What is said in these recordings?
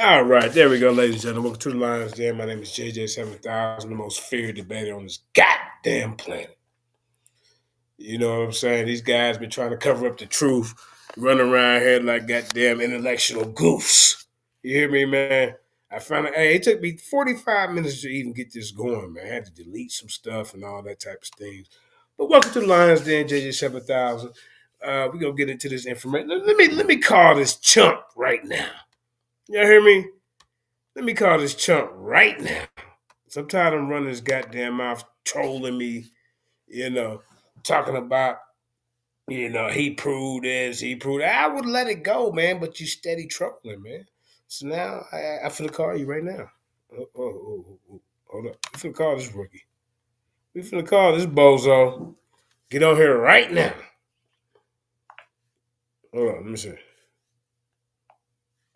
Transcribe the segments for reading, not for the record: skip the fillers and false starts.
All right, there we go, ladies and gentlemen. Welcome to the Lions Den. My name is JJ7000, the most feared debater on this goddamn planet. You know what I'm saying? These guys been trying to cover up the truth, running around here like goddamn intellectual goofs. You hear me, man? I found it. Hey, it took me 45 minutes to even get this going, man. I had to delete some stuff and all that type of things. But welcome to the Lions Den, JJ7000. We're gonna get into this information. Let me call this chump right now. You hear me? Let me call this chump right now. So I'm tired of him running his goddamn mouth, trolling me, you know, talking about, he proved this, he proved that. I would let it go, man, but you steady trolling, man. So now I finna call you right now. Hold up. We finna call this rookie. We finna call this bozo. Get on here right now. Hold on, let me see.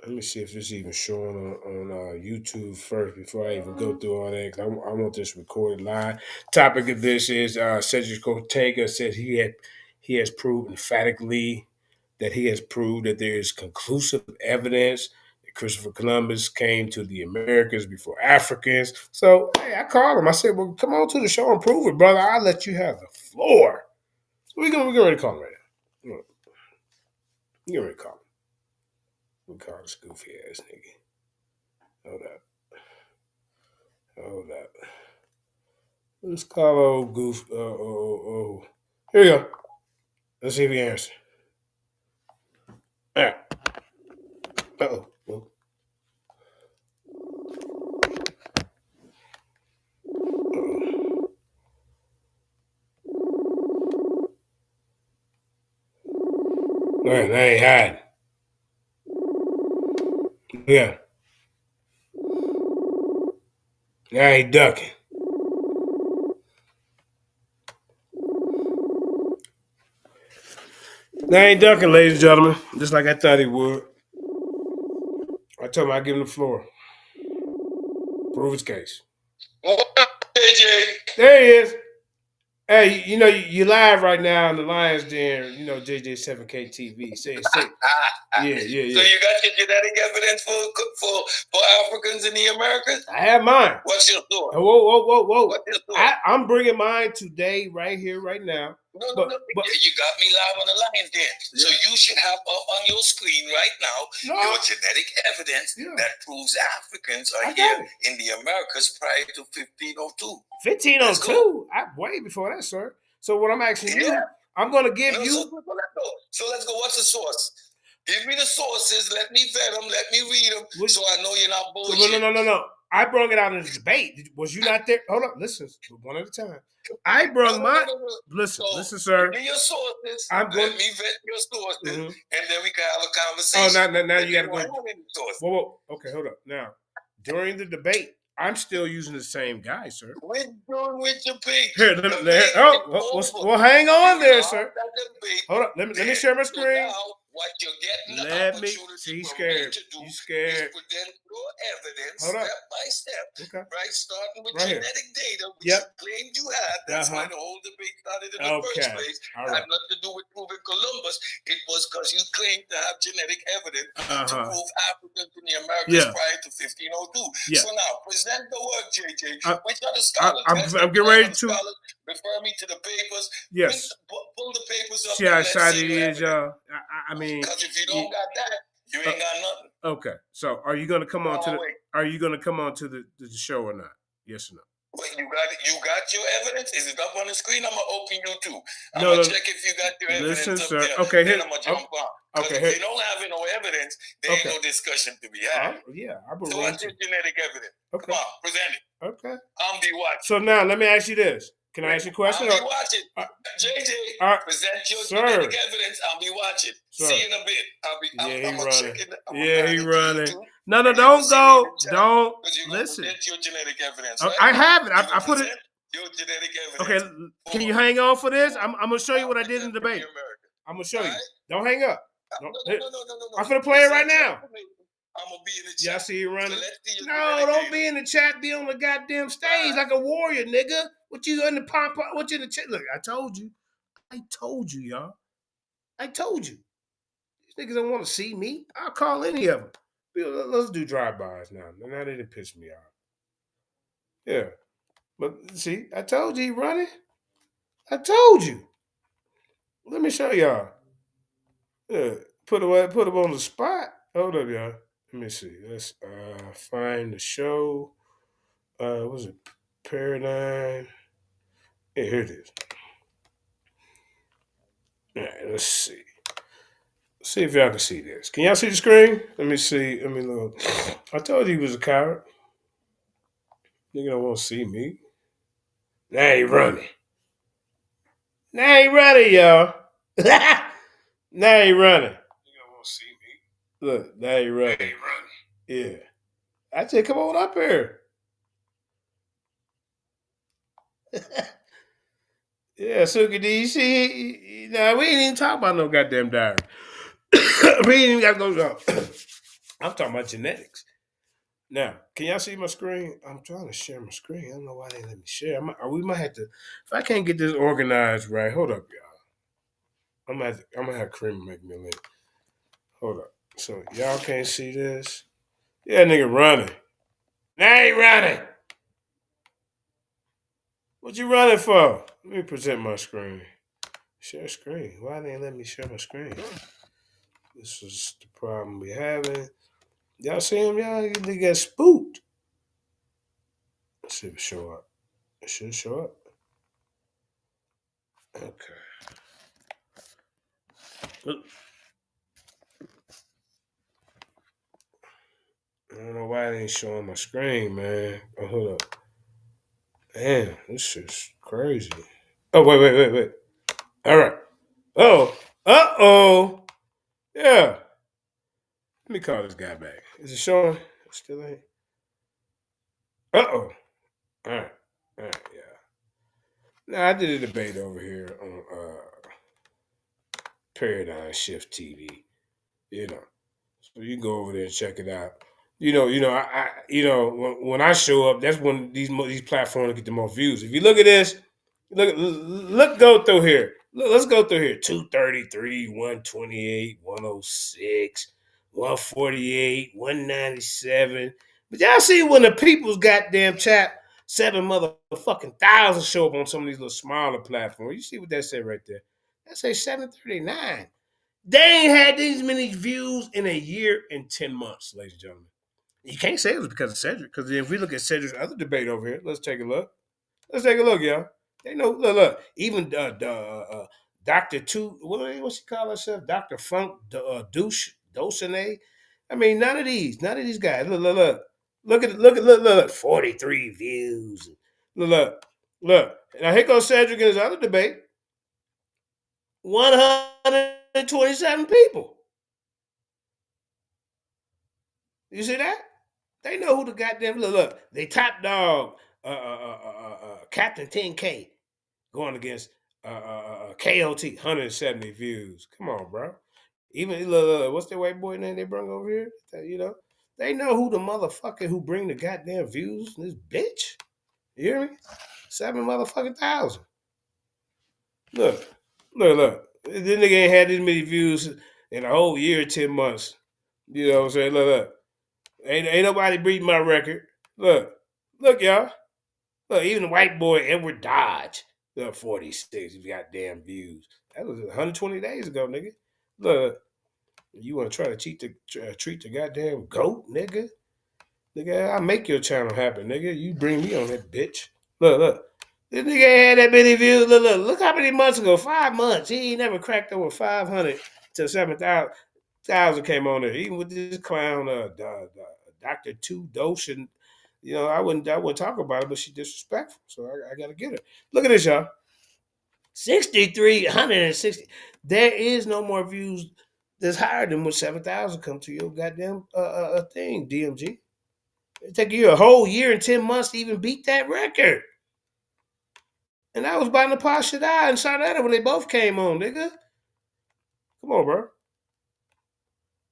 Let me see if this is even showing on YouTube first before I even go through all that. 'Cause I want this recorded live. Topic of this is Cedric Ortega said he has proved emphatically that he has proved that there is conclusive evidence that Christopher Columbus came to the Americas before Africans. So hey, I called him. I said, "Well, come on to the show and prove it, brother. I'll let you have the floor." So we're gonna ready to call him right now. We're ready to call him. We call this goofy ass nigga. Hold up. Hold up. Let's call old goof. Here we go. Let's see if he answers. All right. Uh-oh. Oh. Man, I ain't hiding. Yeah. Now I ain't ducking. Now I ain't ducking, ladies and gentlemen. Just like I thought he would. I told him I'd give him the floor. Prove his case. What up, JJ? There he is. Hey, you live right now in the Lions Den, JJ7K TV. Say. Yeah. So you got your genetic evidence for Africans in the Americas? I have mine. What's your story? Whoa. What's your story? I'm bringing mine today, right here, right now. No. You got me live on the Lions Den. Yeah. So you should have up on your screen right now your genetic evidence that proves Africans are here in the Americas prior to 1502. 1502? Way before that, sir. So what I'm asking you, I'm going to give you. So let's go. What's the source? Give me the sources. Let me vet them. Let me read them, so I know you're not bullshit. No. I brought it out in the debate. Was you not there? Hold up. Listen. One at a time. I brought my. Listen, sir. Give me your sources. Let me vet your sources, and then we can have a conversation. Oh, now you got to go. Whoa. Okay, hold up. Now, during the debate, I'm still using the same guy, sir. We're doing with your page. Here, well, hang on there, sir. Hold up. Let me share my screen. What you're getting Let me see. He's scared. You scared? Present your evidence step by step, right? Starting with right genetic data, which you claimed you had. That's why the whole debate started in the first place. It had nothing to do with proving Columbus. It was because you claimed to have genetic evidence to prove Africans in the Americas prior to 1502. So now, present the work, JJ. Which are the scholars? I'm getting ready to refer me to the papers. Yes. Pull the papers up. See how excited he is, y'all. Because if you don't got that, you ain't got nothing. Okay. So are you gonna come on to the Are you gonna come on to the show or not? Yes or no? Wait, you got your evidence? Is it up on the screen? I'm gonna open YouTube. I'm gonna check if you got your evidence up sir. there. Okay, then I'm gonna jump on. Okay, if you don't have no evidence, there ain't no discussion to be had. I so what's your genetic evidence? Okay. Come on, present it. Okay. I'll be watching. So now let me ask you this. Can I ask you a question? I'll be watching. JJ, present your genetic evidence. I'll be watching. See you in a bit. I'm running. He running. No, don't go. Don't listen. Present your genetic evidence. Right? I have it. I put it. Your genetic evidence. Okay, can you hang on for this? I'm gonna show you what I did in the debate. I'm gonna show you. Don't hang up. No. I'm gonna play it right now. I'm gonna be in the chat. Y'all see you running? No, don't be in the chat. Be on the goddamn stage like a warrior, nigga. What you in the pop? What you in the chat? Look, I told you, y'all. I told you. These niggas don't want to see me. I'll call any of them. Let's do drive-bys now. Now they didn't piss me off. Yeah. But see, I told you he running. I told you. Let me show y'all. Yeah. Put him on the spot. Hold up, y'all. Let me see. Let's find the show. Was it Paradigm? Yeah, here it is. All right, let's see. See if y'all can see this. Can y'all see the screen? Let me see. Let me look. I told you he was a coward. Nigga don't want to see me. Now he running. Now he running, y'all. Now he running. Nigga don't want to see me. Look, now he running. Now he running. Yeah. I said, come on up here. Yeah, Suki D, you see, nah, we ain't even talking about no goddamn diary. We ain't even got to go. I'm talking about genetics. Now, can y'all see my screen? I'm trying to share my screen. I don't know why they let me share. We might have to. If I can't get this organized right, hold up, y'all. I'm gonna have Cream make me a link. Hold up. So y'all can't see this. Yeah, nigga running. Now he running. What you running for? Let me present my screen. Share screen. Why they let me share my screen? This is the problem we having. Y'all see him, y'all? They got spooked. Let's see if it show up. It should show up. Okay. I don't know why it ain't showing my screen, man. Oh, hold up. Damn, this is crazy. Oh, wait. All right. Oh. Uh-oh. Yeah. Let me call this guy back. Is it showing? Still ain't. Uh-oh. All right. Yeah. Now, I did a debate over here on Paradigm Shift TV. You know. So you can go over there and check it out. When I show up, that's when these platforms get the most views. If you look at this, go through here. Let's go through here. 233, 128, 106, 148, 197. But y'all see when the people's goddamn chat 7 motherfucking thousand show up on some of these little smaller platforms. You see what that say right there? That say 739. They ain't had these many views in a year and 10 months, ladies and gentlemen. You can't say it was because of Cedric, because if we look at Cedric's other debate over here, let's take a look. Let's take a look, y'all. They know, look. Even Dr. Two, what's she call herself? Dr. Funk Dulcinea. I mean, none of these guys. Look. 43 views. Look. Now here goes Cedric in his other debate. 127 people. You see that? They know who the goddamn look. They top dog Captain 10K going against KOT 170 views. Come on, bro. Even what's that white boy name they brought over here? They know who the motherfucker who bring the goddamn views. This bitch. You hear me? 7 motherfucking thousand. Look. This nigga ain't had this many views in a whole year, 10 months. You know what I'm saying? Look. Ain't nobody beating my record. Look, y'all. Look, even the white boy Edward Dodge, 46 goddamn views. That was 120 days ago, nigga. Look, you want to try to treat the goddamn goat, nigga? Nigga, I make your channel happen, nigga. You bring me on that bitch. Look. This nigga ain't had that many views. Look how many months ago? 5 months. He ain't never cracked over 500 to 7,000 came on there. Even with this clown, Dr. Two Doshin, I wouldn't talk about it, but she's disrespectful. So I gotta get her. Look at this, y'all. 160. There is no more views that's higher than what 7,000 come to your goddamn thing, DMG. It take you a whole year and 10 months to even beat that record. And that was by Nepal Shaddai and Sardana when they both came on, nigga. Come on, bro.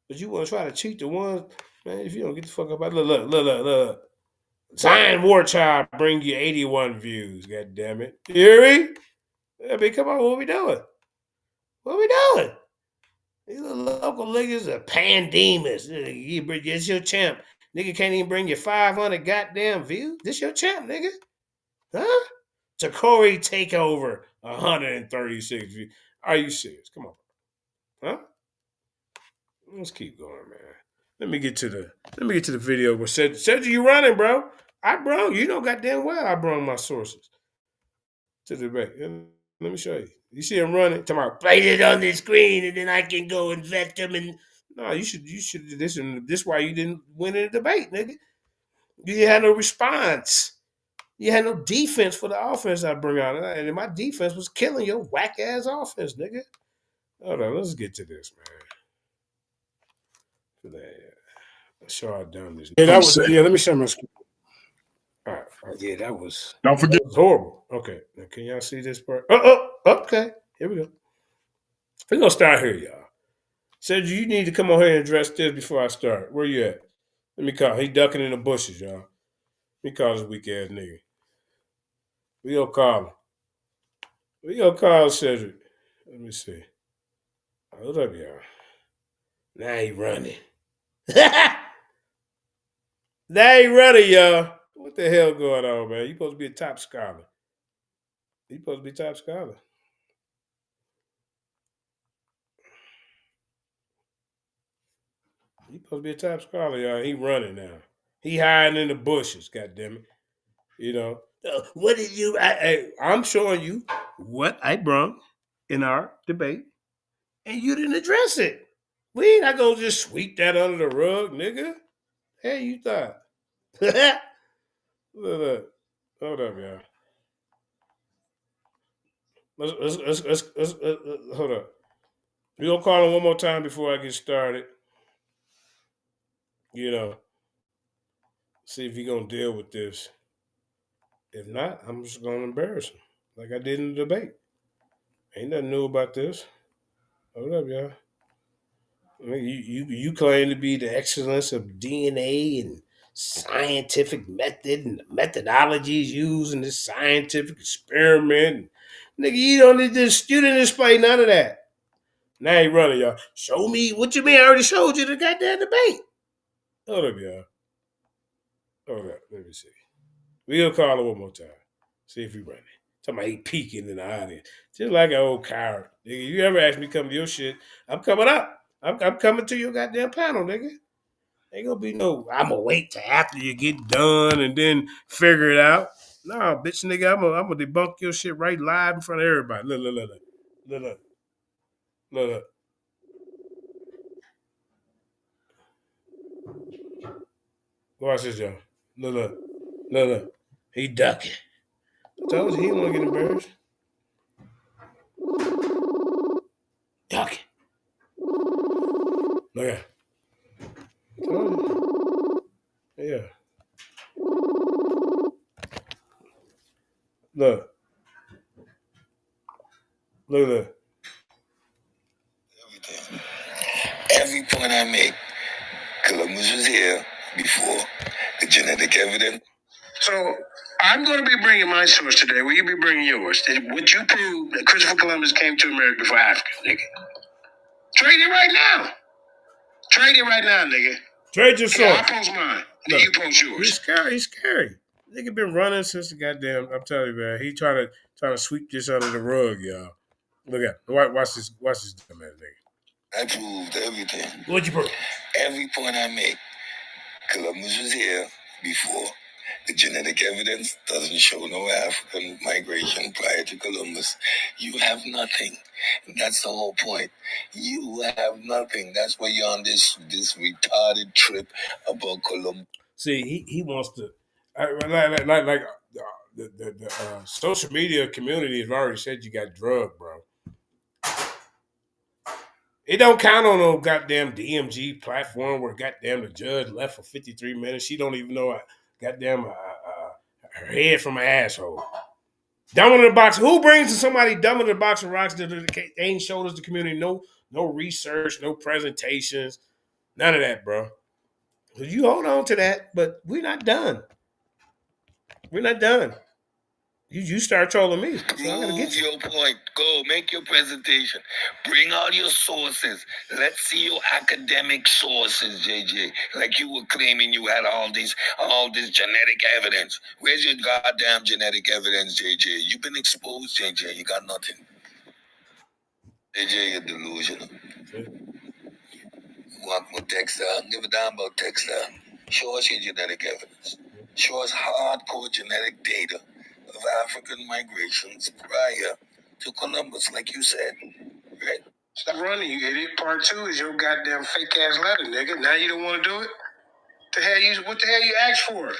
But you want to try to cheat the ones, man, if you don't get the fuck up out. Look. Zion Warchild bring you 81 views, god damn it. You hear me? I mean, come on, what we doing? These local niggas are pandemus. This your champ. Nigga can't even bring you 500 goddamn views. This your champ, nigga. Huh? Takori Takeover, 136 views. Are you serious? Come on. Huh? Let's keep going, man. Let me get to the video where said you running, bro. I brung, goddamn well I brung my sources to the debate. Let me show you. You see him running? Talking about play it on the screen and then I can go and vet them and no, you should do this and this why you didn't win in the debate, nigga. You had no response. You had no defense for the offense I bring out. And my defense was killing your whack ass offense, nigga. Hold on, let's get to this, man. Let's show I done this. Yeah, let me show my screen. All right. Yeah, that was. Don't forget. That was horrible. Okay. Now, can y'all see this part? Okay. Here we go. We're going to start here, y'all. Said you need to come on here and address this before I start. Where you at? Let me call. He ducking in the bushes, y'all. Let me call this weak ass nigga. We gonna call him. We gonna call Cedric. Let me see. Hold up, y'all. Now he running. Now he running, y'all. What the hell going on, man? You supposed to be a top scholar. You supposed to be top scholar. You supposed to be a top scholar, y'all. He running now. He hiding in the bushes, goddammit. What did you? I'm showing you what I brung in our debate, and you didn't address it. We ain't not gonna just sweep that under the rug, nigga. Hey, you thought? Look. Hold up, y'all. Let's hold up. We gonna call him one more time before I get started. See if he gonna deal with this. If not, I'm just gonna embarrass him, like I did in the debate. Ain't nothing new about this. Hold up, y'all. I mean, you claim to be the excellence of DNA and scientific method and the methodologies used in this scientific experiment. Nigga, you didn't display none of that. Now you running, y'all. Show me what you mean. I already showed you the goddamn debate. Hold up, y'all. Hold up. Let me see. We gonna call him one more time. See if he running. Talking about he peeking in the audience. Just like an old coward. Nigga, you ever ask me to come to your shit, I'm coming up. I'm coming to your goddamn panel, nigga. Ain't gonna be no, I'm gonna wait till after you get done and then figure it out. Nah, bitch, nigga, I'm gonna debunk your shit right live in front of everybody. Look. Watch this, y'all. Look. He ducking. Told you he don't want to get embarrassed. Ducking. Look at. Told you. Yeah. Look. Every point I make, Columbus was here before the genetic evidence. So I'm going to be bringing my source today. Will you be bringing yours? Would you prove that Christopher Columbus came to America before Africa, nigga? Trade it right now. Trade it right now, nigga. Trade your source. I post mine. Then you post yours. He's scary. Nigga been running since the goddamn. I'm telling you, man. He trying to sweep this under the rug, y'all. Look at watch this dumb ass nigga. I proved everything. What'd you prove? Every point I make, Columbus was here before. The genetic evidence doesn't show no African migration prior to Columbus. You have nothing. That's the whole point. You have nothing. That's why you're on this retarded trip about Columbus. See, he wants to, the social media community has already said you got drugged, bro. It don't count on no goddamn DMG platform where goddamn the judge left for 53 minutes. She don't even know goddamn her head from her asshole. Dumb in the box. Who brings somebody dumb in the box of rocks that ain't showed us the community? No research, no presentations, none of that, bro. You hold on to that, but we're not done. We're not done. You start trolling me. So I gotta get you. Your point. Go make your presentation. Bring all your sources. Let's see your academic sources, JJ. Like you were claiming you had all this genetic evidence. Where's your goddamn genetic evidence, JJ? You've been exposed, JJ. You got nothing. JJ, you're delusional. Want more textile? Give a damn about textile. Show us your genetic evidence. Show us hardcore genetic data of African migrations prior to Columbus, like you said. Right? Stop running, you idiot. Part 2 is your goddamn fake ass letter, nigga. Now you don't want to do it? What the hell you asked for?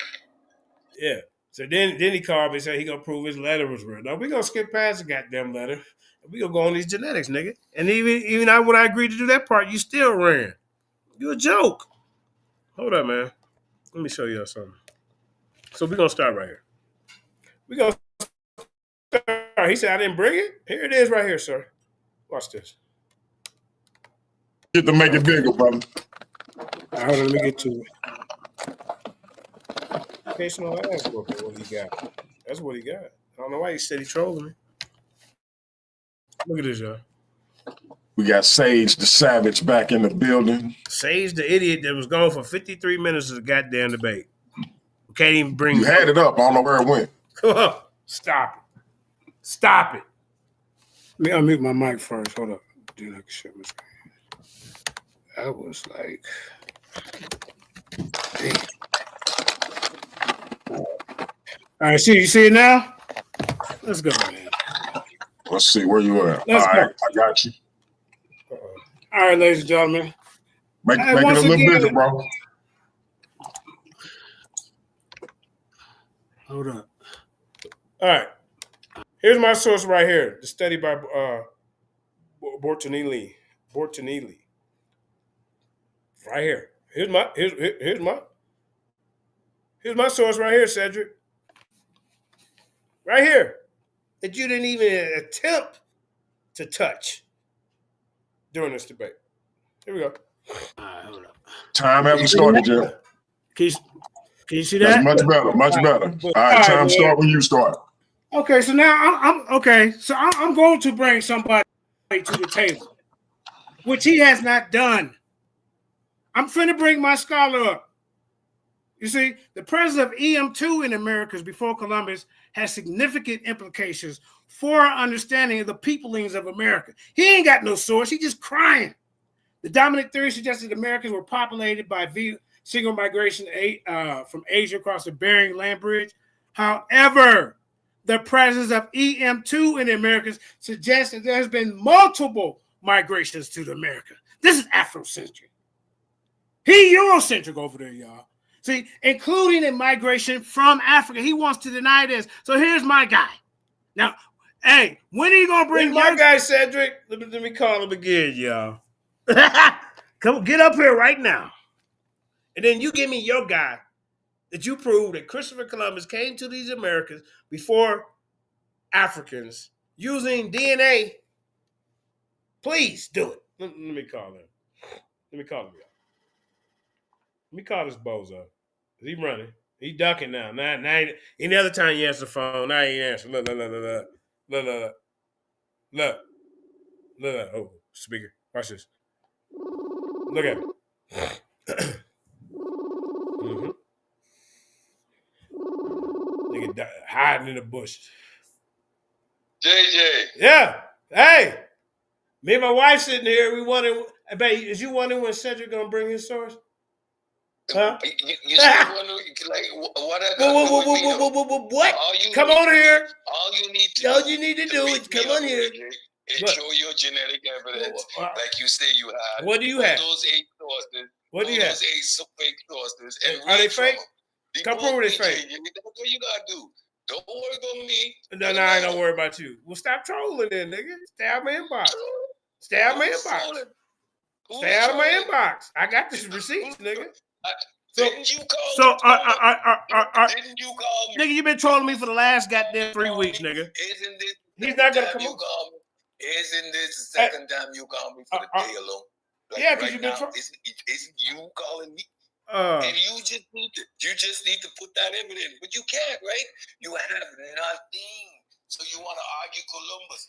Yeah. So then he called me and said he gonna prove his letter was real. Now we gonna skip past the goddamn letter. We gonna go on these genetics, nigga. And even when I agreed to do that part, you still ran. You a joke. Hold up, man. Let me show you something. So we're gonna start right here. We gonna start. He said I didn't bring it. Here it is right here, sir. Watch this. Get to make it bigger, brother. Hold on, let me get to it. Educational ass whooping, what he got. That's what he got. I don't know why he said he trolling me. Look at this, y'all. We got Sage the Savage back in the building. Sage the idiot that was gone for 53 minutes of the goddamn debate. Can't even bring You had it up. I don't know where it went. Come on. Stop it. Stop it. Let me unmute my mic first. Hold up. Dude, I can shut my screen. That was like... Damn. All right, you see it now? Let's go, man. Let's see where you at. Let's go. Right, I got you. All right, ladies and gentlemen. Make it a little bigger, bro. Hold up. All right. Here's my source right here. The study by Bortonelli. Right here. Here's my source right here, Cedric. Right here. That you didn't even attempt to touch during this debate. Here we go. All right, hold up. Time hasn't started yet. Can you see that? That's much better. Much better. All right, time start when you start. Okay, so now I'm going to bring somebody to the table, which he has not done. I'm finna bring my scholar up. You see, the presence of EM2 in Americas before Columbus has significant implications for our understanding of the peoplings of America. He ain't got no source. He just crying. The dominant theory suggests that Americans were populated by single migration from Asia across the Bering Land Bridge. However, the presence of EM2 in the Americas suggests that there's been multiple migrations to the America. This is Afrocentric. He Eurocentric over there, y'all. See, including a migration from Africa. He wants to deny this. So here's my guy. Now, hey, when are you going to bring my guy, Cedric? Let me call him again, y'all. Come get up here right now. And then you give me your guy that you prove that Christopher Columbus came to these Americas before Africans using DNA. Please do it. Let me call him. Let me call him, y'all. Let me call this bozo. He running. He ducking now. Now any other time you answer the phone, now he ain't answering. Look. Oh, speaker. Watch this. Look at him. Mm-hmm. Nigga hiding in the bushes. JJ. Yeah. Hey. Me and my wife sitting here. We wondering. Babe, is you wondering when Cedric gonna bring his source? Huh? You still wondering, like, what I got? What? Come on here. All you need to do is come on here and show your genetic evidence, like you say you have. What do you have? Those 8 sources. What do you have? Those 8 fake sources. And are they fake? Come prove it's fake. That's what you gotta do. Don't worry about me. No, I ain't gonna worry about you. Well, stop trolling then, nigga. Stay out of my inbox. Stay out of my inbox. Stay out of my inbox. I got this receipts, nigga. Didn't you call me? Didn't you call me? Nigga, you been trolling me for the last goddamn 3 weeks, nigga. Isn't this He's not gonna come up. Isn't this the second time you called me for the day alone? Like, yeah, because you've been trolling. Isn't you calling me? And you just need to put that evidence, but you can't, right? You have nothing. So you want to argue Columbus?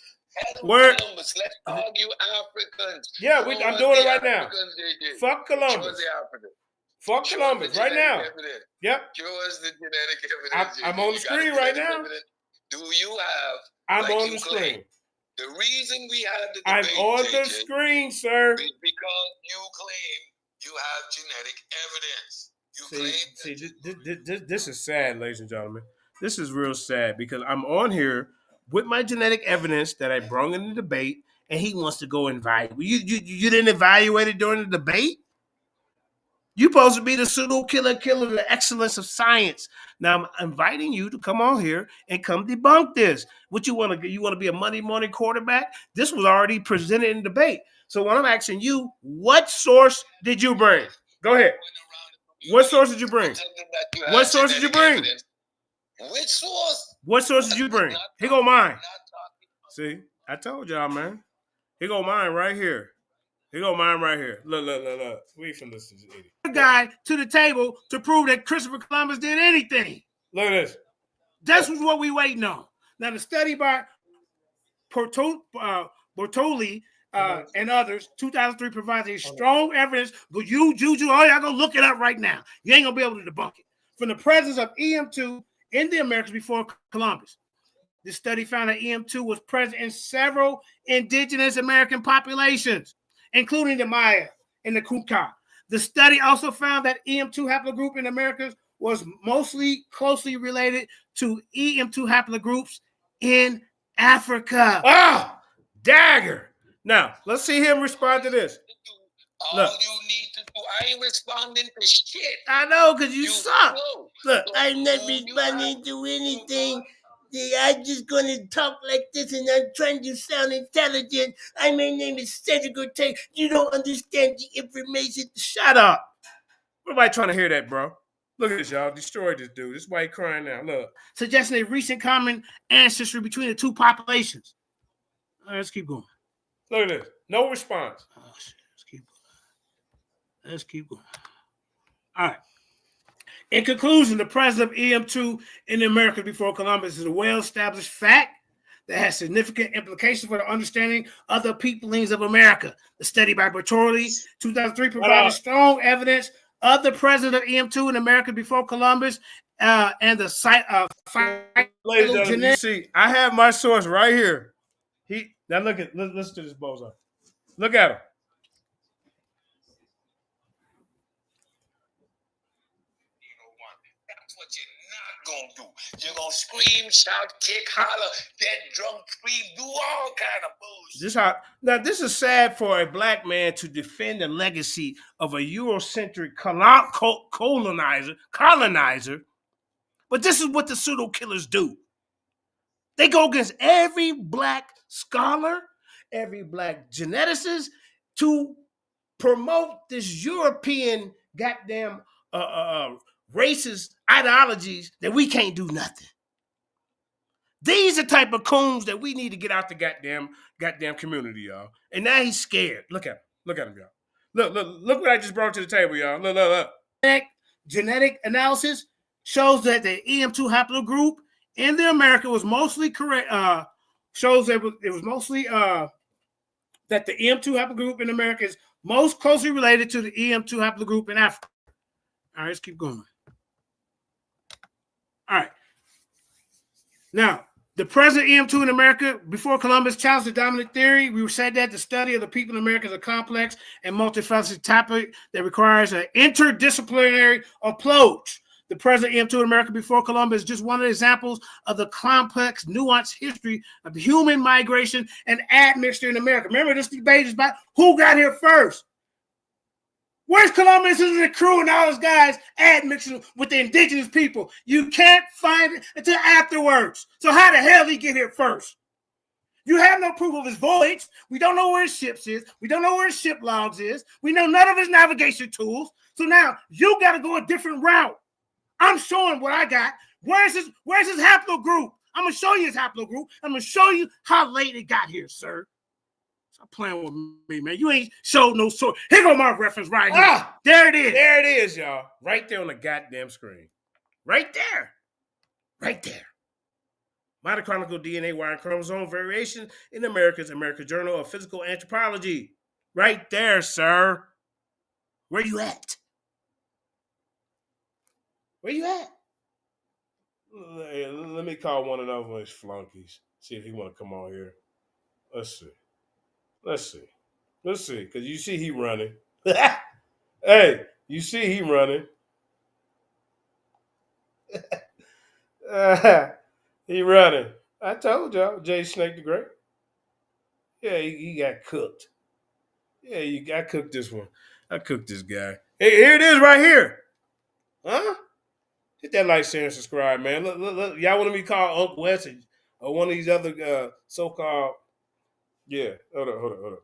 Columbus, let's argue Africans. Yeah, I'm doing it right now. Fuck Columbus. Fuck Columbus right now. Evidence. Yep. Show us the genetic evidence. I'm on the screen right now. Evidence. Do you have? I'm on the screen. The reason we had the debate, I'm on the screen, sir. Is because you claim you have genetic evidence. This is sad, ladies and gentlemen. This is real sad because I'm on here with my genetic evidence that I brought in the debate, and he wants to go evaluate. You didn't evaluate it during the debate? You're supposed to be the pseudo killer, the excellence of science. Now I'm inviting you to come on here and come debunk this. What you want to? You want to be a Monday morning quarterback? This was already presented in debate. So when I'm asking you, what source did you bring? Go ahead. What source did you bring? What source did you bring? Which source? What source did you bring? Here go mine. See, I told y'all, man. Here go mine right here. Here go mine right here. Look. We finna listen to this idiot. Guy to the table to prove that Christopher Columbus did anything. Look at this. That's what we waiting on. Now the study by Bortoli and others, 2003, provides a strong evidence. But you, Juju, all y'all go look it up right now. You ain't gonna be able to debunk it. From the presence of EM2 in the Americas before Columbus. This study found that EM2 was present in several indigenous American populations, including the Maya and the Kuka. The study also found that EM2 haplogroup in the Americas was mostly closely related to EM2 haplogroups in Africa. Ah, dagger. Now, let's see him respond to this. All you need to do, I ain't responding to shit. I know, because you suck. Look, I'm not responding to anything. I'm just going to talk like this, and I'm trying to sound intelligent. My name is Cedric Ortega. You don't understand the information. Shut up. Nobody trying to hear that, bro. Look at this, y'all. Destroyed this dude. This is why he's crying now. Look. Suggesting a recent common ancestry between the two populations. All right, let's keep going. Look at this. No response. Oh, shit. Let's keep going. All right. In conclusion, the presence of EM2 in the Americas before Columbus is a well-established fact that has significant implications for the understanding of the peoplings of America. The study by Bertolli, 2003, provided strong evidence of the presence of EM2 in America before Columbus and the site of ladies and gentlemen, you see, I have my source right here. Now listen to this bozo. Look at him. What you're not gonna do. You're gonna scream, shout, kick, holler, get drunk, scream, do all kind of bullshit. This is sad for a black man to defend the legacy of a Eurocentric colonizer, but this is what the pseudo killers do. They go against every black scholar, every black geneticist to promote this European goddamn racist ideologies that we can't do nothing. These are the type of coons that we need to get out the goddamn community, y'all. And now he's scared. Look at him, y'all. Look what I just brought to the table, y'all. Look. Genetic analysis shows that the EM2 haplogroup in the America was mostly correct. Shows that it was mostly that the EM2 haplogroup in America is most closely related to the EM2 haplogroup in Africa. All right, let's keep going. All right. Now, the present EM2 in America before Columbus challenged the dominant theory. We said that the study of the people in America is a complex and multifaceted topic that requires an interdisciplinary approach. The present EM2 in America before Columbus is just one of the examples of the complex, nuanced history of human migration and admixture in America. Remember, this debate is about who got here first. Where's Columbus and the crew and all those guys admixing with the indigenous people? You can't find it until afterwards. So how the hell did he get here first? You have no proof of his voyage. We don't know where his ships is. We don't know where his ship logs is. We know none of his navigation tools. So now you got to go a different route. I'm showing what I got. Where's his haplogroup? I'm going to show you his haplogroup. I'm going to show you how late it got here, sir. Stop playing with me, man. You ain't showed no sword. Here go my reference right here. Ah, there it is. There it is, y'all. Right there on the goddamn screen. Right there. Right there. Mitochondrial DNA wiring chromosome variation in American Journal of Physical Anthropology. Right there, sir. Where you at? Where you at? Let me call one of those flunkies. See if he want to come on here. Let's see. Because you see he running. Hey, you see he running. He running. I told y'all, Jay Snake the Great. Yeah, he got cooked. Yeah, I cooked this one. I cooked this guy. Hey, here it is right here. Huh? Hit that like, share, and subscribe, man. Look. Y'all want me to call Uncle West or one of these other so-called... Yeah, hold up.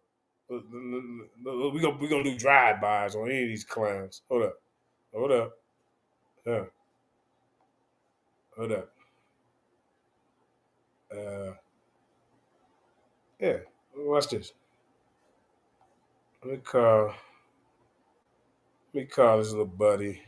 We're gonna do drive-bys on any of these clowns. Hold up. Hold up. Yeah, watch this. Let me call this little buddy.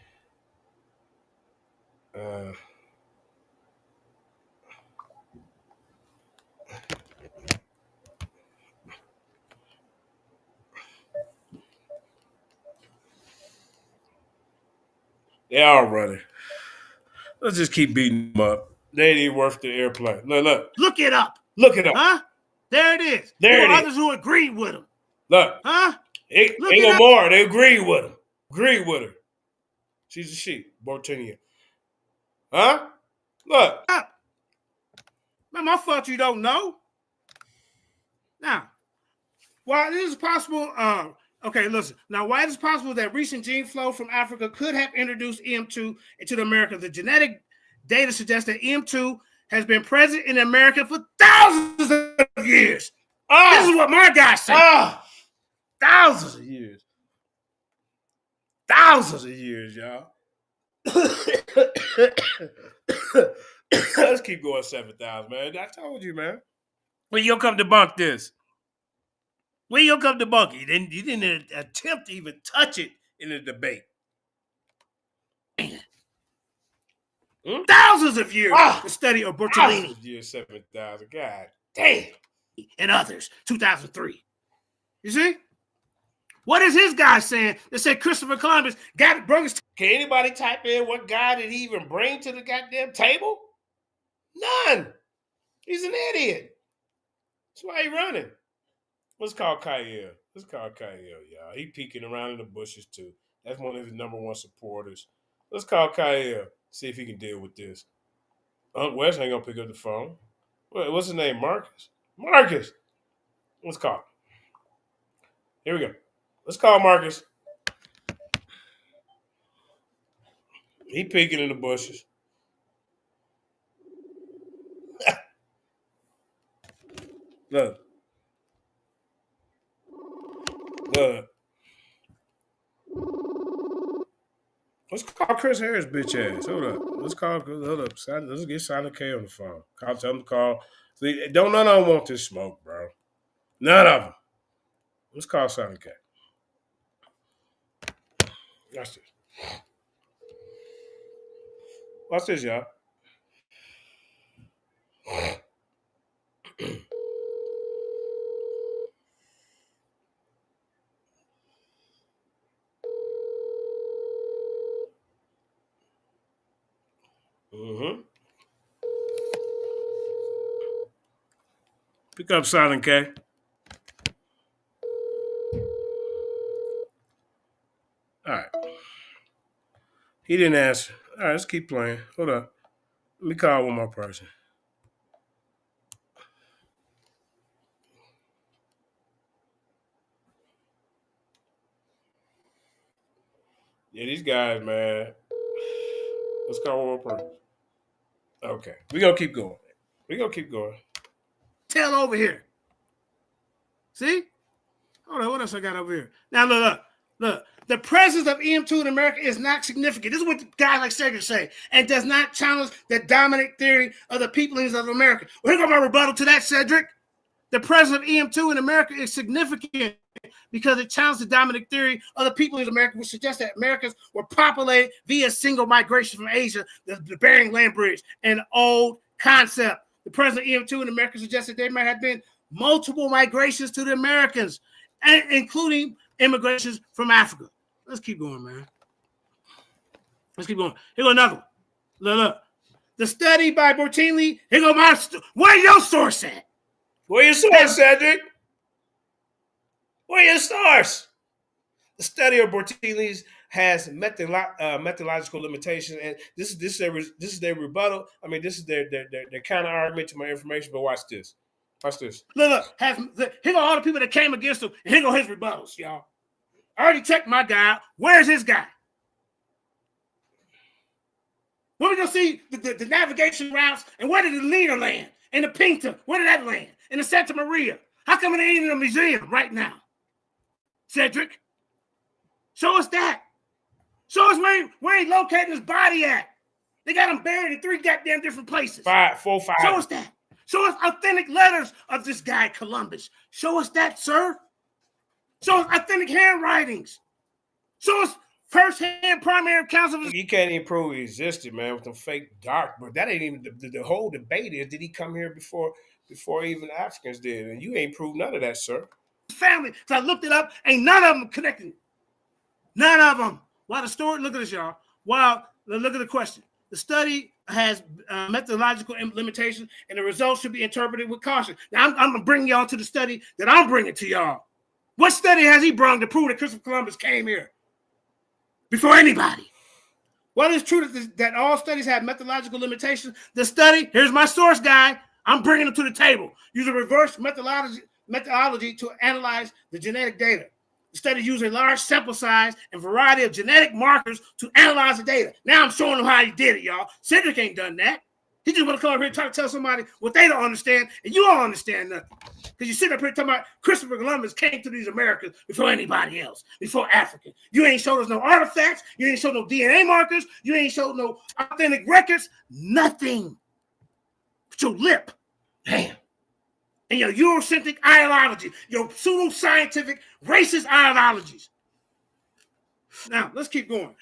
They all running. Let's just keep beating them up. They ain't even worth the airplane. Look. Look it up. Look it up. Huh? There it is. There are others who agreed with him. Look. Huh? Ain't no more. They agreed with him. Agreed with her. She's a sheep. Bortenia. Huh? Look. Man, my fault you don't know. Now, while it is possible, okay, listen. Now, why it is possible that recent gene flow from Africa could have introduced EM2 into the America, the genetic data suggests that EM2 has been present in America for thousands of years. This is what my guy said. Thousands of years. Thousands of years, y'all. Let's keep going 7,000, man. I told you, man. When you come debunk this? When you come debunk it? You didn't attempt to even touch it in the debate. Thousands of years to study of Bertolini. Years 7,000. God damn. And others. 2003. You see? What is his guy saying that said Christopher Columbus brought his... Can anybody type in what guy did he even bring to the goddamn table? None. He's an idiot. That's why he running. Let's call Kyle, y'all. He peeking around in the bushes, too. That's one of his number one supporters. Let's call Kyle. See if he can deal with this. Uncle West ain't gonna pick up the phone. What's his name? Marcus. Let's call him. Here we go. Let's call Marcus. He peeking in the bushes. Look. Let's call Chris Harris, bitch ass. Hold up. Let's get Silent K on the phone. Tell him to call. None of them want this smoke, bro. None of them. Let's call Silent K. Watch this. Watch this, y'all. Pick up Silent K. All right. He didn't answer. All right, let's keep playing. Hold up. Let me call one more person. Yeah, these guys, man. Let's call one more person. Okay. We're going to keep going. Tail over here. See? Hold on, what else I got over here? Now, look. The presence of EM2 in America is not significant. This is what guys like Cedric say, and does not challenge the dominant theory of the peoplings of America. Well, here go my rebuttal to that, Cedric. The presence of EM2 in America is significant because it challenges the dominant theory of the people in America, which suggests that Americans were populated via single migration from Asia, the Bering Land Bridge, an old concept. The presence of EM2 in America suggests that there might have been multiple migrations to the Americans, including immigrations from Africa. Let's keep going, man. Let's keep going. Here go another one. Look. The study by Bortini. Here go my. Where your source at? Where your source, Cedric? Where your source? The study of Bortini's has methodological limitations, and this is their rebuttal. I mean, this is their counter argument to my information. But watch this. Watch this. Look. Here go all the people that came against him, and here go his rebuttals, y'all. I already checked my guy out. Where's his guy? Where we gonna see the navigation routes, and where did the leader land? In the Pinta, where did that land? In the Santa Maria. How come it ain't in a museum right now? Cedric, show us that. Show us where he located his body at. They got him buried in 3 goddamn different places. 4, 5. Show us that. Show us authentic letters of this guy, Columbus. Show us that, sir. Show us authentic handwritings. Show us first-hand primary accounts of his... You can't even prove he existed, man, with them fake dark. But that ain't even the whole debate is, did he come here before even Africans did? And you ain't proved none of that, sir. Family. So I looked it up. Ain't none of them connected. None of them. While the story, look at this, y'all. Look at the question. The study has methodological limitations, and the results should be interpreted with caution. Now, I'm going to bring y'all to the study that I'm bringing to y'all. What study has he brought to prove that Christopher Columbus came here before anybody? Well, it's true that all studies have methodological limitations. The study, here's my source guy. I'm bringing them to the table. Use a reverse methodology to analyze the genetic data. The study used a large sample size and variety of genetic markers to analyze the data. Now I'm showing them how he did it, y'all. Cedric ain't done that. He just want to come up here and try to tell somebody what they don't understand, and you don't understand nothing. Because you sit up here talking about Christopher Columbus came to these Americas before anybody else, before Africa. You ain't showed us no artifacts. You ain't showed no DNA markers. You ain't showed no authentic records. Nothing. But your lip. Damn. And your Eurocentric ideology, your pseudo-scientific racist ideologies. Now, let's keep going.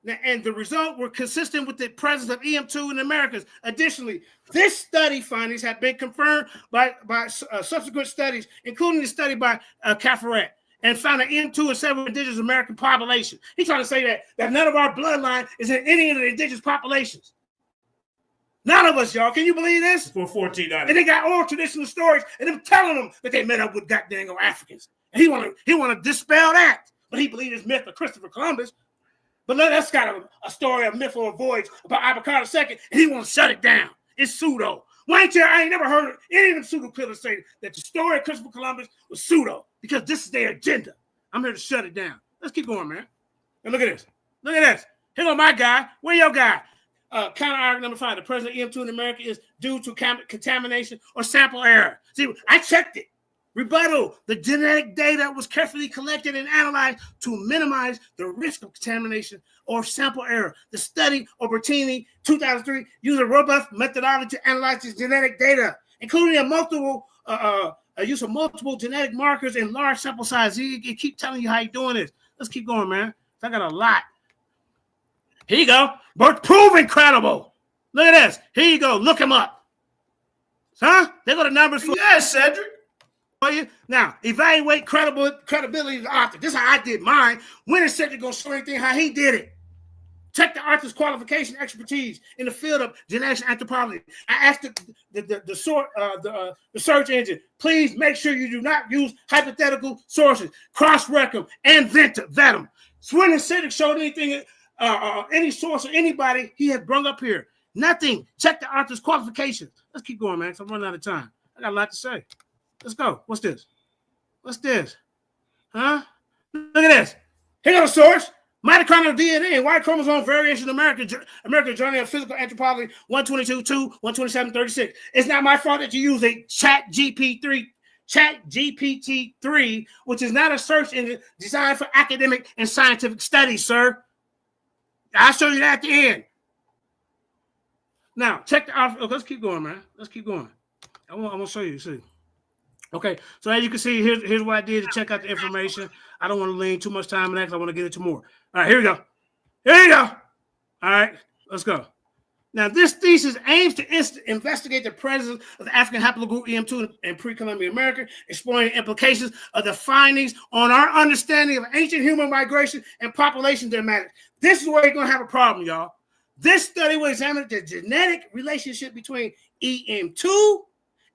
Now, and the result were consistent with the presence of EM2 in the Americas. Additionally, this study findings have been confirmed by subsequent studies, including the study by Caffaret, and found an EM2 in several indigenous American populations. He's trying to say that none of our bloodline is in any of the indigenous populations. None of us, y'all. Can you believe this? For 1490. And they got oral traditional stories, and them telling them that they met up with goddamn Africans. And he want to dispel that, but he believed this myth of Christopher Columbus. But that's got a story of myth or a voyage about Abakar II, and he want to shut it down. It's pseudo. I ain't never heard any of them pseudo killers say that the story of Christopher Columbus was pseudo, because this is their agenda. I'm here to shut it down. Let's keep going, man. And look at this. Look at this. Here go my guy. Where your guy? Counter argument number 5. The presence of EM2 in America is due to contamination or sample error. See, I checked it. Rebuttal. The genetic data was carefully collected and analyzed to minimize the risk of contamination or sample error. The study of Bertini, 2003, used a robust methodology to analyze this genetic data, including a use of multiple genetic markers in large sample size. He keep telling you how you're doing this. Let's keep going, man. I got a lot. Here you go. But prove incredible. Look at this. Here you go. Look him up. Huh? They got the numbers for yes, Cedric. you. Now, evaluate credibility of the author. This is how I did mine. When is Cedric going to show anything how he did it? Check the author's qualification expertise in the field of genetics and anthropology. I asked the search engine, please make sure you do not use hypothetical sources. Cross-reference them and vet them. So when has Cedric showed anything, any source or anybody he had brought up here? Nothing. Check the author's qualifications. Let's keep going, man, because I'm running out of time. I got a lot to say. Let's go. What's this? What's this? Huh? Look at this. Here goes the source. Mitochondrial DNA and Y chromosome variation American Journal of Physical Anthropology 122.2, 127.36. It's not my fault that you use a ChatGPT-3, which is not a search engine designed for academic and scientific studies, sir. I'll show you that at the end. Now, check the author. Let's keep going, man. Let's keep going. I want to show you. See. Okay, so as you can see, here's what I did to check out the information. I don't want to lean too much time on that because I want to get into more. All right, here we go. Here you go. All right, let's go. Now, this thesis aims to investigate the presence of the African haplogroup EM2 in pre-Columbian America, exploring the implications of the findings on our understanding of ancient human migration and population dynamics. This is where you're going to have a problem, y'all. This study will examine the genetic relationship between EM2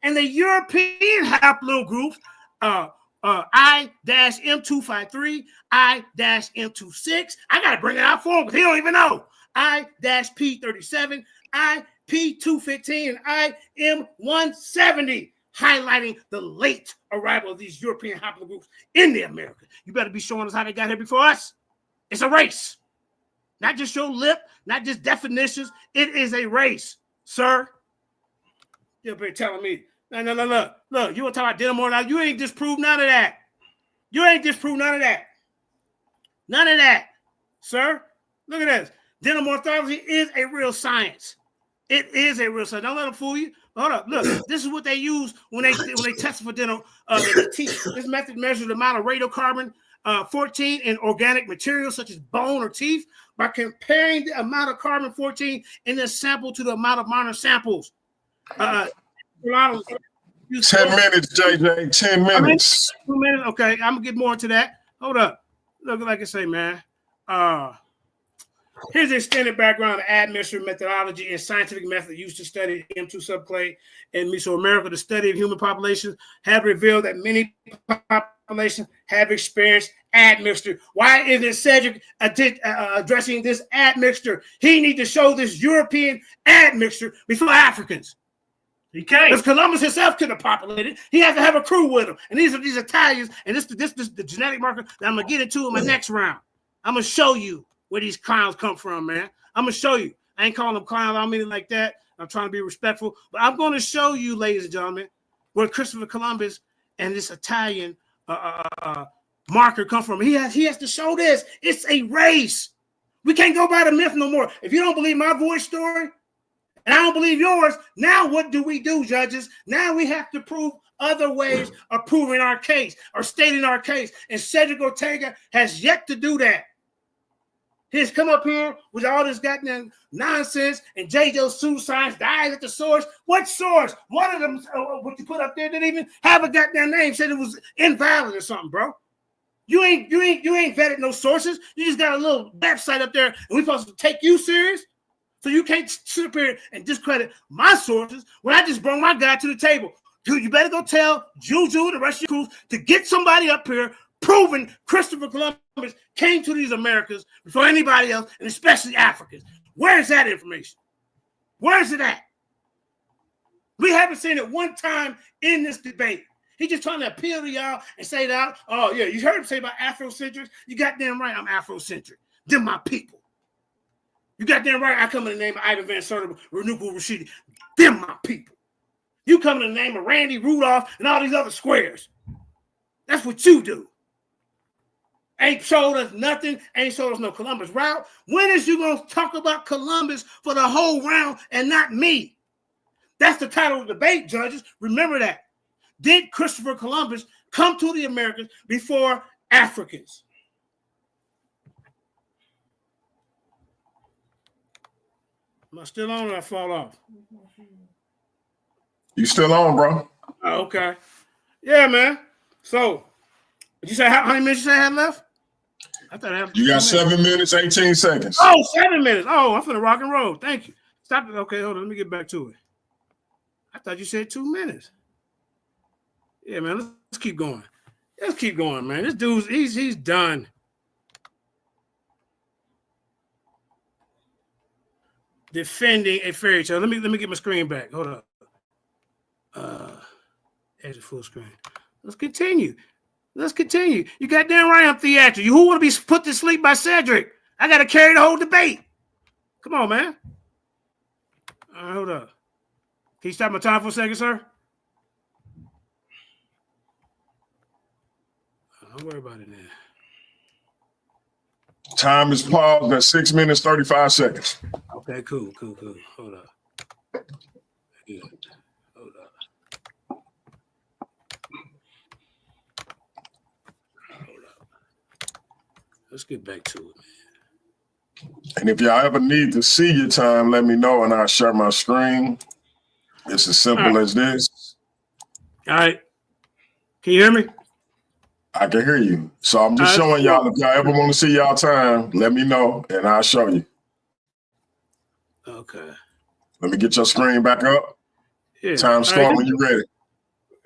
and the European haplogroups I-M253, I-M26. I got to bring it out for him because he don't even know. I-P37, I-P215, and I-M170, highlighting the late arrival of these European haplogroups in the Americas. You better be showing us how they got here before us. It's a race. Not just your lip, not just definitions. It is a race, sir. You'll be telling me, no. Look, you want to talk about Denimore now? You ain't disproved none of that. You ain't disproved none of that. None of that, sir. Look at this. Denomorphology is a real science. It is a real science. Don't let them fool you. Hold up. Look, this is what they use when they test for dental teeth. This method measures the amount of radiocarbon 14 in organic materials such as bone or teeth by comparing the amount of carbon 14 in the sample to the amount of minor samples. 10 minutes, JJ. 10 minutes. 2 minutes. Okay, I'm gonna get more into that. Hold up. Look, like I say, man. Here's the extended background of admixture methodology and scientific method used to study the M2 subclade in Mesoamerica. The study of human populations have revealed that many populations have experienced admixture. Why isn't Cedric addressing this admixture? He needs to show this European admixture before Africans. He can't. Because Columbus himself could have populated. He has to have a crew with him. And these are these Italians. And this the genetic marker that I'm going to get into in my next round. I'm going to show you where these clowns come from, man. I'm going to show you. I ain't calling them clowns. I don't mean it like that. I'm trying to be respectful. But I'm going to show you, ladies and gentlemen, where Christopher Columbus and this Italian marker come from. He has to show this. It's a race. We can't go by the myth no more. If you don't believe my voice story, and I don't believe yours, now what do we do, judges? Now we have to prove other ways of proving our case or stating our case. And Cedric Ortega has yet to do that. He's come up here with all this goddamn nonsense and JJ's pseudoscience dies at the source. What source? One of them, what you put up there, didn't even have a goddamn name. Said it was invalid or something, bro. You ain't vetted no sources. You just got a little website up there, and we supposed to take you serious. So you can't sit up here and discredit my sources when I just brought my guy to the table. Dude, you better go tell Juju and the rest of your crew to get somebody up here proving Christopher Columbus came to these Americas before anybody else, and especially Africans. Where is that information? Where is it at? We haven't seen it one time in this debate. He's just trying to appeal to y'all and say that, oh, yeah, you heard him say about Afrocentrics? You goddamn right, I'm Afrocentric. Them my people. You goddamn right, I come in the name of Ivan Van Sertima, Renuku Rashidi. Them my people. You come in the name of Randy Rudolph and all these other squares. That's what you do. Ain't showed us nothing. Ain't showed us no Columbus route. When is you going to talk about Columbus for the whole round and not me? That's the title of the debate, judges. Remember that. Did Christopher Columbus come to the Americas before Africans? Am I still on or I fall off? You still on, bro? Oh, okay. Yeah, man. So, did you say how many minutes you say I had left? I thought I had. You got 7 minutes, 18 seconds. Oh, 7 minutes. Oh, I'm finna rock and roll. Thank you. Stop it. Okay, hold on. Let me get back to it. I thought you said 2 minutes. Yeah, man. Let's keep going. Let's keep going, man. This dude's he's done. Defending a fairy tale. Let me get my screen back. Hold up. Exit full screen. Let's continue. You goddamn right I'm theatrical. Who want to be put to sleep by Cedric? I got to carry the whole debate. Come on, man. All right, hold up. Can you stop my time for a second, sir? Don't worry about it now. Time is paused at 6 minutes, 35 seconds. Okay, cool. Hold up. Good. Hold up. Let's get back to it, man. And if y'all ever need to see your time, let me know and I'll share my screen. It's as simple as this. All right. Can you hear me? I can hear you. So I'm just showing y'all, if y'all ever want to see y'all time, let me know and I'll show you. Okay. Let me get your screen back up. Yeah. Time start when you're ready.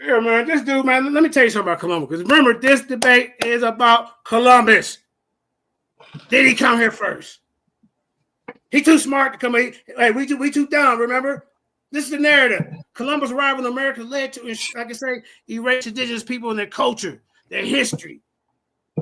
Yeah, man. This dude, man, let me tell you something about Columbus. Because remember, this debate is about Columbus. Did he come here first? He too smart to come here. Hey, we too dumb, remember? This is the narrative. Columbus' arrival in America led to, like I say, erase indigenous people and their culture, their history.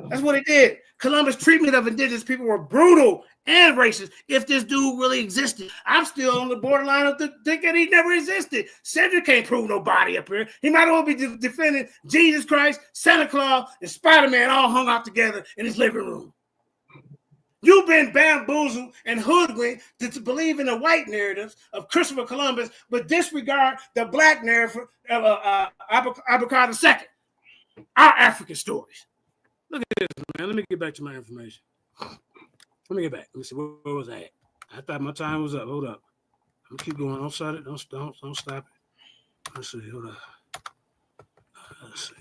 That's what it did. Columbus' treatment of indigenous people were brutal and racist. If this dude really existed, I'm still on the borderline of thinking he never existed. Cedric can't prove nobody up here. He might as well be defending Jesus Christ, Santa Claus, and Spider-Man all hung out together in his living room. You've been bamboozled and hoodwinked to believe in the white narratives of Christopher Columbus, but disregard the black narrative of Abacar II, our African stories. Look at this, man. Let me get back to my information. Let me get back. Let me see. Where was I at? I thought my time was up. Hold up. I'm gonna keep going. Don't start it. Don't stop it. Let's see. Hold up. Let's see.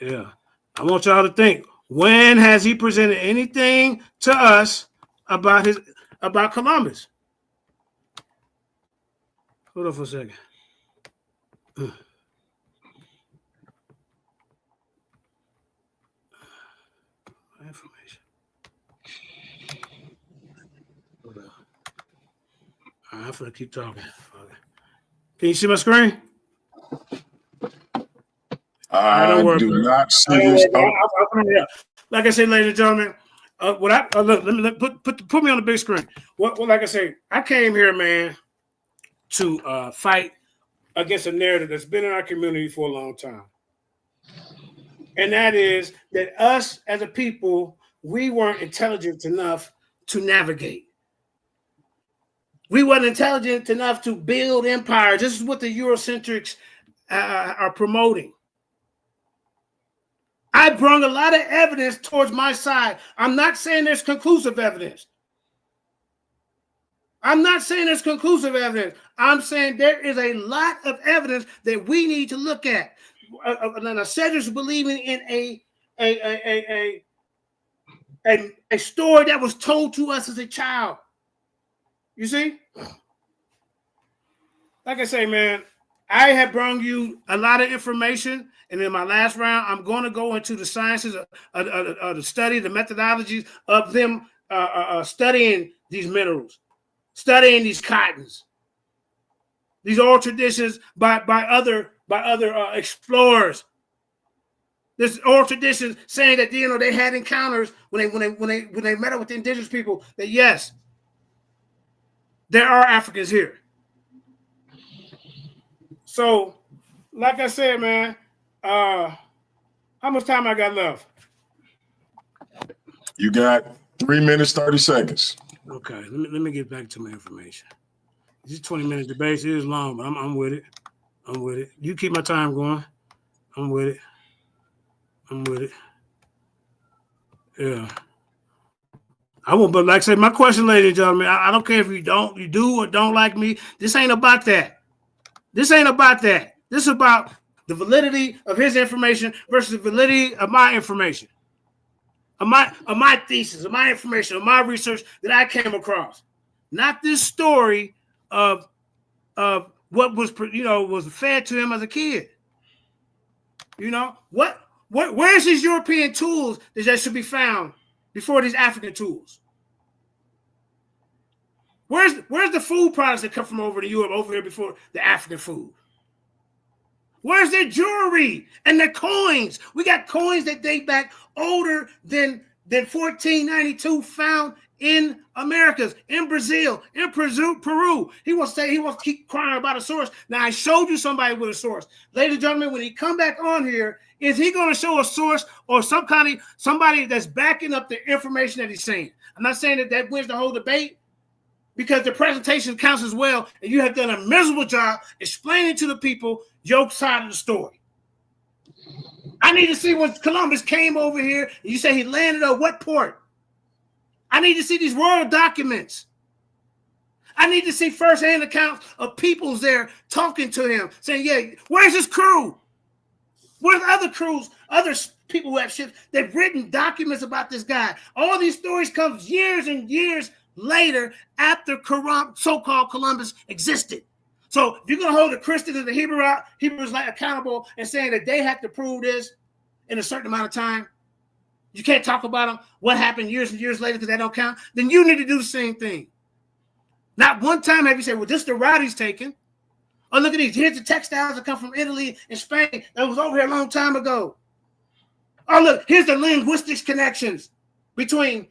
Yeah. I want y'all to think. When has he presented anything to us about Columbus? Hold on for a second. Information. Hold on. All right, I'm gonna keep talking. Okay. Can you see my screen? I do not see this. Like I said, ladies and gentlemen, put me on the big screen. Well, like I say, I came here, man, to fight against a narrative that's been in our community for a long time, and that is that us as a people, we weren't intelligent enough to navigate. We weren't intelligent enough to build empires. This is what the Eurocentrics are promoting. I brought a lot of evidence towards my side. I'm not saying there's conclusive evidence. I'm saying there is a lot of evidence that we need to look at. Cedric's believing in a story that was told to us as a child. You see? Like I say, man, I have brought you a lot of information. And in my last round, I'm going to go into the sciences of the study, the methodologies of them studying these minerals, studying these cottons, these oral traditions by other explorers. There's oral traditions saying that they had encounters when they met up with the indigenous people. That yes, there are Africans here. So, like I said, man. How much time I got left? You got 3 minutes, 30 seconds. Okay, let me get back to my information. These 20-minute debates is long, but I'm with it. You keep my time going. I'm with it. Yeah. I won't, but like I said, my question, ladies and gentlemen, I don't care if you do or don't like me. This ain't about that. This is about the validity of his information versus the validity of my information, of my thesis, of my information, of my research that I came across. Not this story of what was fed to him as a kid. Where's his European tools that should be found before these African tools? Where's the food products that come from over to Europe over here before the African food? Where's their jewelry and their coins? We got coins that date back older than 1492 found in Americas, in Brazil, in Peru. He wants to keep crying about a source. Now, I showed you somebody with a source. Ladies and gentlemen, when he come back on here, is he going to show a source or somebody that's backing up the information that he's saying? I'm not saying that wins the whole debate, because the presentation counts as well, and you have done a miserable job explaining to the people your side of the story. I need to see when Columbus came over here. You say he landed at what port? I need to see these royal documents. I need to see firsthand accounts of peoples there talking to him, saying, yeah, where's his crew? Where's other crews, other people who have ships? They've written documents about this guy. All these stories come years and years later after so-called Columbus existed. So if you're going to hold the Christians and the Hebrews like accountable and saying that they have to prove this in a certain amount of time, you can't talk about them, what happened years and years later because that don't count, then you need to do the same thing. Not one time have you said, well, this is the route he's taking. Oh, look at these. Here's the textiles that come from Italy and Spain that was over here a long time ago. Oh, look, here's the linguistics connections between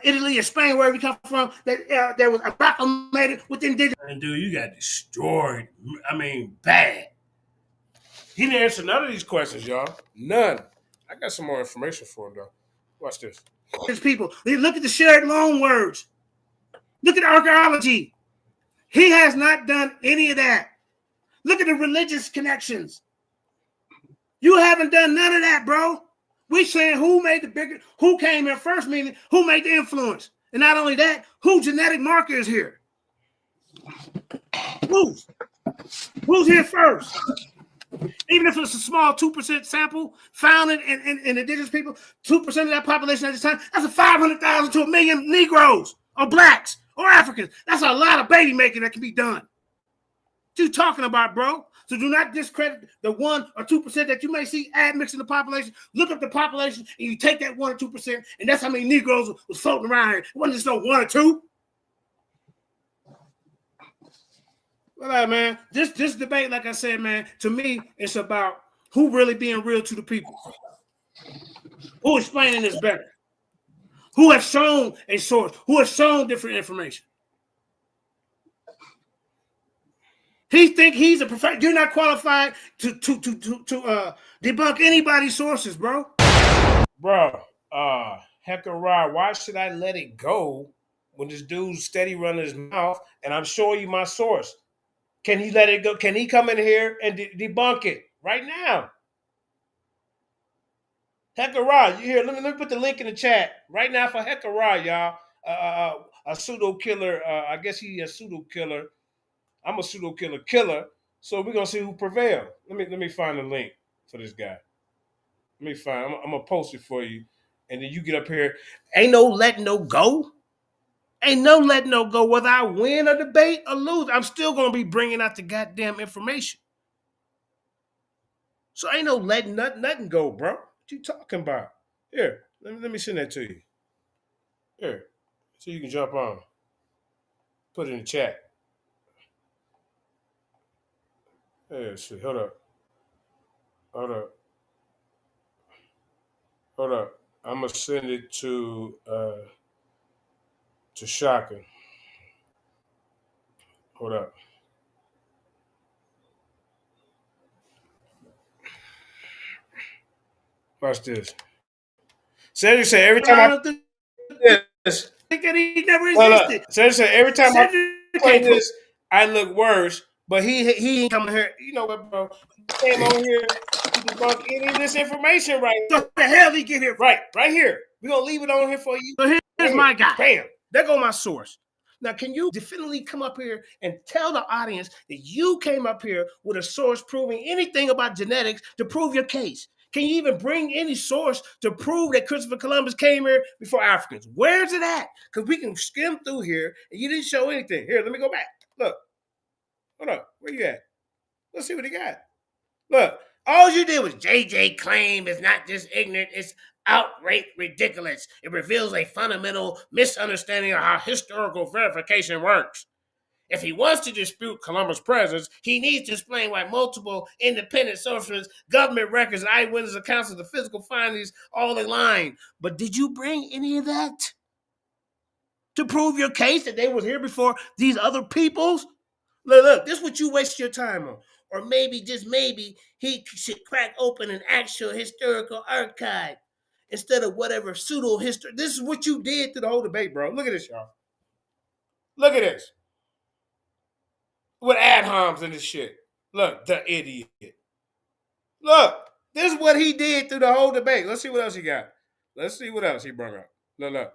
Italy and Spain, where we come from, that there was amalgamated with indigenous. And dude, you got destroyed. I mean, bad. He didn't answer none of these questions, y'all. None. I got some more information for him, though. Watch this. People, look at the shared loan words. Look at archaeology. He has not done any of that. Look at the religious connections. You haven't done none of that, bro. We saying who came here first, meaning who made the influence. And not only that, who genetic marker is here? Who's here first? Even if it's a small 2% sample found in indigenous people, 2% of that population at this time, that's a 500,000 to 1 million Negroes or blacks or Africans. That's a lot of baby making that can be done. What you talking about, bro? So do not discredit the 1 or 2% that you may see admixing the population. Look up the population and you take that 1 or 2%, and that's how many Negroes was floating around here. It wasn't just no 1 or 2. Well, man, this debate, like I said, man, to me, it's about who really being real to the people. Who explaining this better? Who has shown a source? Who has shown different information? He think he's a professor. You're not qualified to debunk anybody's sources, bro. Bro, Hector, why should I let it go when this dude's steady running his mouth and I'm showing you my source? Can he let it go? Can he come in here and debunk it right now? Hector, you here? Let me put the link in the chat right now for Hector, y'all. A pseudo killer. I guess he a pseudo killer. I'm a pseudo killer. So we're gonna see who prevails. Let me find the link for this guy. I'm gonna post it for you, and then you get up here. Ain't no letting no go. Ain't no letting no go. Whether I win a debate or lose, I'm still gonna be bringing out the goddamn information. So ain't no letting nothing go, bro. What you talking about? Here, let me send that to you. Here, so you can jump on. Put it in the chat. Hey, shit, hold up. I'm gonna send it to Shaka. Hold up. Watch this. Cedric said every time I think that he never existed. Cedric said every time I play this, I look worse. But he ain't coming here. You know what, bro? He came on here to debunk any of this information right here. So the hell he get here? Right here. We're gonna leave it on here for you. So here's my guy. Bam. There go my source. Now, can you definitely come up here and tell the audience that you came up here with a source proving anything about genetics to prove your case? Can you even bring any source to prove that Christopher Columbus came here before Africans? Where's it at? Because we can skim through here and you didn't show anything. Here, let me go back. Look. Hold up. Where you at? Let's see what he got. Look. All you did was JJ claim is not just ignorant, it's outright ridiculous. It reveals a fundamental misunderstanding of how historical verification works. If he wants to dispute Columbus' presence, he needs to explain why multiple independent sources, government records, and eyewitness accounts of the physical findings all align. But did you bring any of that to prove your case that they was here before these other peoples? Look, this is what you waste your time on. Or maybe, just maybe, he should crack open an actual historical archive instead of whatever pseudo-history. This is what you did to the whole debate, bro. Look at this, y'all. Look at this. With ad homs and this shit. Look, the idiot. Look, This is what he did through the whole debate. Let's see what else he got. Let's see what else he brought up. Look.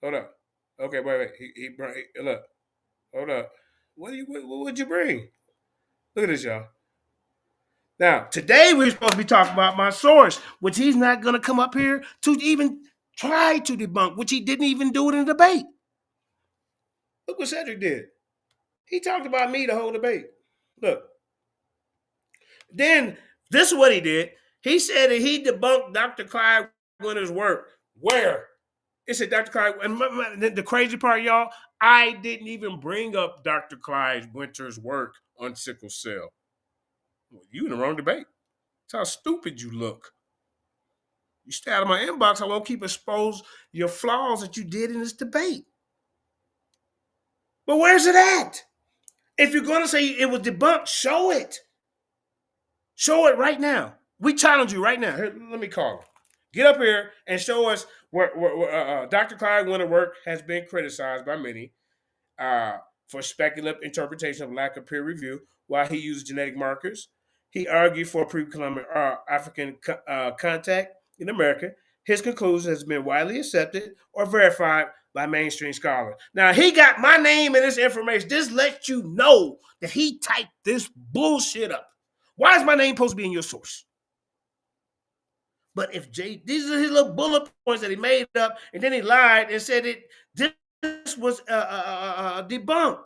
Hold up. Okay, wait. Look. Hold up. What would you bring? Look at this, y'all. Now, today we're supposed to be talking about my source, which he's not going to come up here to even try to debunk, which he didn't even do it in the debate. Look what Cedric did. He talked about me the whole debate. Look. Then, this is what he did. He said that he debunked Dr. Clyde Winter's work. Where? It said Dr. Clyde, and the crazy part, y'all, I didn't even bring up Dr. Clyde Winter's work on sickle cell. Well, you in the wrong debate. That's how stupid you look. You stay out of my inbox, I won't keep expose your flaws that you did in this debate. But where's it at? If you're going to say it was debunked, show it. Show it right now. We challenge you right now. Here, let me call him. Get up here and show us where Dr. Clyde Winter's work has been criticized by many for speculative interpretation of lack of peer review while he used genetic markers. He argued for pre-Columbian African contact in America. His conclusion has been widely accepted or verified by mainstream scholars. Now, he got my name and this information. This lets you know that he typed this bullshit up. Why is my name supposed to be in your source? But if these are his little bullet points that he made up, and then he lied and said this was debunked.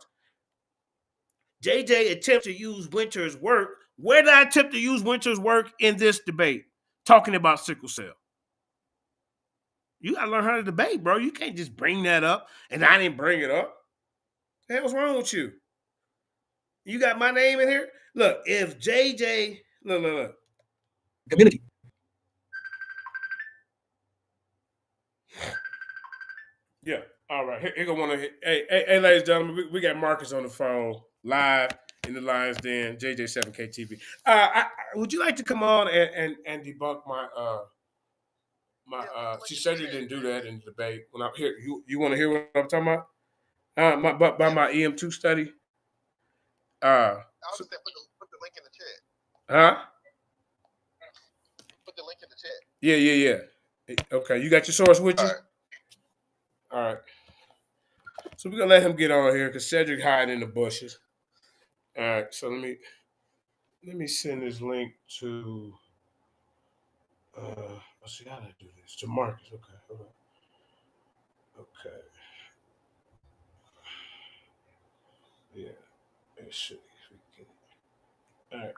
JJ attempts to use Winter's work. Where did I attempt to use Winter's work in this debate? Talking about sickle cell. You gotta learn how to debate, bro. You can't just bring that up, and I didn't bring it up. What the hell's wrong with you? You got my name in here? Look, if JJ, look. Community. Yeah. All right. Here go one of hey, ladies and gentlemen, we got Marcus on the phone live in the Lions Den, JJ7K TV. Would you like to come on and debunk my she said you didn't do that in the debate. When I'm here, you want to hear what I'm talking about? My EM2 study. I'll just put the link in the chat. Huh? Put the link in the chat. Yeah. Okay, you got your source with you? All right. So we're gonna let him get on here because Cedric hiding in the bushes. All right. So let me send this link to. Let's see how to do this to Marcus. Okay. Hold on. Okay. Yeah. Let's see. All right.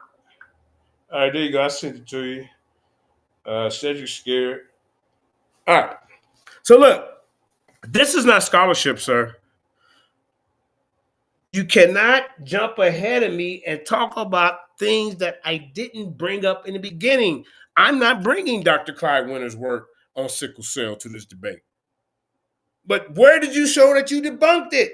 All right. There you go. I sent it to you. Cedric's scared. All right. So look, this is not scholarship, sir. You cannot jump ahead of me and talk about things that I didn't bring up in the beginning. I'm not bringing Dr. Clyde Winter's work on sickle cell to this debate. But where did you show that you debunked it?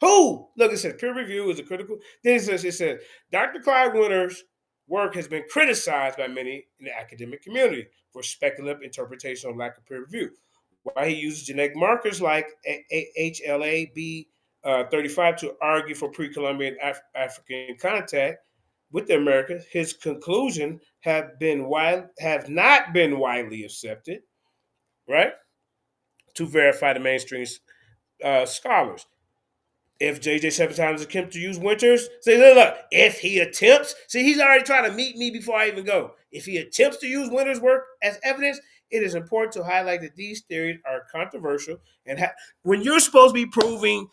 Who? Look, it says peer review is a critical. Then it says Dr. Clyde Winter's work has been criticized by many in the academic community for speculative interpretation of lack of peer review. Why he uses genetic markers like HLA-B 35 to argue for pre-Columbian African contact with the Americas. His conclusion have not been widely accepted, right? To verify the mainstream scholars. If JJ 7 times attempt to use Winters, say, look, if he attempts, see, he's already trying to meet me before I even go. If he attempts to use Winters' work as evidence, it is important to highlight that these theories are controversial. And when you're supposed to be proving,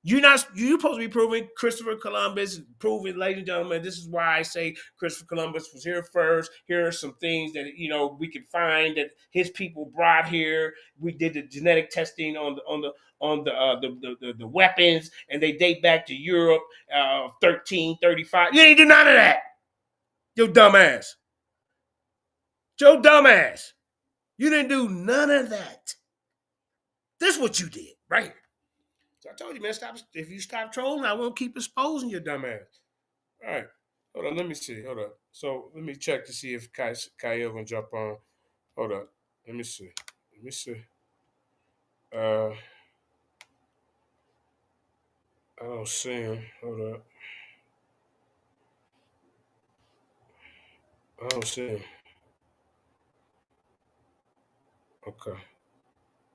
you're supposed to be proving Christopher Columbus, proving, ladies and gentlemen, this is why I say Christopher Columbus was here first. Here are some things that, we can find that his people brought here. We did the genetic testing on the weapons, and they date back to Europe, 1335. You didn't do none of that. Your dumbass. Joe dumbass. You didn't do none of that. This is what you did, right? So I told you, man, stop. If you stop trolling, I won't keep exposing your dumb ass. All right. Hold on. Let me see. Hold on. So let me check to see if Kyle gonna jump on. Hold on. Let me see. I don't see him. Hold up. I don't see him. Okay.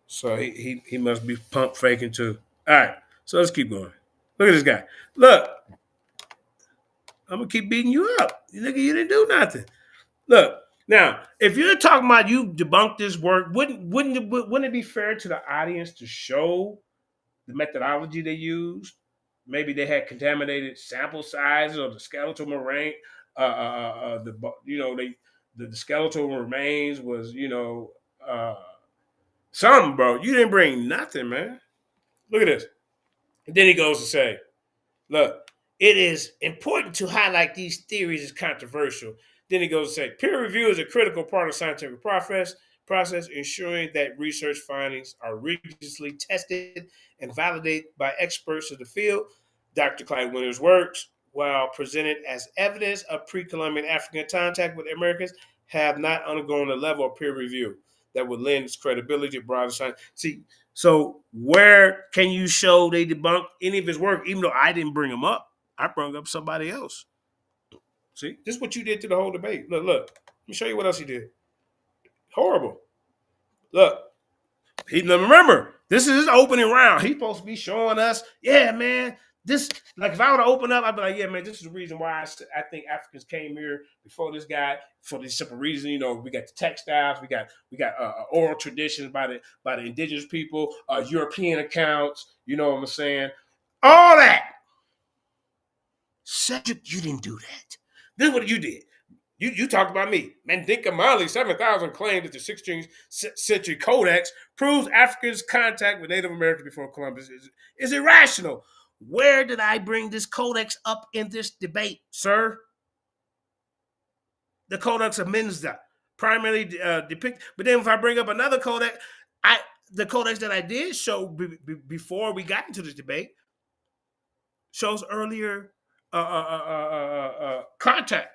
So he must be pump faking too. All right. So let's keep going. Look at this guy. Look, I'm gonna keep beating you up. You nigga, you didn't do nothing. Look, now, if you're talking about you debunked this work, wouldn't it be fair to the audience to show the methodology they used? Maybe they had contaminated sample sizes or the skeletal remain. The skeletal remains was something, bro. You didn't bring nothing, man. Look at this. And then he goes to say, look, it is important to highlight these theories as controversial. Then he goes to say, peer review is a critical part of scientific process, ensuring that research findings are rigorously tested and validated by experts of the field. Dr. Clyde Winter's works, while presented as evidence of pre-Columbian African contact with Americans, have not undergone a level of peer review that would lend its credibility to broader science. See, so where can you show they debunked any of his work, even though I didn't bring him up? I brought up somebody else. See, this is what you did to the whole debate. Look. Let me show you what else he did. Horrible. Look. Remember, this is his opening round. He's supposed to be showing us, yeah, man, this, like if I were to open up, I'd be like, yeah, man, this is the reason why I think Africans came here before this guy for this simple reason. You know, we got the textiles, we got oral traditions by the indigenous people, European accounts. You know what I'm saying? All that. Cedric, you didn't do that. This is what you did. You talked about me. Mandinka Mali, 7,000 claimed that the 16th century codex proves Africans' contact with Native Americans before Columbus is irrational. Where did I bring this codex up in this debate, sir? The Codex of Minza, primarily depict. But then if I bring up another codex, the codex that I did show before we got into this debate shows earlier contact.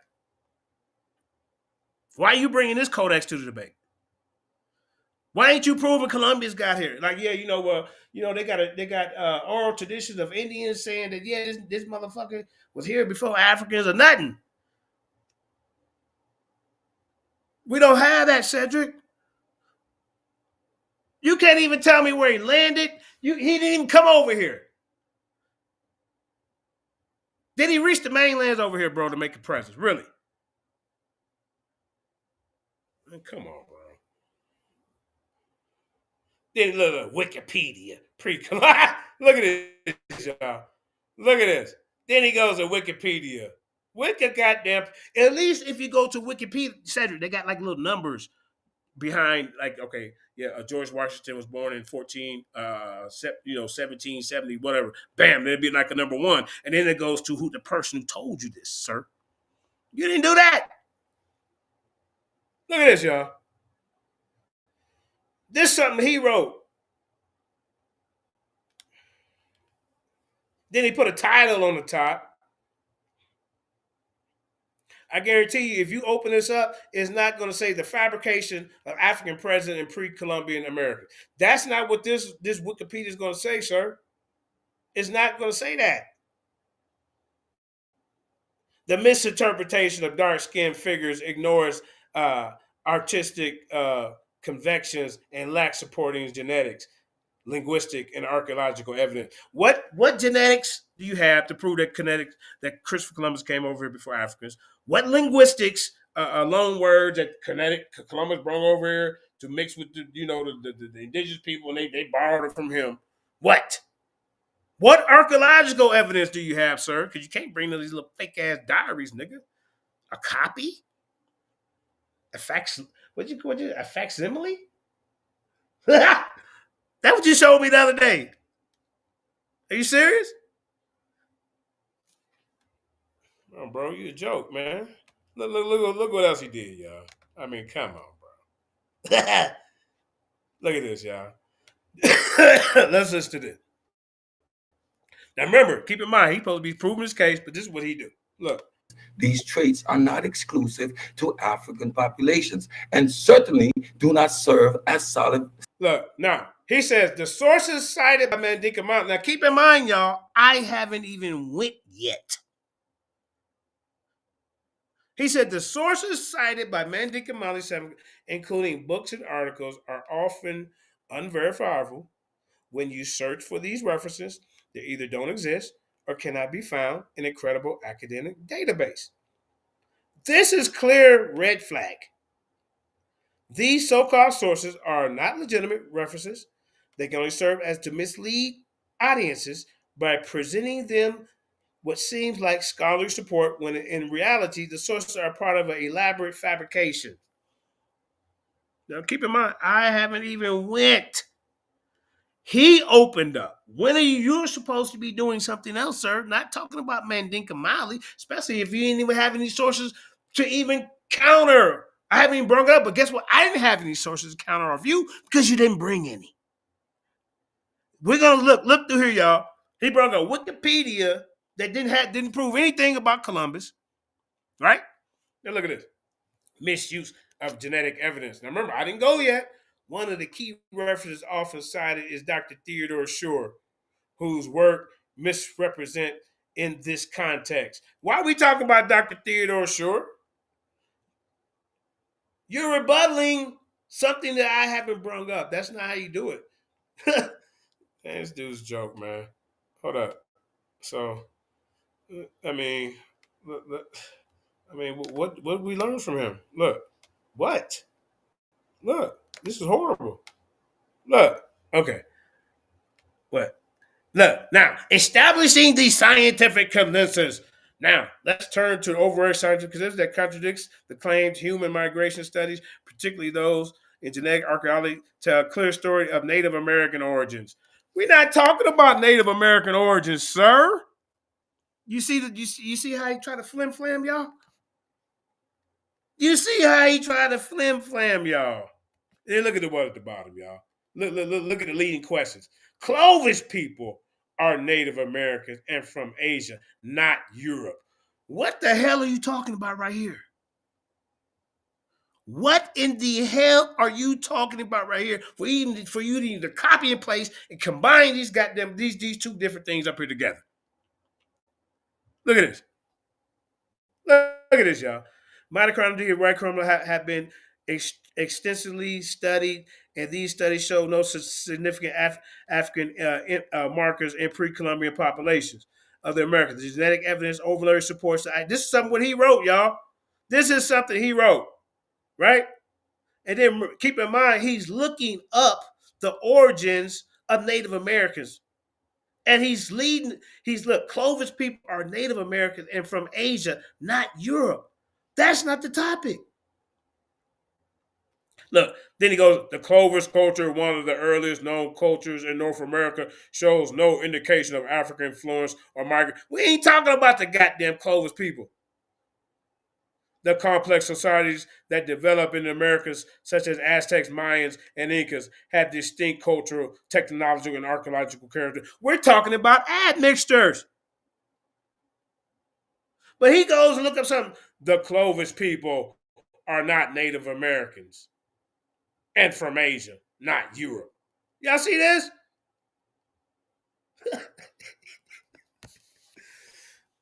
Why are you bringing this codex to the debate? Why ain't you proving Colombians got here? Like, yeah, they got oral traditions of Indians saying that, yeah, this motherfucker was here before Africans or nothing. We don't have that, Cedric. You can't even tell me where he landed. He didn't even come over here. Did he reach the mainlands over here, bro, to make a presence? Really? Man, come on, bro. Then look, Wikipedia. Look at this, y'all. Look at this. Then he goes to Wikipedia. Goddamn. At least if you go to Wikipedia, Cedric, they got like little numbers behind, like, okay, yeah, George Washington was born in 1770, whatever. Bam, there'd be like a number one. And then it goes to who the person who told you this, sir. You didn't do that. Look at this, y'all. This is something he wrote. Then he put a title on the top. I guarantee you, if you open this up, it's not going to say the fabrication of African presence in pre-Columbian America. That's not what this Wikipedia is going to say, sir. It's not going to say that. The misinterpretation of dark-skinned figures ignores artistic convections and lacks supporting genetics, linguistic, and archaeological evidence. What genetics do you have to prove that Christopher Columbus came over here before Africans? What linguistics, loan words that Columbus brought over here to mix with the indigenous people, and they borrowed it from him? What archaeological evidence do you have, sir? Because you can't bring these little fake ass diaries, nigga. A copy? A facsimile? That's what you showed me the other day. Are you serious? Oh, bro, you a joke, man. Look what else he did, y'all. I mean, come on, bro. Look at this, y'all. Let's listen to this. Now remember, keep in mind, he's supposed to be proving his case, but this is what he do. Look. These traits are not exclusive to African populations and certainly do not serve as solid. Look, now, he says the sources cited by Mandinka Mountain. Now, keep in mind, y'all, I haven't even went yet. He said the sources cited by Mandinka Mali 7, including books and articles, are often unverifiable. When you search for these references, they either don't exist or cannot be found in a credible academic database. This is clear red flag. These so-called sources are not legitimate references. They can only serve as to mislead audiences by presenting them what seems like scholarly support when in reality the sources are part of an elaborate fabrication. Now keep in mind, I haven't even went. He opened up. When are you're supposed to be doing something else, sir? Not talking about Mandinka Mali, especially if you didn't even have any sources to even counter. I haven't even brought it up, but guess what? I didn't have any sources to counter our view because you didn't bring any. We're gonna look through here, y'all. He brought up Wikipedia that didn't prove anything about Columbus, right? Now look at this. Misuse of genetic evidence. Now remember, I didn't go yet. One of the key references often cited is Dr. Theodore Shore, whose work misrepresent in this context. Why are we talking about Dr. Theodore Shore? You're rebutting something that I haven't brought up. That's not how you do it. Man, this dude's a joke, man. Hold up. So, I mean, what we learn from him? Look, what? Look, this is horrible. Look, okay. What? Look, now, establishing the scientific consensus. Now, let's turn to the overall scientific consensus that contradicts the claimed human migration studies, particularly those in genetic archaeology, tell a clear story of Native American origins. We're not talking about Native American origins, sir. You see you see how he try to flim flam y'all? You see how he try to flim flam y'all? And look at the one at the bottom, y'all. Look at the leading questions. Clovis people are Native Americans and from Asia, not Europe. What the hell are you talking about right here? What in the hell are you talking about right here for you to either copy and paste and combine these two different things up here together? Look at this. Look at this, y'all. Mitochondria and white chromosome have been extensively studied, and these studies show no significant African markers in pre-Columbian populations of the Americans. The genetic evidence overlay supports this is something what he wrote, y'all. This is something he wrote, right? And then keep in mind, he's looking up the origins of Native Americans. And he's look, Clovis people are Native Americans and from Asia, not Europe. That's not the topic. Look, then he goes, the Clovis culture, one of the earliest known cultures in North America, shows no indication of African influence or migrant. We ain't talking about the goddamn Clovis people. The complex societies that develop in the Americas, such as Aztecs, Mayans, and Incas, had distinct cultural, technological, and archaeological character. We're talking about admixtures. But he goes and look up something. The Clovis people are not Native Americans and from Asia, not Europe. Y'all see this?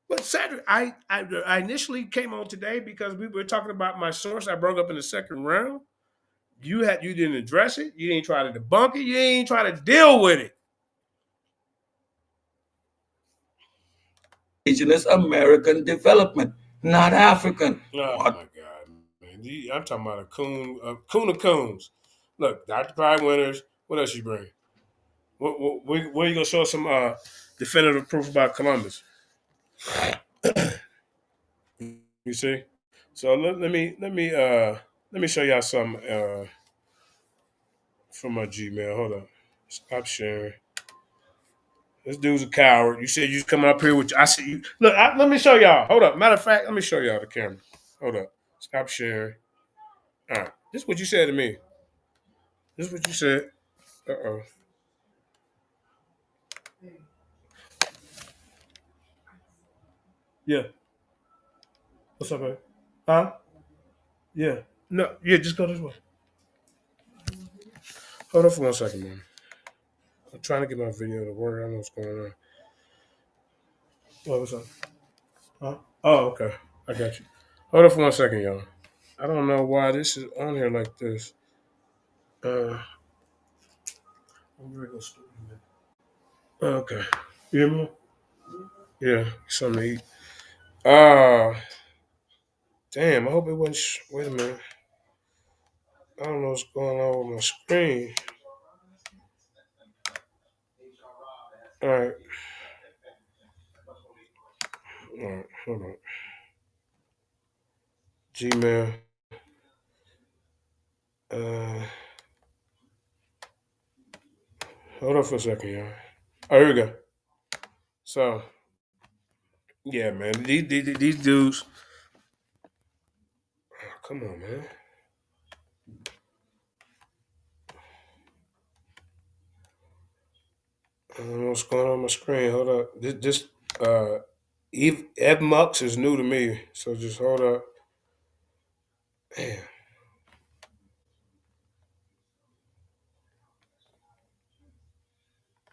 But Cedric, I initially came on today because we were talking about my source I brought up in the second round. You didn't address it. You didn't try to debunk it. You didn't try to deal with it. Indigenous American development, not African. Oh my God, man! I'm talking about a coon of coons. Look, Dr. Clyde Winters. What else you bring? Where you gonna show us some definitive proof about Columbus? You see? So let me show y'all some from my Gmail. Hold on. Stop sharing. This dude's a coward. You said you was coming up here with I see you. Look, let me show y'all. Hold up. Matter of fact, let me show y'all the camera. Hold up. Stop sharing. All right. This is what you said to me. This is what you said. Uh-oh. Yeah. What's up, man? Huh? Yeah. No, yeah, just go this way. Hold on for 1 second, man. I'm trying to get my video to work. I don't know what's going on. What's up? Huh? Oh, okay. I got you. Hold on for 1 second, y'all. I don't know why this is on here like this. Okay. You hear me? Yeah, something to eat. Damn, I hope it wasn't. Wait a minute. I don't know what's going on with my screen. All right. All right, hold on. Gmail. Hold on for a second, y'all. Oh, here we go. So, yeah, man, these dudes. Oh, come on, man. I don't know what's going on my screen. Hold up. This Ed Mux is new to me, so just hold up. Damn.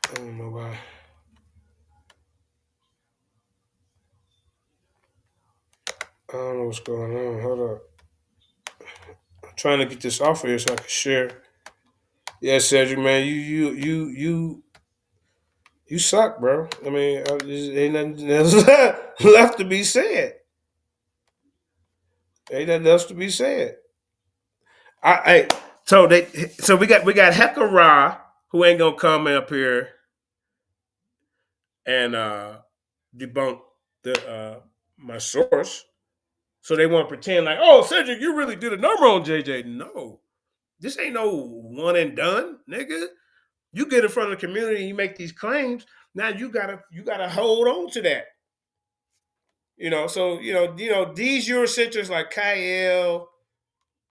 I don't know why. I don't know what's going on. Hold up. I'm trying to get this off of here so I can share. Yeah, Cedric, man, you suck, bro. I mean, ain't nothing else left to be said. Ain't nothing else to be said. So we got Hector Ra, who ain't gonna come up here and debunk my source. So they want to pretend like, oh, Cedric, you really did a number on JJ. No, this ain't no one and done, nigga. You get in front of the community and you make these claims. Now you gotta hold on to that. So these Eurocentrics like Kyle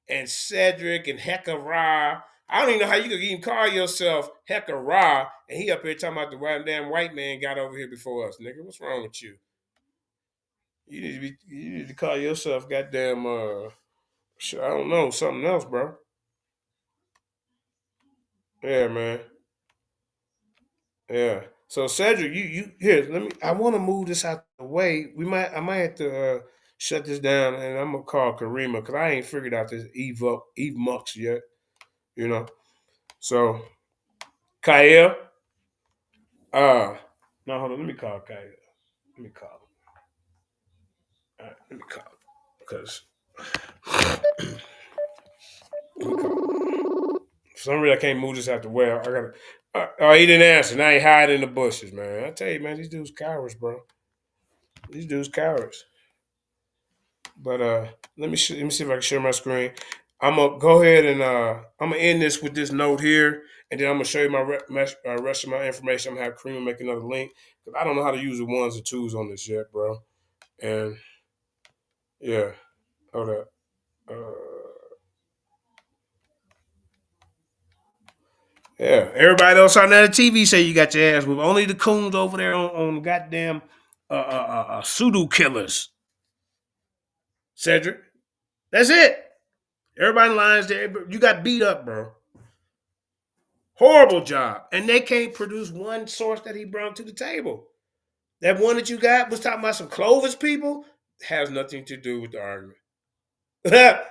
and Cedric and Hector Ra. I don't even know how you could even call yourself Hector Ra, and he up here talking about the damn white man got over here before us, nigga. What's wrong with you? You need to call yourself goddamn I don't know, something else, bro. Yeah, man. Yeah. So Cedric, you here? I want to move this out the way. I might have to shut this down, and I'm gonna call Karima because I ain't figured out this Eve Mux yet. So Kyle, no, hold on. Let me call Kyle. Let me call him. All right, let me call him because for some reason I can't move this out the way. I gotta. Oh, he didn't answer. Now he hiding in the bushes, man. I tell you, man, these dudes cowards, bro. These dudes cowards. But let me see if I can share my screen. I'm gonna go ahead and I'm gonna end this with this note here, and then I'm gonna show you my rest of my information. I'm gonna have Karima make another link because I don't know how to use the ones and twos on this yet, bro. And yeah, hold up. Yeah, everybody else on that TV say you got your ass with. Only the coons over there on goddamn pseudo killers. Cedric, that's it. Everybody in lines there. You got beat up, bro. Horrible job. And they can't produce one source that he brought to the table. That one that you got was talking about some Clovis people. Has nothing to do with the argument. But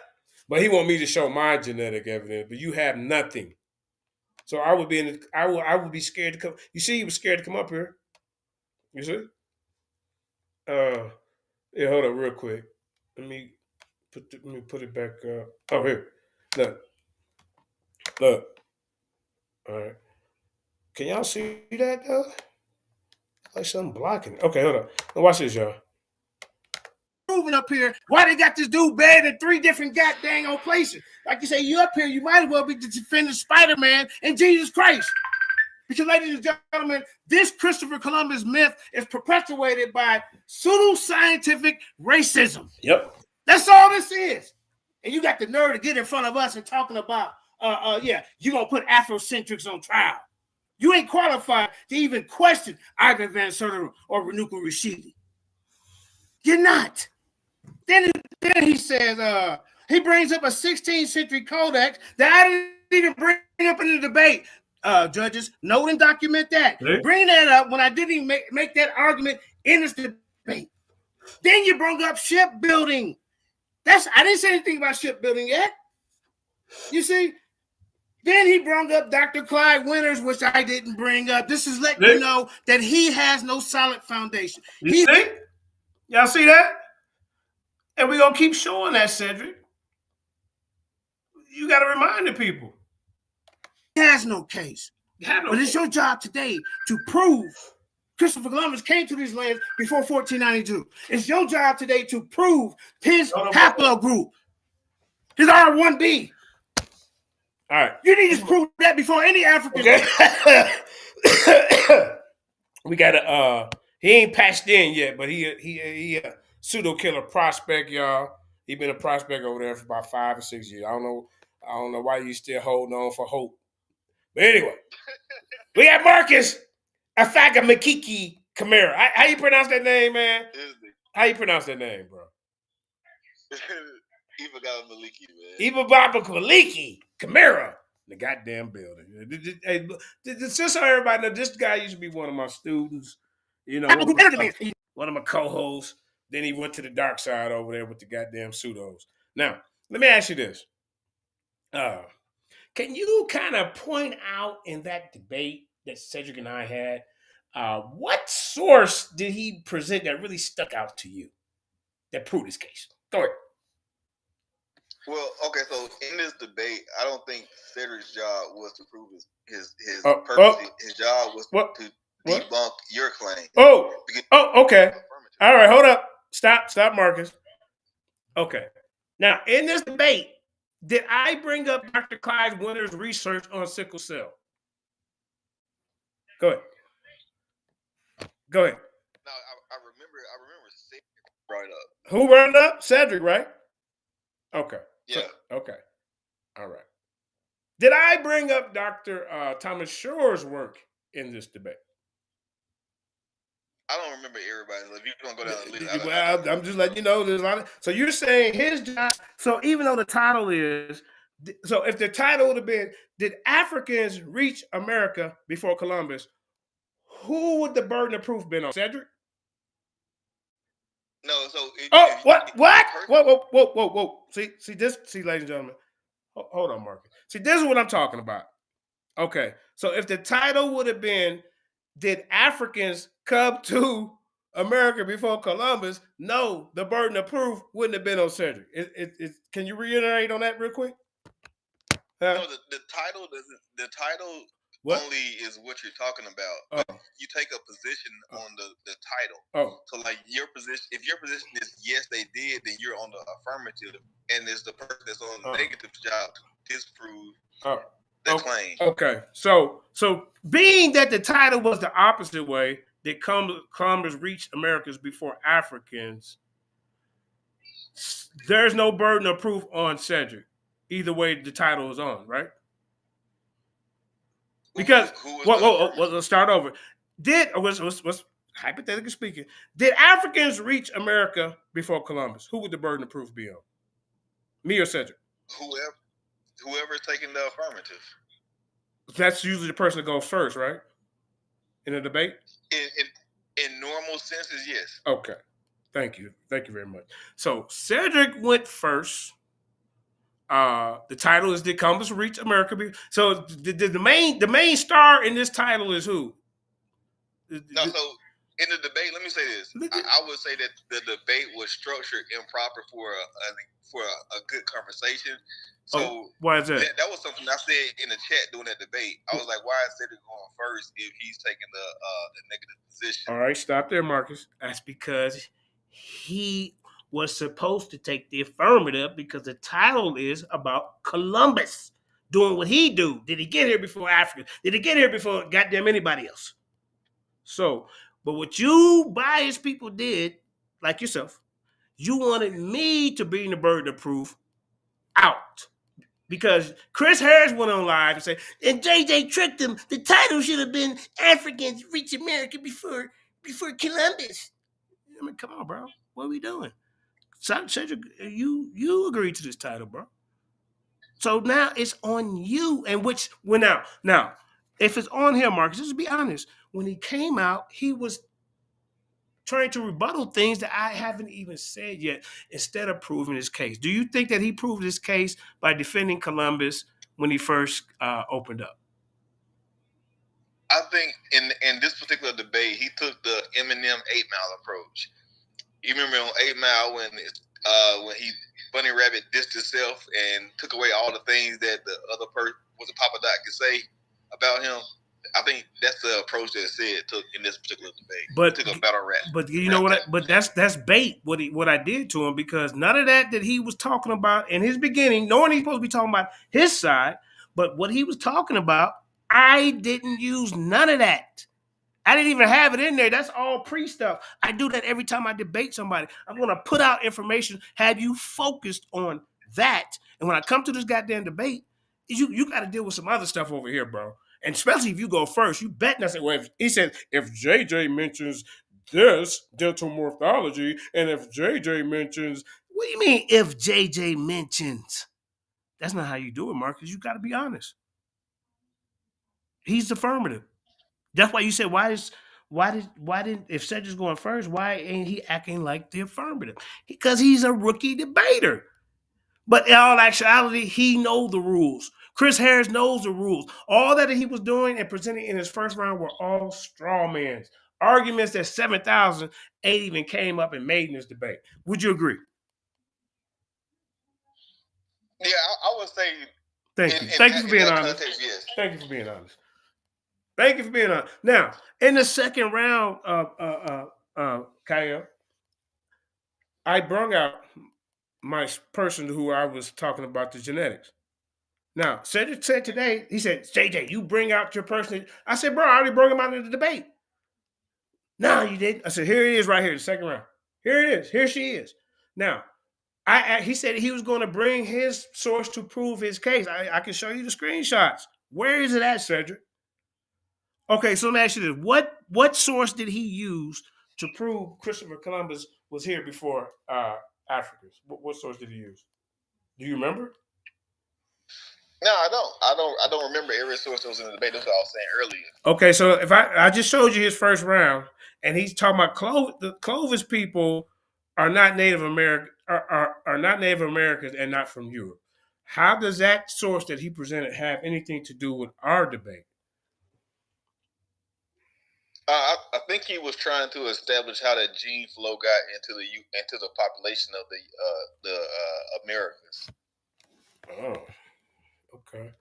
he want me to show my genetic evidence, but you have nothing. So I would be scared to come. You see, he was scared to come up here. You see? Yeah, hold on real quick. Let me put it back up. Oh, here. Look. All right. Can y'all see that though? Like something blocking it. Okay, hold on. Now watch this, y'all. Proving up here why they got this dude banned in 3 different goddamn on places. Like you say, you up here, you might as well be defending Spider-Man and Jesus Christ. Because, ladies and gentlemen, this Christopher Columbus myth is perpetuated by pseudo-scientific racism. Yep. That's all this is. And you got the nerve to get in front of us and talking about, you're going to put Afrocentrics on trial. You ain't qualified to even question Ivan Van Sertima or Renuka Rashidi. You're not. Then he says, he brings up a 16th century codex that I didn't even bring up in the debate. Judges, note and document that. Okay. Bring that up when I didn't even make that argument in this debate. Then you brought up shipbuilding. I didn't say anything about shipbuilding yet. You see? Then he brought up Dr. Clyde Winters, which I didn't bring up. This is letting you know that he has no solid foundation. See? Y'all see that? And we're going to keep showing that, Cedric. You got to remind the people. He has no case. But it's your job today to prove Christopher Columbus came to these lands before 1492. It's your job today to prove his haplogroup, his R1b. All right. You need to prove that before any African. Okay. We got to, he ain't patched in yet, but he a pseudo-killer prospect, y'all. He been a prospect over there for about 5 or 6 years. I don't know why you still holding on for hope. But anyway, we got Marcus Afaga Makiki Kamara. How you pronounce that name, man? How you pronounce that name, bro? Ibaba Maliki, man. Ibaba Maliki Kamara. The goddamn building. Hey, just so everybody know, this guy used to be one of my students. You know, one of my co-hosts. Then he went to the dark side over there with the goddamn pseudos. Now, let me ask you this. Can you kind of point out in that debate that Cedric and I had, what source did he present that really stuck out to you that proved his case? Go ahead. Well, okay, so in this debate, I don't think Cedric's job was to prove his purpose. His job was to debunk your claim. Okay. All right, hold up. Stop, Marcus. Okay. Now, in this debate, did I bring up Dr. Clyde Winters' research on sickle cell? Go ahead. No, I remember Cedric brought it up. Who brought it up? Cedric, right? Okay. Yeah. Okay. All right. Did I bring up Dr. Thomas Shore's work in this debate? I don't remember everybody. If you don't go down the list, well, I'm just letting you know there's a lot of. So you're saying his job. So even though the title is, so if the title would have been, "Did Africans reach America before Columbus?" Who would the burden of proof been on? Cedric? No. So. What? Whoa! See this? See, ladies and gentlemen. Hold on, Marcus. See, this is what I'm talking about. Okay, so if the title would have been, "Did Africans come to America before Columbus?" No, the burden of proof wouldn't have been on Cedric. Can you reiterate on that real quick? No, the title doesn't. The title only is what you're talking about. But you take a position on the title. So like your position, if your position is yes, they did, then you're on the affirmative, and it's the person that's on the negative job to disprove the claim. Okay, so being that the title was the opposite way, that Columbus reached Americas before Africans, there's no burden of proof on Cedric. Either way, the title is on, right? Because let's start over. Was hypothetically speaking, did Africans reach America before Columbus? Who would the burden of proof be on? Me or Cedric? Whoever's taking the affirmative. That's usually the person that goes first, right? In a debate? In normal senses, yes. Okay. Thank you very much. So Cedric went first. The title is "Did Columbus reach America?" So the main star in this title is who? No, so in the debate, let me say this. I would say that the debate was structured improper for a good conversation. So why is that? That was something I said in the chat during that debate. I was like, why is Cedric going first if he's taking the negative position? All right, stop there, Marcus. That's because he was supposed to take the affirmative because the title is about Columbus doing what he do. Did he get here before Africa? Did he get here before goddamn anybody else? So, but what you biased people did, like yourself, you wanted me to bring the burden of proof out. Because Chris Harris went on live and said, and JJ tricked him. The title should have been Africans Reach America before Columbus. I mean, come on, bro. What are we doing? Cedric, you agreed to this title, bro. So now it's on you. And now, if it's on him, Marcus, just be honest. When he came out, he was trying to rebuttal things that I haven't even said yet instead of proving his case. Do you think that he proved his case by defending Columbus when he first opened up? I think in this particular debate, he took the Eminem 8 Mile approach. You remember on 8 Mile when he Bunny Rabbit dissed himself and took away all the things that the other person was a Papa Doc could say about him. I think that's the approach that Sid took in this particular debate. But he took a battle rap. But you know what? But that's bait. What I did to him, because none of that he was talking about in his beginning, knowing he's supposed to be talking about his side, but what he was talking about, I didn't use none of that. I didn't even have it in there. That's all pre-stuff. I do that every time I debate somebody. I'm going to put out information, have you focused on that. And when I come to this goddamn debate, you got to deal with some other stuff over here, bro. And especially if you go first, you bet nothing. Well, he said, if JJ mentions this dental morphology, and if JJ mentions, what do you mean if JJ mentions? That's not how you do it, Marcus. You got to be honest. He's affirmative. That's why you said, why didn't if Cedric's going first, why ain't he acting like the affirmative? Because he's a rookie debater. But in all actuality, he knows the rules. Chris Harris knows the rules. All that he was doing and presenting in his first round were all straw mans. Arguments that 7,000 ain't even came up and made in this debate. Would you agree? Yeah, I would say. Thank you. Thank you for being honest. Yes. Thank you for being honest. Thank you for being honest. Now, in the second round, Kyle, I brought out my person who I was talking about the genetics. Now, Cedric said today, he said, JJ, you bring out your person. I said, bro, I already brought him out in the debate. No, you didn't. I said, here it is right here, the second round. Here it is. Here she is. Now, he said he was going to bring his source to prove his case. I can show you the screenshots. Where is it at, Cedric? Okay, so let me ask you this. What source did he use to prove Christopher Columbus was here before Africans? What source did he use? Do you remember? No, I don't. I don't remember every source that was in the debate. That's what I was saying earlier. Okay, so if I just showed you his first round, and he's talking about the Clovis people are not Native American, are not Native Americans and not from Europe. How does that source that he presented have anything to do with our debate? I think he was trying to establish how that gene flow got into the population of the Americas. Oh, okay.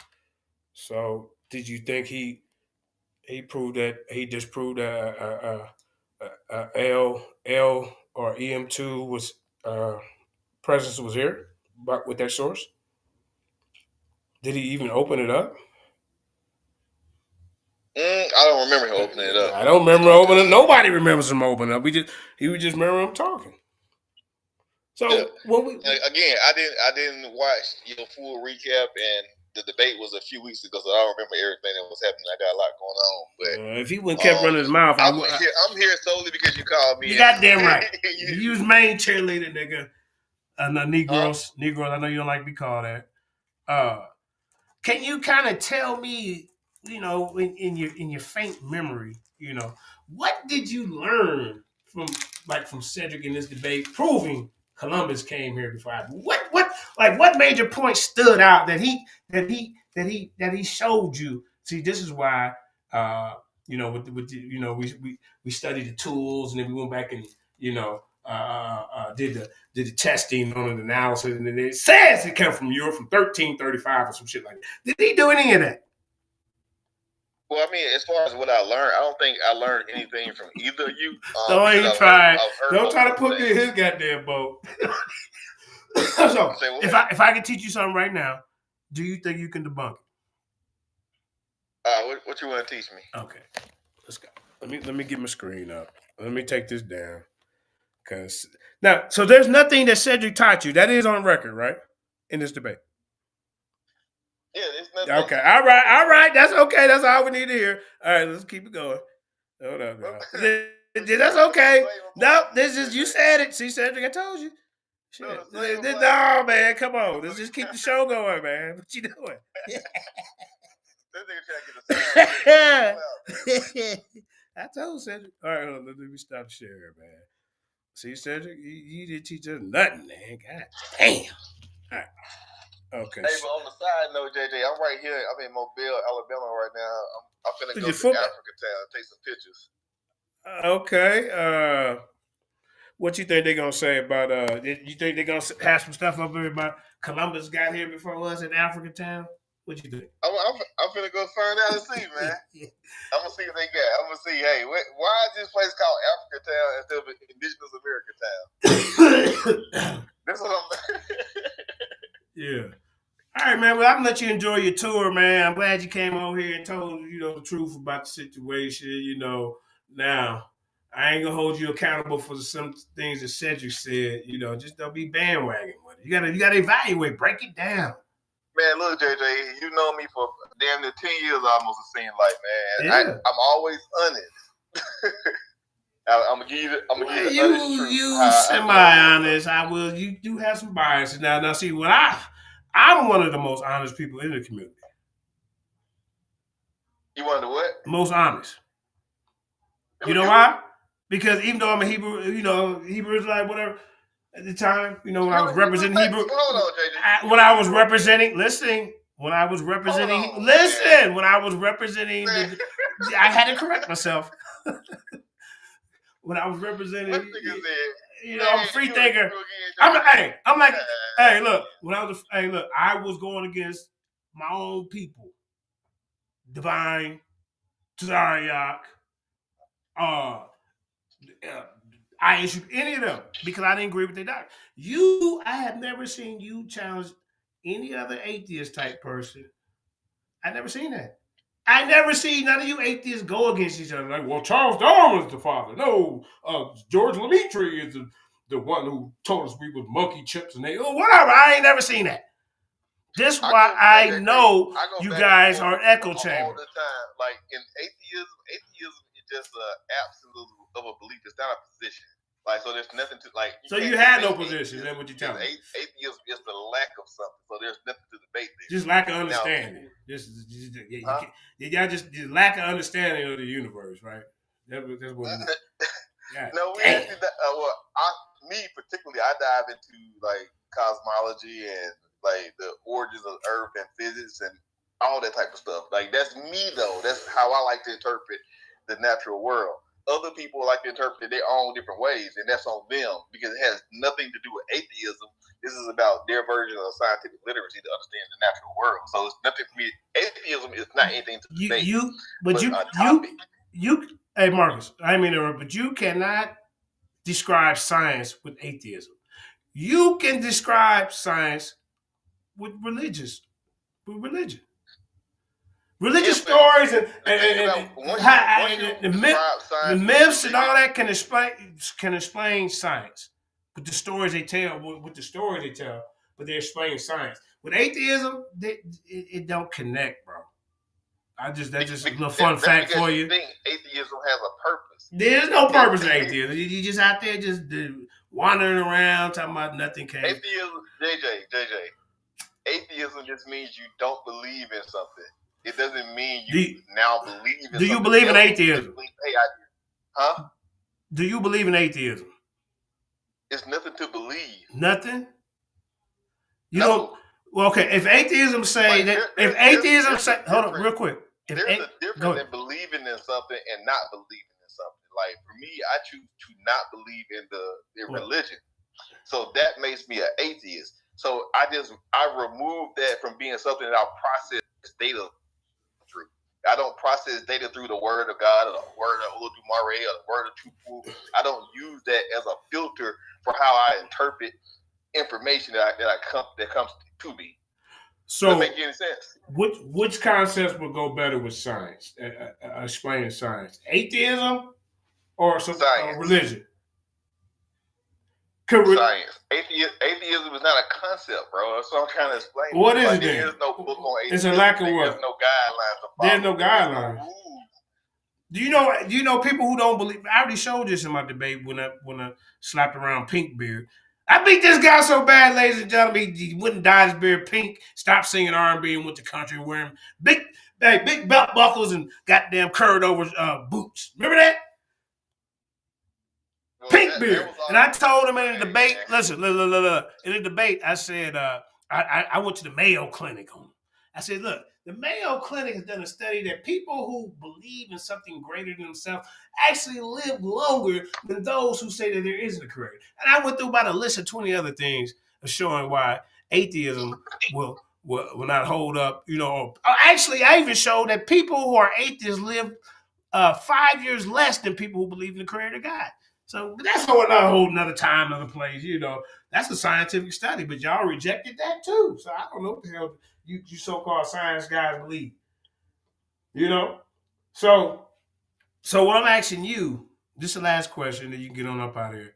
So, did you think he proved that he disproved L or EM2 was presence was here, but with that source? Did he even open it up? I don't remember him opening it up. I don't remember opening it. Nobody remembers him opening up. He would just remember him talking. So again, I didn't watch your full recap, and the debate was a few weeks ago, so I don't remember everything that was happening. I got a lot going on. But if he wouldn't kept running his mouth, I'm here solely because you called me. You goddamn right. You was main cheerleader, nigga. Negroes. I know you don't like to be called that. Can you kind of tell me, in your faint memory, what did you learn from Cedric in this debate, proving Columbus came here before I? What major point stood out that he showed you? See, this is why we studied the tools, and then we went back and did the testing on an analysis, and then it says it came from Europe from 1335 or some shit like that. Did he do any of that? Well, I mean, as far as what I learned, I don't think I learned anything from either of you. Don't try to put me in his goddamn boat. So, if I could teach you something right now, do you think you can debunk it? What you want to teach me? Okay, let's go. Let me get my screen up. Let me take this down. So there's nothing that Cedric taught you. That is on record, right? In this debate. Yeah, there's nothing. Okay, all right. That's okay. That's all we need to hear. All right, let's keep it going. Hold up, now. That's okay. No, this is you said it. See, Cedric, I told you. No, man, come on. Let's just keep the show going, man. What you doing? I told Cedric. All right, hold on, let me stop sharing, man. See, Cedric, you didn't teach us nothing, man. God damn. All right. Okay. Hey, but on the side note, JJ, I'm right here. I'm in Mobile, Alabama right now. I'm finna go to Africa Town, take some pictures. Okay. What you think they're gonna say about you think they're gonna have some stuff up there about Columbus got here before us in Africa Town? What you think? I'm finna go find out and see, man. I'm gonna see what they got. I'm gonna see, hey, why is this place called Africa Town instead of Indigenous America Town? That's what I'm Yeah. All right, man. Well, I'm gonna let you enjoy your tour, man. I'm glad you came over here and told the truth about the situation. Now I ain't gonna hold you accountable for some things that Cedric said. Just don't be bandwagon with it. You gotta evaluate, break it down. Man, look, JJ, you know me for damn near 10 years almost, it seemed like, man. Yeah. I'm always honest. I'm gonna give you the honest truth. You semi-honest. I will. You do have some biases now. See, when I'm one of the most honest people in the community. You one of the what? Most honest. You know why? Because even though I'm a Hebrew, Hebrew is like whatever. At the time, when I was representing Hebrew, when I was representing, I had to correct myself. When I was representing, I'm a free thinker. I was going against my own people, Divine, Tzariak, I issued any of them because I didn't agree with their doctrine. I have never seen you challenge any other atheist type person. I never seen that. I never see none of you atheists go against each other. Like, well, Charles Darwin is the father. No, George Lemitri is the one who told us we was monkey chips and whatever. I ain't never seen that. This is why I know you guys are echo chamber. All the time. Like in atheism is just an absolute of a belief. It's not a position. Like, so there's nothing to like. So you had no position. Is that what you tell me? Atheism is the lack of something. So there's nothing to debate there. Just lack of understanding. Y'all just lack of understanding of the universe, right? That's what. No, we actually. Me particularly, I dive into like cosmology and like the origins of Earth and physics and all that type of stuff. Like that's me though. That's how I like to interpret the natural world. Other people like to interpret it their own different ways, and that's on them because it has nothing to do with atheism. This is about their version of scientific literacy to understand the natural world. So it's nothing for me. Atheism is not anything to debate. Hey Marcus, I mean, but you cannot describe science with atheism. You can describe science with religion. Religious stories and the myths and all that can explain science. With the stories they tell, but they explain science. With atheism, it don't connect, bro. That's just a little fun fact for you. You think atheism has a purpose? There's no purpose in atheism. You just out there just wandering around talking about nothing came. Atheism, JJ. Atheism just means you don't believe in something. It doesn't mean you now believe in something. Do you believe in atheism? Huh? Do you believe in atheism? It's nothing to believe. Nothing? You don't. Well, okay. If atheism say hold on, real quick. There's a difference in believing in something and not believing in something. Like for me, I choose to not believe in the religion, so that makes me an atheist. So I remove that from being something that I process data through. I don't process data through the word of God or the word of Olodumare or the word of Chukwu. I don't use that as a filter for how I interpret information that comes to me. So, does that make any sense? Which concepts would go better with science? Explaining science, atheism, or some religion? Science. Atheism is not a concept, bro. That's what I'm trying to explain. What is it then? There's no book on atheism. It's a lack of what? There's no guidelines to follow. There's no guidelines. Do you know people who don't believe? I already showed this in my debate when I slapped around Pink Beard. I beat this guy so bad, ladies and gentlemen, he wouldn't dye his beard pink, stopped singing R&B, and went to country and wearing big belt buckles and goddamn curved over boots. Remember that? Well, pink beard. And I told him in a debate, listen, look. In a debate, I said, I went to the Mayo Clinic on him. I said, look, the Mayo Clinic has done a study that people who believe in something greater than themselves actually live longer than those who say that there isn't a creator. And I went through about a list of 20 other things showing why atheism will not hold up. You know, actually, I even showed that people who are atheists live 5 years less than people who believe in the creator God. So that's a whole another time, another place. You know, that's a scientific study, but y'all rejected that too. So I don't know what the hell you so-called science guys believe. You know? So what I'm asking you, this is the last question that you can get on up out of here.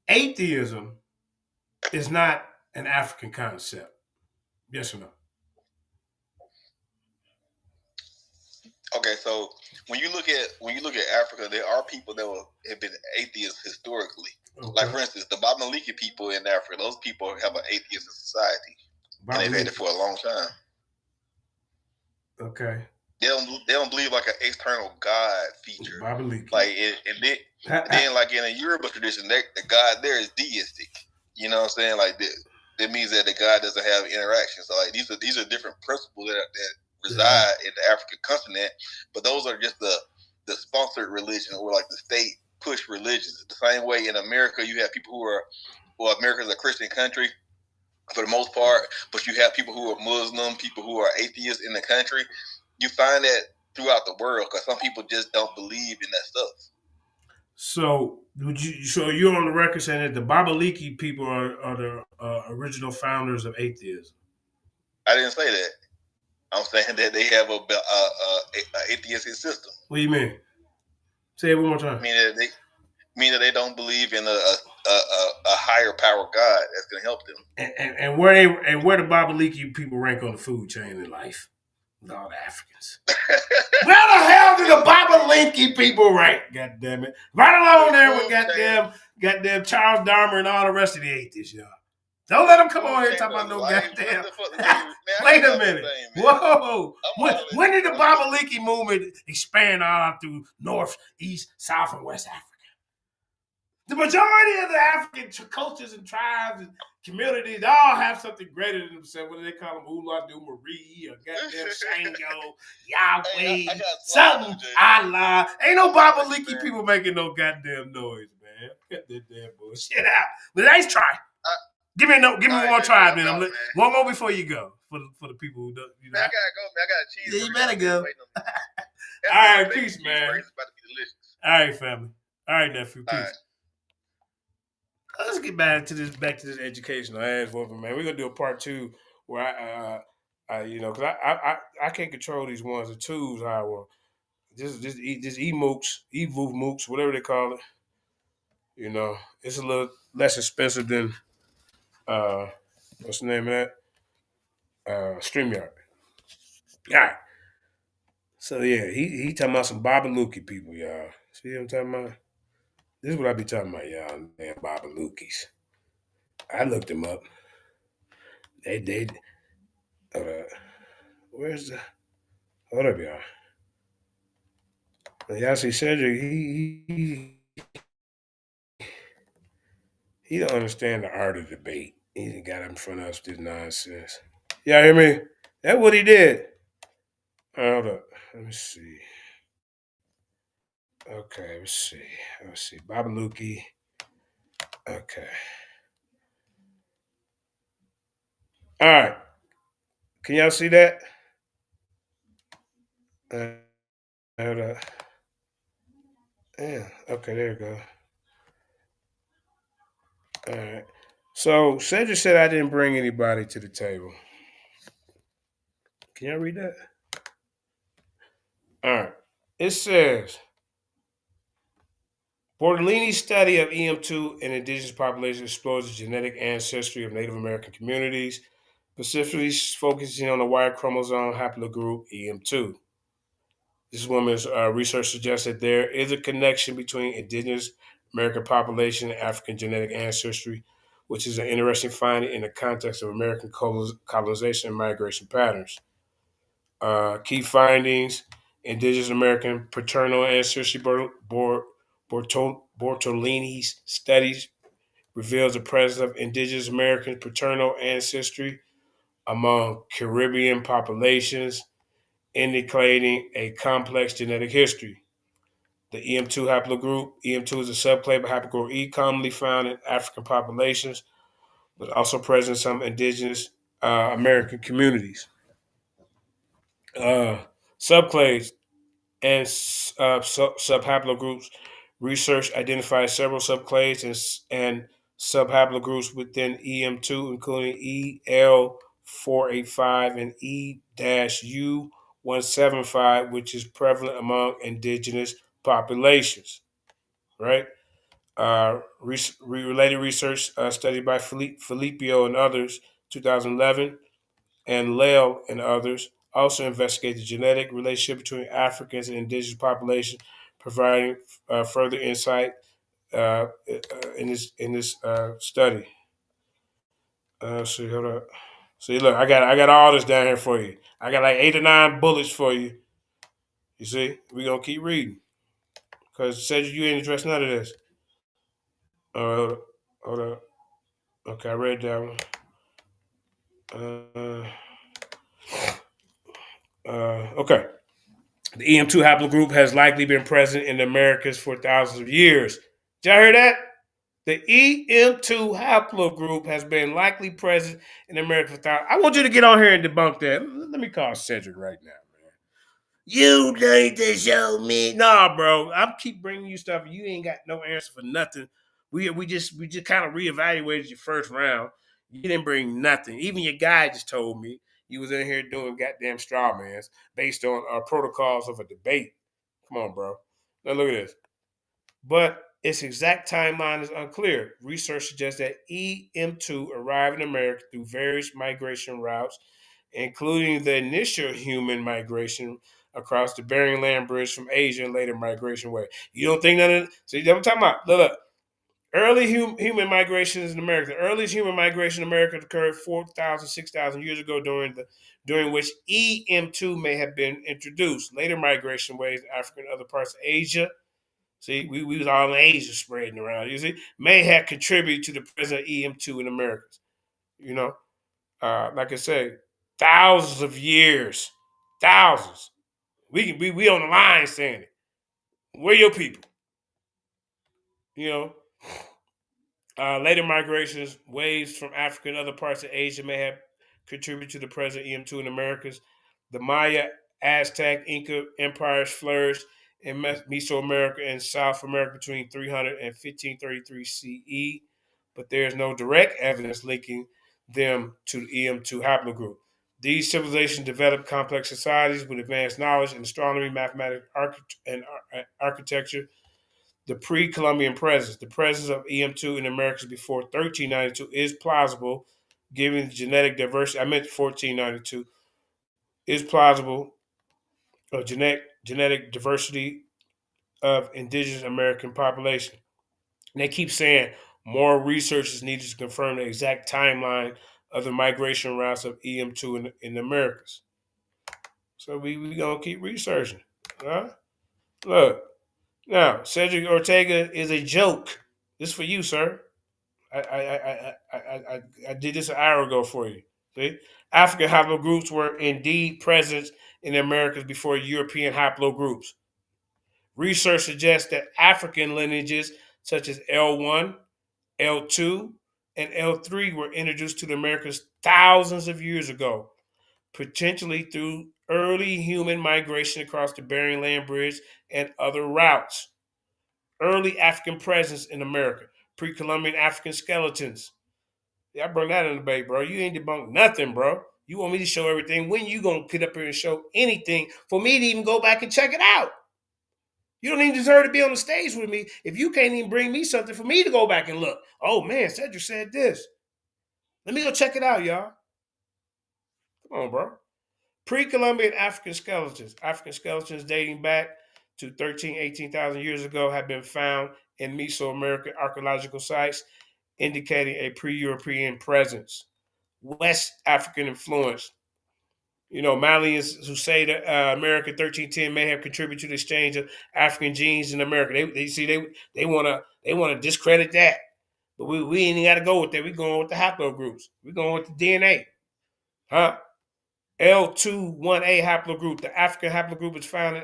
Atheism is not an African concept. Yes or no? Okay, so when you look at Africa, there are people that have been atheists historically. Okay. Like for instance, the Bamaliki people in Africa, those people have an atheist society, and they've had it for a long time. Okay. They don't believe like an external God feature. Bamaliki. Like then like in a Yoruba tradition, the God there is deistic. You know what I'm saying? Like that means that the God doesn't have interaction. So like these are different principles that reside in the African continent, but those are just the sponsored religion or like the state push religions. The same way in America, you have people who are, well, America is a Christian country for the most part, but you have people who are Muslim, people who are atheists in the country. You find that throughout the world because some people just don't believe in that stuff. So you're on the record saying that the Babaliki people are the original founders of atheism? I didn't say that. I'm saying that they have a atheistic system. What do you mean? Say it one more time. Mean that they don't believe in a higher power God that's going to help them. And where the Babaliki people rank on the food chain in life? With all the Africans. Where the hell do the Babaliki people rank? God damn it! Right along there with goddamn Charles Darmer and all the rest of the atheists, y'all. Don't let them come on here and talk about no goddamn. Wait a minute. Whoa. When did the Babaliki movement expand all through North, East, South, and West Africa? The majority of the African cultures and tribes and communities, they all have something greater than themselves. What do they call them? Uladu Marie or goddamn Shango, Yahweh, something, Allah. Ain't no Babaliki people making no goddamn noise, man. Cut that damn bullshit out. But nice try. Give me one more try, man. One more before you go. For the people who don't, you know. Man, I gotta go, man. I got a cheese. Yeah, you better go. All right, peace, man. It's about to be delicious. All right, family. All right, nephew. Peace. Right. Let's get back to this educational ass whooping, man. We're gonna do a part 2 where I you know, because I can't control these ones or twos how I want. Just mooks, whatever they call it. You know, it's a little less expensive than what's the name of that? StreamYard. All right. So yeah, he talking about some Babaluki people, y'all. See what I'm talking about? This is what I be talking about, y'all. Damn Babalukis. I looked them up. They where's the hold up, y'all. Y'all see Cedric, he don't understand the art of debate. He done got up in front of us this nonsense. Y'all hear me? That's what he did. Hold up. Let me see. Okay, let's see. Babaluki. Okay. All right. Can y'all see that? Hold up. Yeah. Okay, there you go. All right. So Cedric said I didn't bring anybody to the table. Can y'all read that? All right. It says Bortolini's study of EM2 and indigenous populations explores the genetic ancestry of Native American communities, specifically focusing on the Y chromosome haplogroup EM2. This woman's research suggests that there is a connection between indigenous American population and African genetic ancestry, which is an interesting finding in the context of American colonization and migration patterns. Key findings: Indigenous American paternal ancestry. Bortolini's studies reveals the presence of Indigenous American paternal ancestry among Caribbean populations, indicating a complex genetic history. The EM2 haplogroup. EM2 is a subclade of haplogroup E commonly found in African populations, but also present in some indigenous American communities. Subclades and subhaplogroups. Research identifies several subclades and subhaplogroups within EM2, including EL485 and E-U175, which is prevalent among indigenous populations. Right? Related research studied by Filippo and others, 2011, and Lale and others also investigate the genetic relationship between Africans and indigenous populations, providing further insight in this study. See, hold up. See, look, I got all this down here for you. I got like 8 or 9 bullets for you. You see, we're gonna keep reading because Cedric, you ain't addressed none of this. Hold up. Okay, I read that one. Okay. The EM2 haplogroup has likely been present in the Americas for thousands of years. Did y'all hear that? The EM2 haplogroup has been likely present in America for thousands. I want you to get on here and debunk that. Let me call Cedric right now, man. You need to show me. Nah, bro. I keep bringing you stuff. You ain't got no answer for nothing. We just kind of reevaluated your first round. You didn't bring nothing. Even your guy just told me you was in here doing goddamn straw mans based on protocols of a debate. Come on, bro. Now look at this. But its exact timeline is unclear. Research suggests that EM2 arrived in America through various migration routes, including the initial human migration across the Bering Land Bridge from Asia and later migration way. You don't think none of it? See, I'm talking about, look. Early human migrations in America. The earliest human migration in America occurred 4,000, 6,000 years ago, during which EM2 may have been introduced. Later migration waves in Africa and other parts of Asia. See, we was all in Asia spreading around. You see, may have contributed to the present EM2 in America. You know, like I say, thousands of years, thousands. We on the line saying it. Where your people? You know. Later migrations, waves from Africa and other parts of Asia may have contributed to the present EM2 in Americas. The Maya, Aztec, Inca empires flourished in Mesoamerica and South America between 300 and 1533 CE, but there is no direct evidence linking them to the EM2 haplogroup. These civilizations developed complex societies with advanced knowledge in astronomy, mathematics, and architecture. The pre-Columbian presence, the presence of EM2 in the Americas before 1392 is plausible, given the genetic diversity. I meant 1492 is plausible of genetic diversity of indigenous American population. And they keep saying more research is needed to confirm the exact timeline of the migration routes of EM2 in the Americas. So we gonna keep researching. Huh? Look. Now, Cedric Ortega is a joke. This is for you, sir. I did this an hour ago for you. See? African haplogroups were indeed present in the Americas before European haplogroups. Research suggests that African lineages such as L1, L2, and L3 were introduced to the Americas thousands of years ago, potentially through early human migration across the Bering Land Bridge and other routes. Early African presence in America, pre-Columbian African skeletons. Yeah, I brought that in the debate, bro. You ain't debunked nothing, bro. You want me to show everything. When you gonna get up here and show anything for me to even go back and check it out? You don't even deserve to be on the stage with me if you can't even bring me something for me to go back and look. Oh man, Cedric said this. Let me go check it out, y'all. Come on, bro. Pre-Columbian African skeletons dating back to 13,000, 18,000 years ago have been found in Mesoamerican archaeological sites, indicating a pre-European presence. West African influence. Malians who say that America 1310 may have contributed to the exchange of African genes in America. They want to discredit that, but we ain't got to go with that. We going with the haplogroups. We going with the DNA, huh? L21A haplogroup. The African haplogroup is found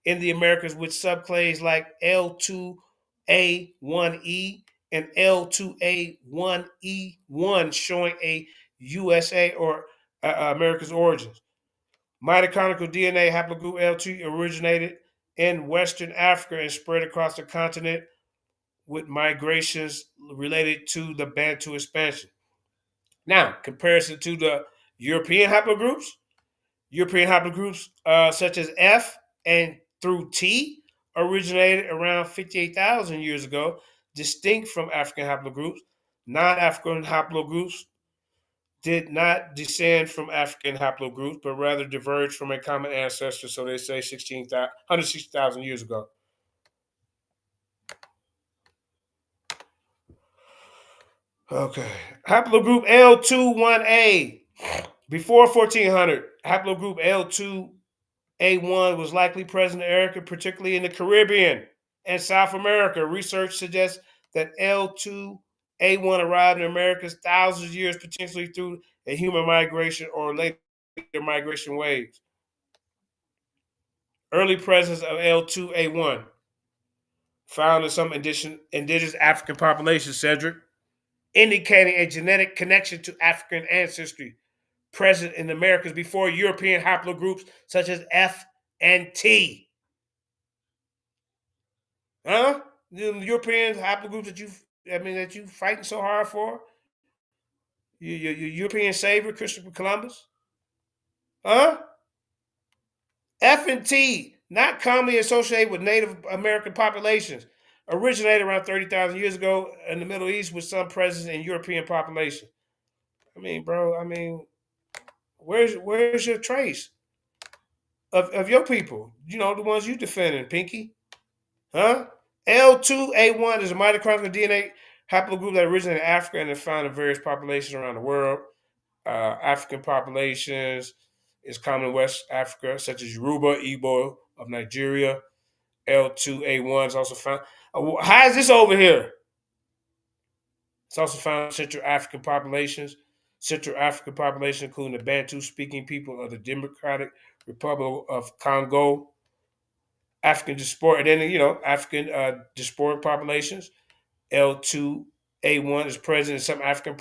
in the Americas with subclades like L2A1E and L2A1E1 showing a USA or America's origins. Mitochondrial DNA haplogroup L2 originated in Western Africa and spread across the continent with migrations related to the Bantu expansion. Now, comparison to the European haplogroups. European haplogroups such as F and through T originated around 58,000 years ago, distinct from African haplogroups. Non-African haplogroups did not descend from African haplogroups, but rather diverged from a common ancestor, so they say 160,000 years ago. Okay. Haplogroup L21A. Before 1400, haplogroup L2A1 was likely present in America, particularly in the Caribbean and South America. Research suggests that L2A1 arrived in America thousands of years, potentially through a human migration or later migration waves. Early presence of L2A1 found in some indigenous African populations, Cedric, indicating a genetic connection to African ancestry present in the Americas before European haplogroups such as F and T. Huh? The European haplogroups that you fighting so hard for? Your European savior, Christopher Columbus? Huh? F and T, not commonly associated with Native American populations, originated around 30,000 years ago in the Middle East with some presence in European populations. Where's your trace of your people? The ones you defending, Pinky? Huh? L2A1 is a mitochondrial DNA haplogroup that originated in Africa and is found in various populations around the world. African populations is common in West Africa, such as Yoruba, Igbo of Nigeria. L2A1 is also found. How is this over here? It's also found in Central African populations. Central African population, including the Bantu-speaking people of the Democratic Republic of Congo, African diaspora, and then African diasporic populations. L2A1 is present in some African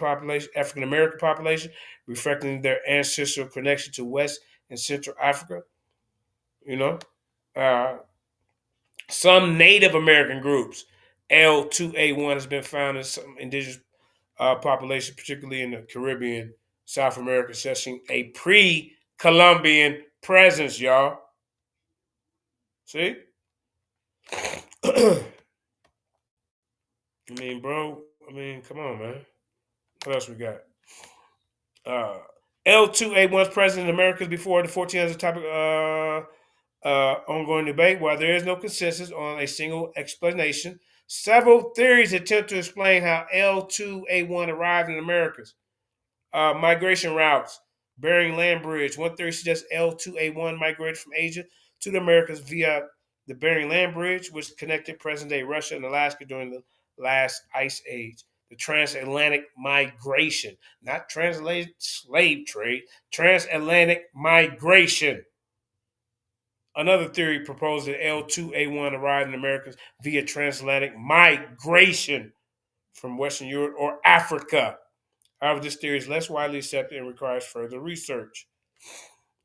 American population, reflecting their ancestral connection to West and Central Africa. Some Native American groups, L2A1 has been found in some indigenous populations, particularly in the Caribbean, South America, suggesting a pre-Columbian presence, y'all. See? Come on, man. What else we got? L2A1's present in Americas before the 1400s topic ongoing debate. While there is no consensus on a single explanation, several theories attempt to explain how L2A1 arrived in Americas. Migration routes, Bering Land Bridge. One theory suggests L2A1 migrated from Asia to the Americas via the Bering Land Bridge, which connected present-day Russia and Alaska during the last ice age. The transatlantic migration, not translated slave trade, transatlantic migration. Another theory proposed that L2A1 arrived in Americas via transatlantic migration from Western Europe or Africa. However, this theory is less widely accepted and requires further research.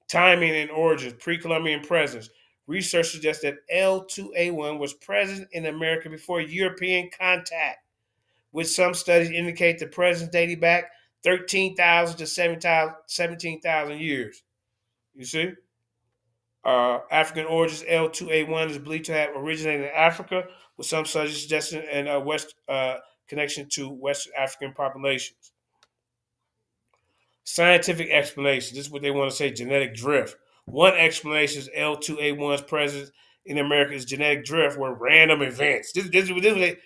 Timing and origins, pre-Columbian presence. Research suggests that L2A1 was present in America before European contact, with some studies indicate the presence dating back 13,000 to 17,000 years. You see? African origins, L2A1 is believed to have originated in Africa, with some studies suggesting a West connection to West African populations. Scientific explanation. This is what they want to say, genetic drift. One explanation is L2A1's presence in America is genetic drift, where random events. This is what they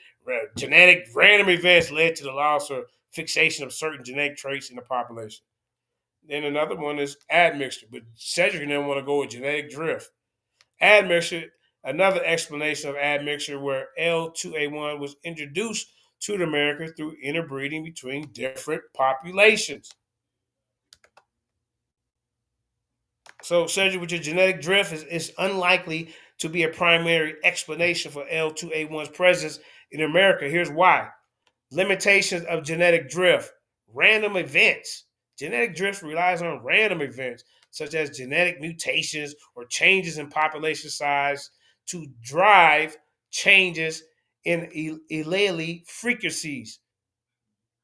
Genetic random events led to the loss or fixation of certain genetic traits in the population. Then another one is admixture, but Cedric didn't want to go with genetic drift. Admixture, another explanation of admixture where L2A1 was introduced to the Americas through interbreeding between different populations. So, Cedric, with your genetic drift is unlikely to be a primary explanation for L2A1's presence in America. Here's why. Limitations of genetic drift, random events. Genetic drift relies on random events, such as genetic mutations or changes in population size, to drive changes in allele frequencies.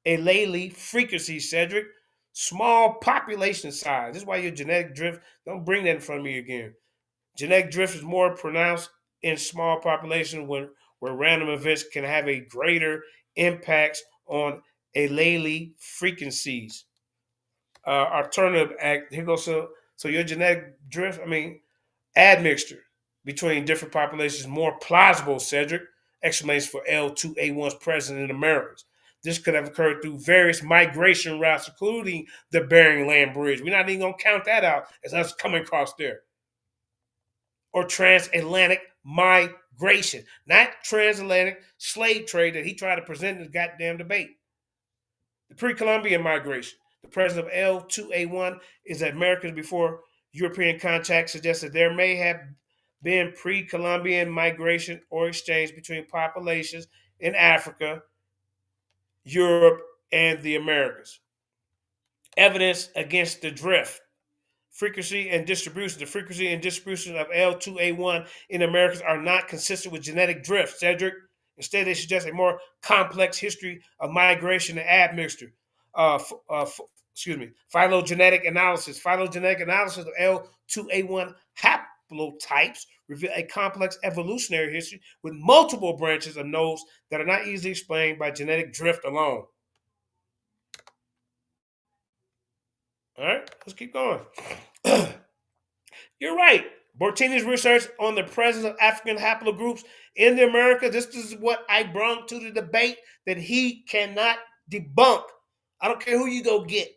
Allele frequencies, Cedric. Small population size. This is why your genetic drift, don't bring that in front of me again. Genetic drift is more pronounced in small populations where random events can have a greater impacts on allele frequencies. Alternative act, here goes, so your genetic drift, admixture between different populations is more plausible, Cedric, explanation for L2A1's presence in Americas. This could have occurred through various migration routes, including the Bering Land Bridge. We're not even going to count that out as us coming across there. Or transatlantic migration, not transatlantic slave trade that he tried to present in the goddamn debate. The pre-Columbian migration. The presence of L2A1 is that Americans before European contact suggests that there may have been pre-Columbian migration or exchange between populations in Africa, Europe, and the Americas. Evidence against the drift. Frequency and distribution. The frequency and distribution of L2A1 in Americas are not consistent with genetic drift, Cedric. Instead, they suggest a more complex history of migration and admixture. Phylogenetic analysis. Phylogenetic analysis of L2A1 haplotypes reveal a complex evolutionary history with multiple branches of nodes that are not easily explained by genetic drift alone. All right, let's keep going. You're right. Bortini's research on the presence of African haplogroups in the Americas, this is what I brought to the debate that he cannot debunk. I don't care who you go get.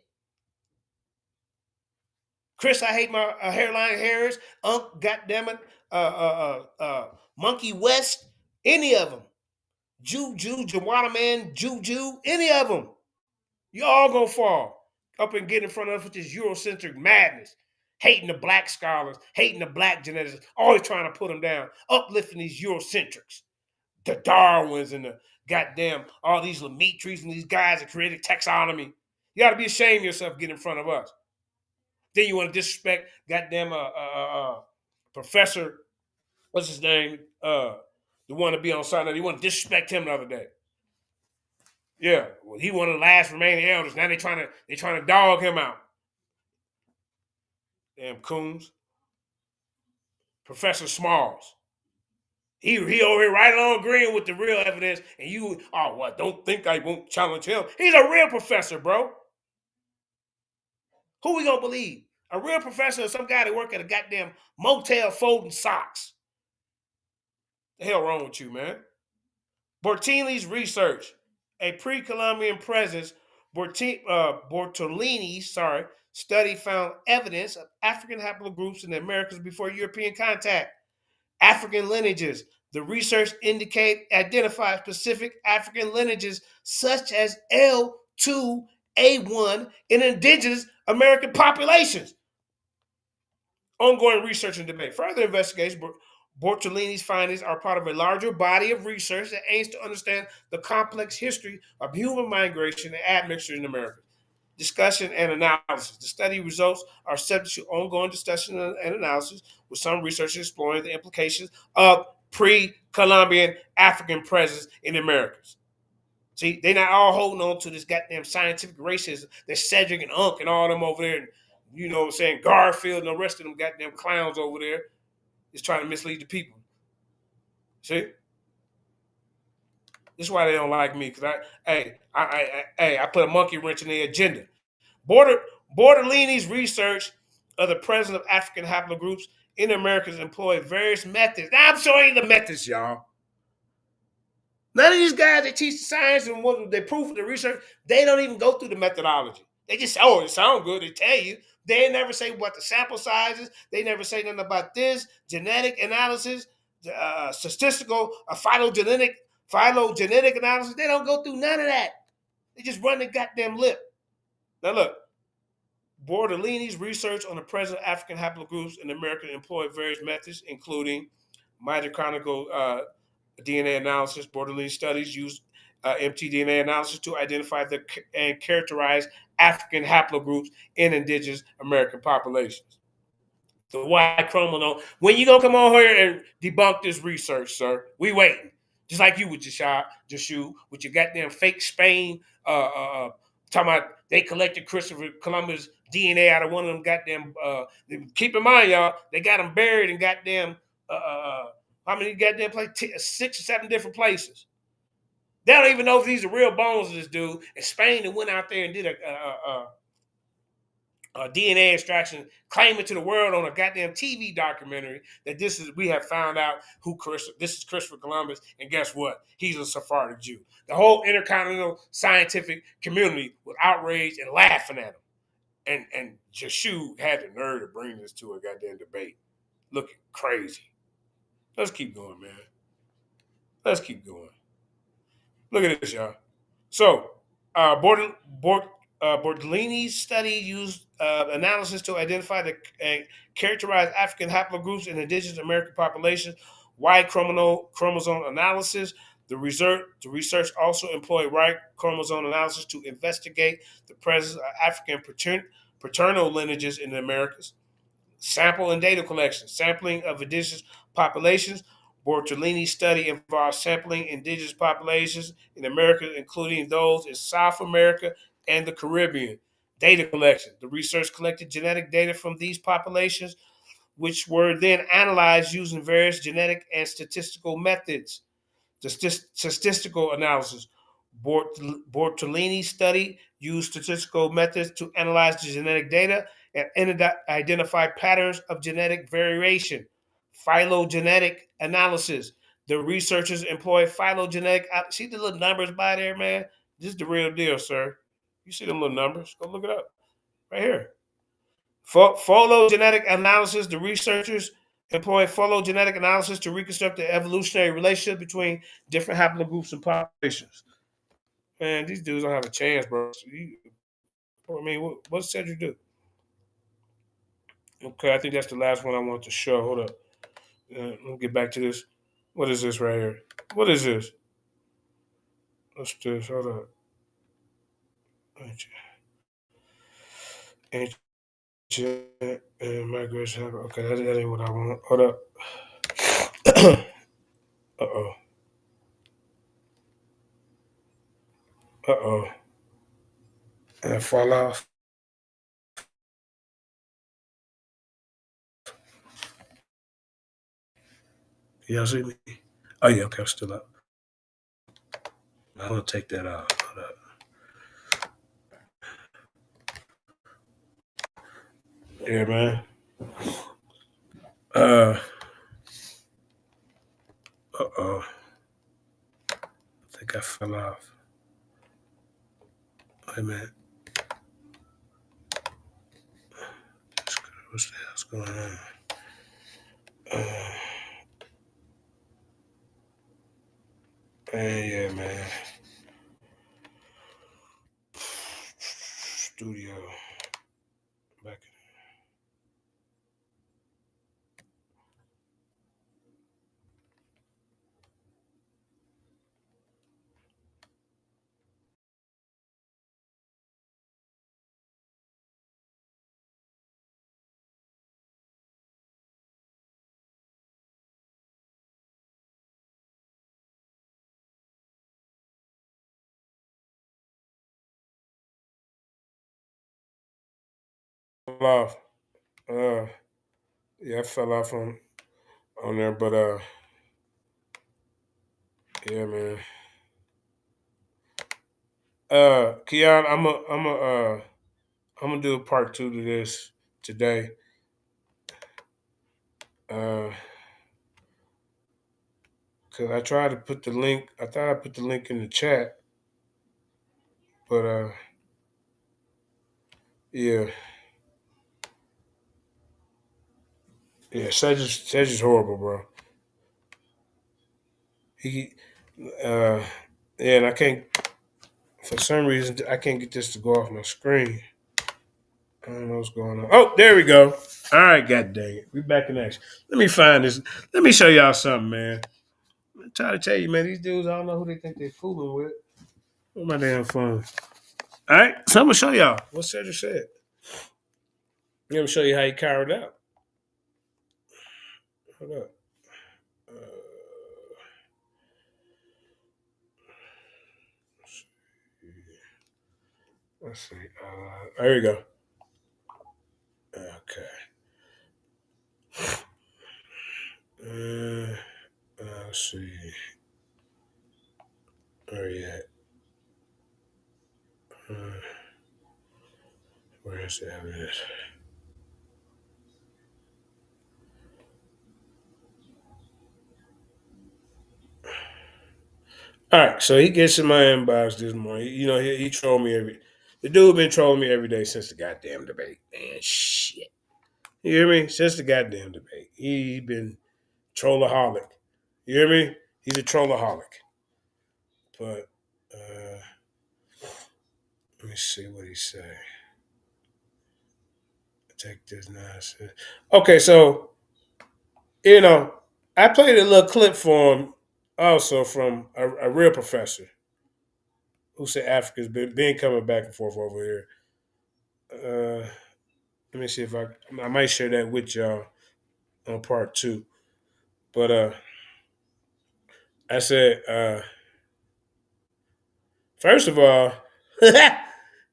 Chris, I hate my hairline hairs. Goddammit. Monkey West. Any of them. Juju, Jawana Man, Juju, any of them. You all gonna fall up and get in front of us with this Eurocentric madness. Hating the black scholars, hating the black geneticists, always trying to put them down, uplifting these Eurocentrics, the Darwins and the goddamn, all these Lemetries and these guys that created taxonomy. You gotta be ashamed of yourself getting in front of us. Then you want to disrespect goddamn Professor, what's his name? The one to be on side. You want to disrespect him the other day. Yeah, well, he one of the last remaining elders. Now they trying to dog him out. Damn coons. Professor Smalls. He over here right along agreeing with the real evidence, and you, don't think I won't challenge him. He's a real professor, bro. Who we gonna believe? A real professor or some guy that work at a goddamn motel folding socks? The hell wrong with you, man? Bortini's research, a pre-Columbian presence, Bortolini's study found evidence of African haplogroups in the Americas before European contact. African lineages. The research identified specific African lineages such as L2A1 in indigenous American populations. Ongoing research and debate. Further investigation, Bortolini's findings are part of a larger body of research that aims to understand the complex history of human migration and admixture in America. Discussion and analysis. The study results are subject to ongoing discussion and analysis, with some researchers exploring the implications of pre-Columbian African presence in the Americas. See, they're not all holding on to this goddamn scientific racism that Cedric and Unc and all them over there, and, you know what I'm saying, Garfield and the rest of them goddamn clowns over there is trying to mislead the people. See? This is why they don't like me, because I put a monkey wrench in their agenda. Bortolini's research of the presence of African haplogroups in the Americas employed various methods. Now I'm showing you the methods, y'all. None of these guys that teach the science and what they prove for the research, they don't even go through the methodology. They just, oh, it sounds good. They tell you. They never say what the sample size is. They never say nothing about this, genetic analysis, statistical, phylogenetic analysis. They don't go through none of that. They just run the goddamn lip. Now look, Bordellini's research on the present African haplogroups in America employed various methods, including mitochondrial DNA analysis. Bordellini studies used mtDNA analysis to identify and characterize African haplogroups in indigenous American populations. The Y chromosome. When you gonna come on here and debunk this research, sir? We waiting. Just like you with Jashu, with your goddamn fake Spain, talking about they collected Christopher Columbus DNA out of one of them goddamn. Keep in mind, y'all, they got them buried in goddamn. How many goddamn places? 6 or 7 different places. They don't even know if these are real bones of this dude. And Spain that went out there and did a DNA extraction, claiming to the world on a goddamn TV documentary that we have found out this is Christopher Columbus, and guess what? He's a Sephardic Jew. The whole intercontinental scientific community was outraged and laughing at him. And Jashu had the nerve to bring this to a goddamn debate. Looking crazy. Let's keep going, man. Let's keep going. Look at this, y'all. So, Bordellini's study used analysis to identify and characterize African haplogroups in indigenous American populations. Y chromosome analysis. The research also employed Y chromosome analysis to investigate the presence of African paternal lineages in the Americas. Sample and data collection. Sampling of indigenous populations. Bortolini's study involves sampling indigenous populations in America, including those in South America and the Caribbean. Data collection. The research collected genetic data from these populations, which were then analyzed using various genetic and statistical methods. The statistical analysis. Bortolini's study used statistical methods to analyze the genetic data and identify patterns of genetic variation. Phylogenetic analysis. The researchers employ phylogenetic. See the little numbers by there, man? This is the real deal, sir. You see them little numbers? Go look it up. Right here. Phylogenetic analysis. The researchers employ phylogenetic analysis to reconstruct the evolutionary relationship between different haplogroups and populations. Man, these dudes don't have a chance, bro. I mean, what's Cedric do? Okay, I think that's the last one I want to show. Hold up. Let me get back to this. What is this right here? What is this? What's this? Hold up. Ancient migration. Okay, that ain't what I want. Hold up. Uh-oh. Uh-oh. And I fall off. Y'all see me? Oh, yeah, okay, I'm still up. I'm going to take that out. Hold up. Yeah, man. Uh-oh. I think I fell off. Wait a minute. What the hell's going on? Yeah, man. Studio. Back in. Off. Yeah, I fell off on there, but yeah, man. Keon, I'm gonna do a part 2 to this today. Because I tried to put the link. I thought I put the link in the chat. But, yeah. Yeah, Cedric's horrible, bro. He, yeah, and I can't, for some reason, I can't get this to go off my screen. I don't know what's going on. Oh, there we go. All right, god dang it. We back in action. Let me find this. Let me show y'all something, man. I'm trying to tell you, man, these dudes, I don't know who they think they're fooling with. Where's my damn phone? All right, so I'm going to show y'all what Cedric said. I'm going to show you how he carried out. Hold up. Let's see. There we go. Okay. Let's see. Where you at? Where is the evidence? All right, so he gets in my inbox this morning. You know, he trolled me the dude been trolling me every day since the goddamn debate. Man, shit. You hear me? Since the goddamn debate. He been trollaholic. You hear me? He's a trollaholic. But let me see what he say. Take this nonsense. Okay, so you know, I played a little clip for him also from a real professor who said Africa's been coming back and forth over here. Let me see if I might share that with y'all on part 2. But I said, first of all,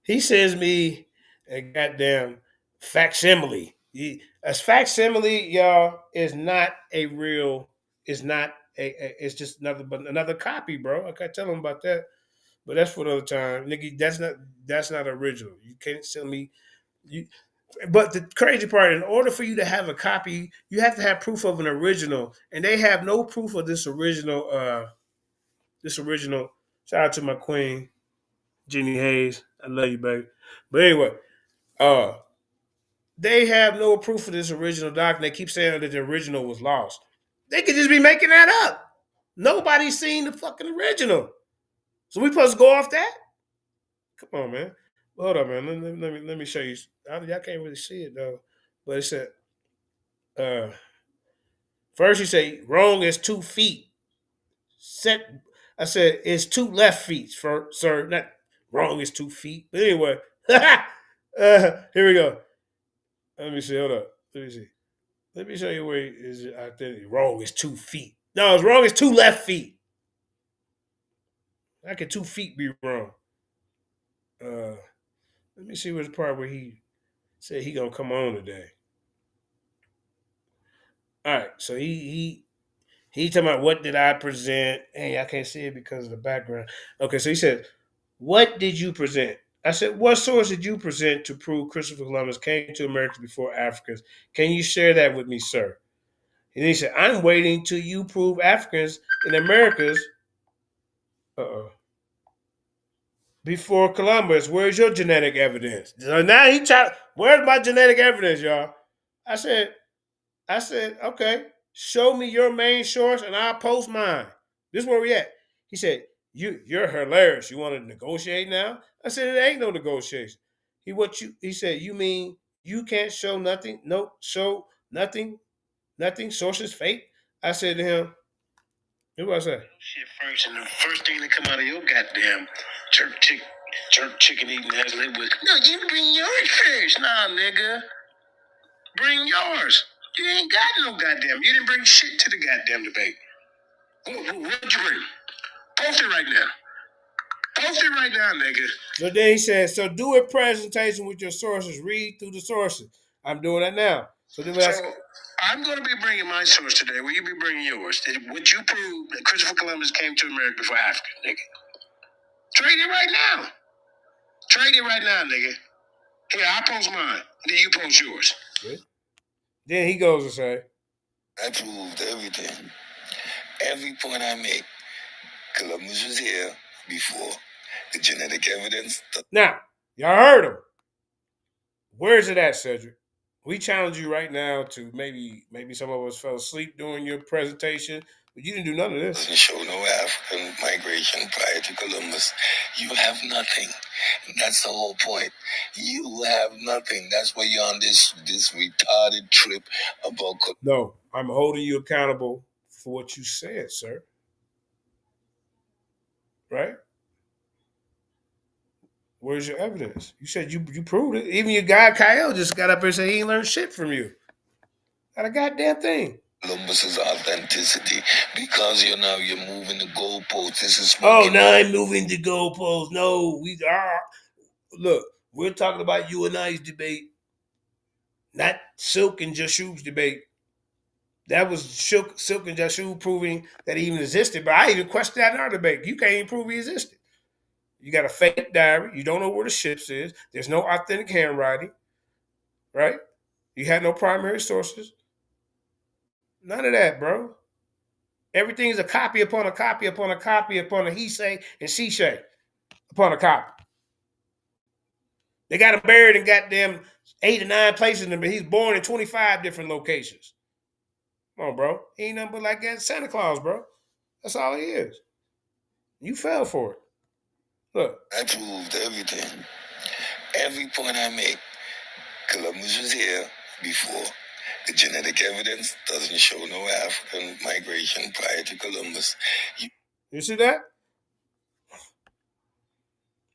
he sends me a goddamn facsimile. A facsimile, y'all, is not a real. It's not it's just another copy, bro. I can't tell him about that. But that's for another time, nigga. That's not original. You can't sell me. You. But the crazy part, in order for you to have a copy, you have to have proof of an original, and they have no proof of this original. Shout out to my queen, Jenny Hayes. I love you, baby. But anyway, uh, they have no proof of this original document. They keep saying that the original was lost. They could just be making that up. Nobody's seen the fucking original. So we supposed to go off that? Come on, man. Hold up, man. Let me show you. Y'all can't really see it though. But it said, first you say wrong is 2 feet. I said it's 2 left feet, sir. Not wrong is 2 feet. But anyway, here we go. Let me see. Hold up. Let me see. Let me show you where is it. I think wrong is 2 feet. No, it's wrong is 2 left feet. How can 2 feet be wrong? Let me see where's the part where he said he gonna come on today. All right, so he talking about what did I present? Hey, I can't see it because of the background. Okay, so he said, what did you present? I said, what source did you present to prove Christopher Columbus came to America before Africans? Can you share that with me, sir? And he said, I'm waiting till you prove Africans in Americas before Columbus. Where's your genetic evidence? So now he tried, where's my genetic evidence, y'all? I said, okay, show me your main source and I'll post mine. This is where we at. He said, you're hilarious. You want to negotiate now? I said, it ain't no negotiation. He said, you mean you can't show nothing? No, show nothing, sources fake? I said to him, what was that? Shit first, and the first thing that come out of your goddamn jerk chicken eating ass lip was, no, you bring yours first. Nah, nigga. Bring yours. You ain't got no goddamn. You didn't bring shit to the goddamn debate. What'd you bring? Post it right now. Post it right now, nigga. So then he said, so do a presentation with your sources. Read through the sources. I'm doing that now. So I'm going to be bringing my source today. Will you be bringing yours? Would you prove that Christopher Columbus came to America before Africa, nigga? Trade it right now. Trade it right now, nigga. Here, I post mine. Then you post yours. Then he goes and say, I proved everything. Every point I make, Columbus was here before. The genetic evidence. Now, y'all heard him. Where's it at, Cedric? We challenge you right now to maybe some of us fell asleep during your presentation, but you didn't do none of this. Doesn't show no African migration prior to Columbus. You have nothing. That's the whole point. You have nothing. That's why you're on this retarded trip about. No, I'm holding you accountable for what you said, sir. Right? Where's your evidence? You said you proved it. Even your guy Kyle just got up here and said he ain't learned shit from you. Not a goddamn thing. Columbus's authenticity, because you're moving the goalposts. This is no, I'm moving the goalposts. No, we are. Look, we're talking about you and I's debate, not Silk and Jashu's debate. That was Silk and Jashu proving that he even existed. But I even questioned that in our debate. You can't even prove he existed. You got a fake diary. You don't know where the ships is. There's no authentic handwriting, right? You had no primary sources. None of that, bro. Everything is a copy upon a copy upon a copy upon a he say and she say upon a copy. They got him buried in goddamn 8 or 9 places, but he's born in 25 different locations. Come on, bro. He ain't nothing but like that Santa Claus, bro. That's all he is. You fell for it. Look. I proved everything. Every point I make, Columbus was here before. The genetic evidence doesn't show no African migration prior to Columbus. You see that?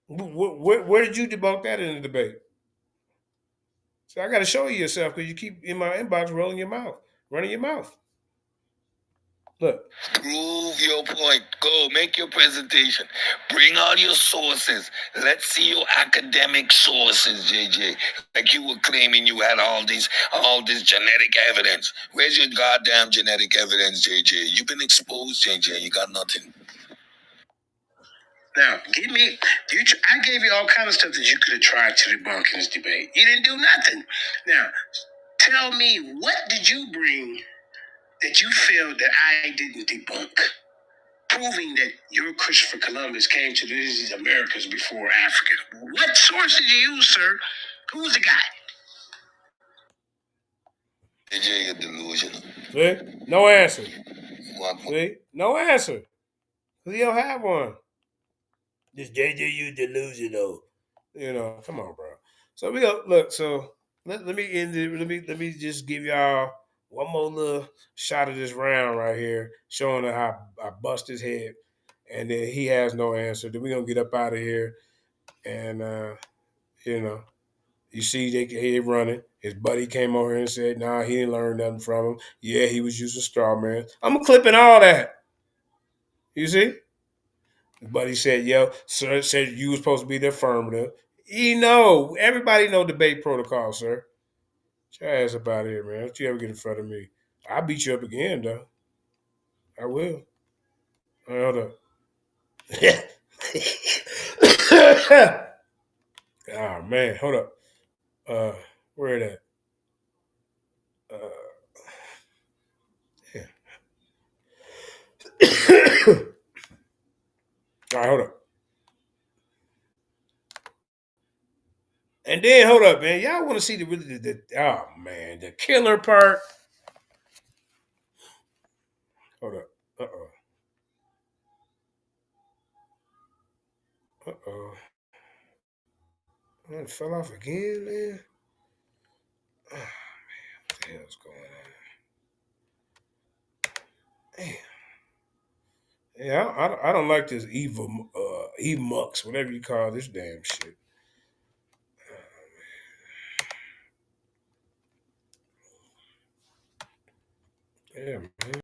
Where did you debunk that in the debate? So I got to show you yourself because you keep in my inbox running your mouth. Look. Prove your point. Go make your presentation. Bring all your sources. Let's see your academic sources, JJ. Like you were claiming you had all this genetic evidence. Where's your goddamn genetic evidence, JJ? You've been exposed, JJ. You got nothing. Now, I gave you all kind of stuff that you could have tried to debunk in this debate. You didn't do nothing. Now, tell me, what did you bring that you feel that I didn't debunk? Proving that your Christopher Columbus came to these Americas before Africa. What source did you use, sir? Who was the guy? JJ, you're delusional. See? No answer. See? No answer. Because he don't have one. This JJ, you delusional. You know, come on, bro. So we go look. So let me end it. Let me just give y'all one more little shot of this round right here, showing how I bust his head, and then he has no answer. Then we gonna get up out of here, and you know, you see they running. His buddy came over here and said, "Nah, he didn't learn nothing from him. Yeah, he was using straw man. I'm clipping all that. You see." But he said, yo, sir said you was supposed to be the affirmative. Everybody know debate protocol, sir. Get your ass up out of here, man. Don't you ever get in front of me. I'll beat you up again, though. I will. Hold up. Oh, man. Hold up. Where that? Yeah. All right, hold up. And then hold up, man. Y'all want to see the killer part? Hold up. It fell off again, man. Oh, man, what the hell's going on? Damn. Yeah, I don't like this evil E-Mux, whatever you call this damn shit. Yeah, man.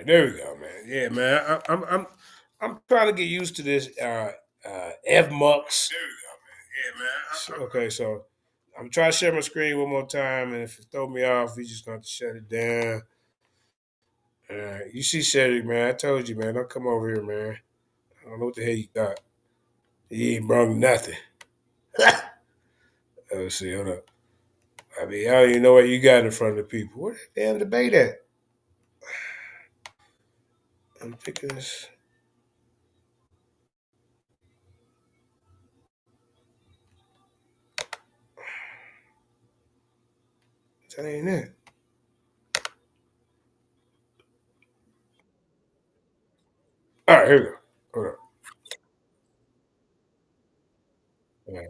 there we go, man. Yeah, man. I'm trying to get used to this F Mux. There we go, man. Yeah, man. Okay, so I'm trying to share my screen one more time, and if it throw me off, we just going to shut it down. You see Cedric, man. I told you, man. Don't come over here, man. I don't know what the hell you thought. He ain't brought nothing. Let's see, hold up. I mean, I don't even know what you got in front of the people. Where the damn debate at? I'm picking this. That ain't it. All right, here we go. Hold up. All right.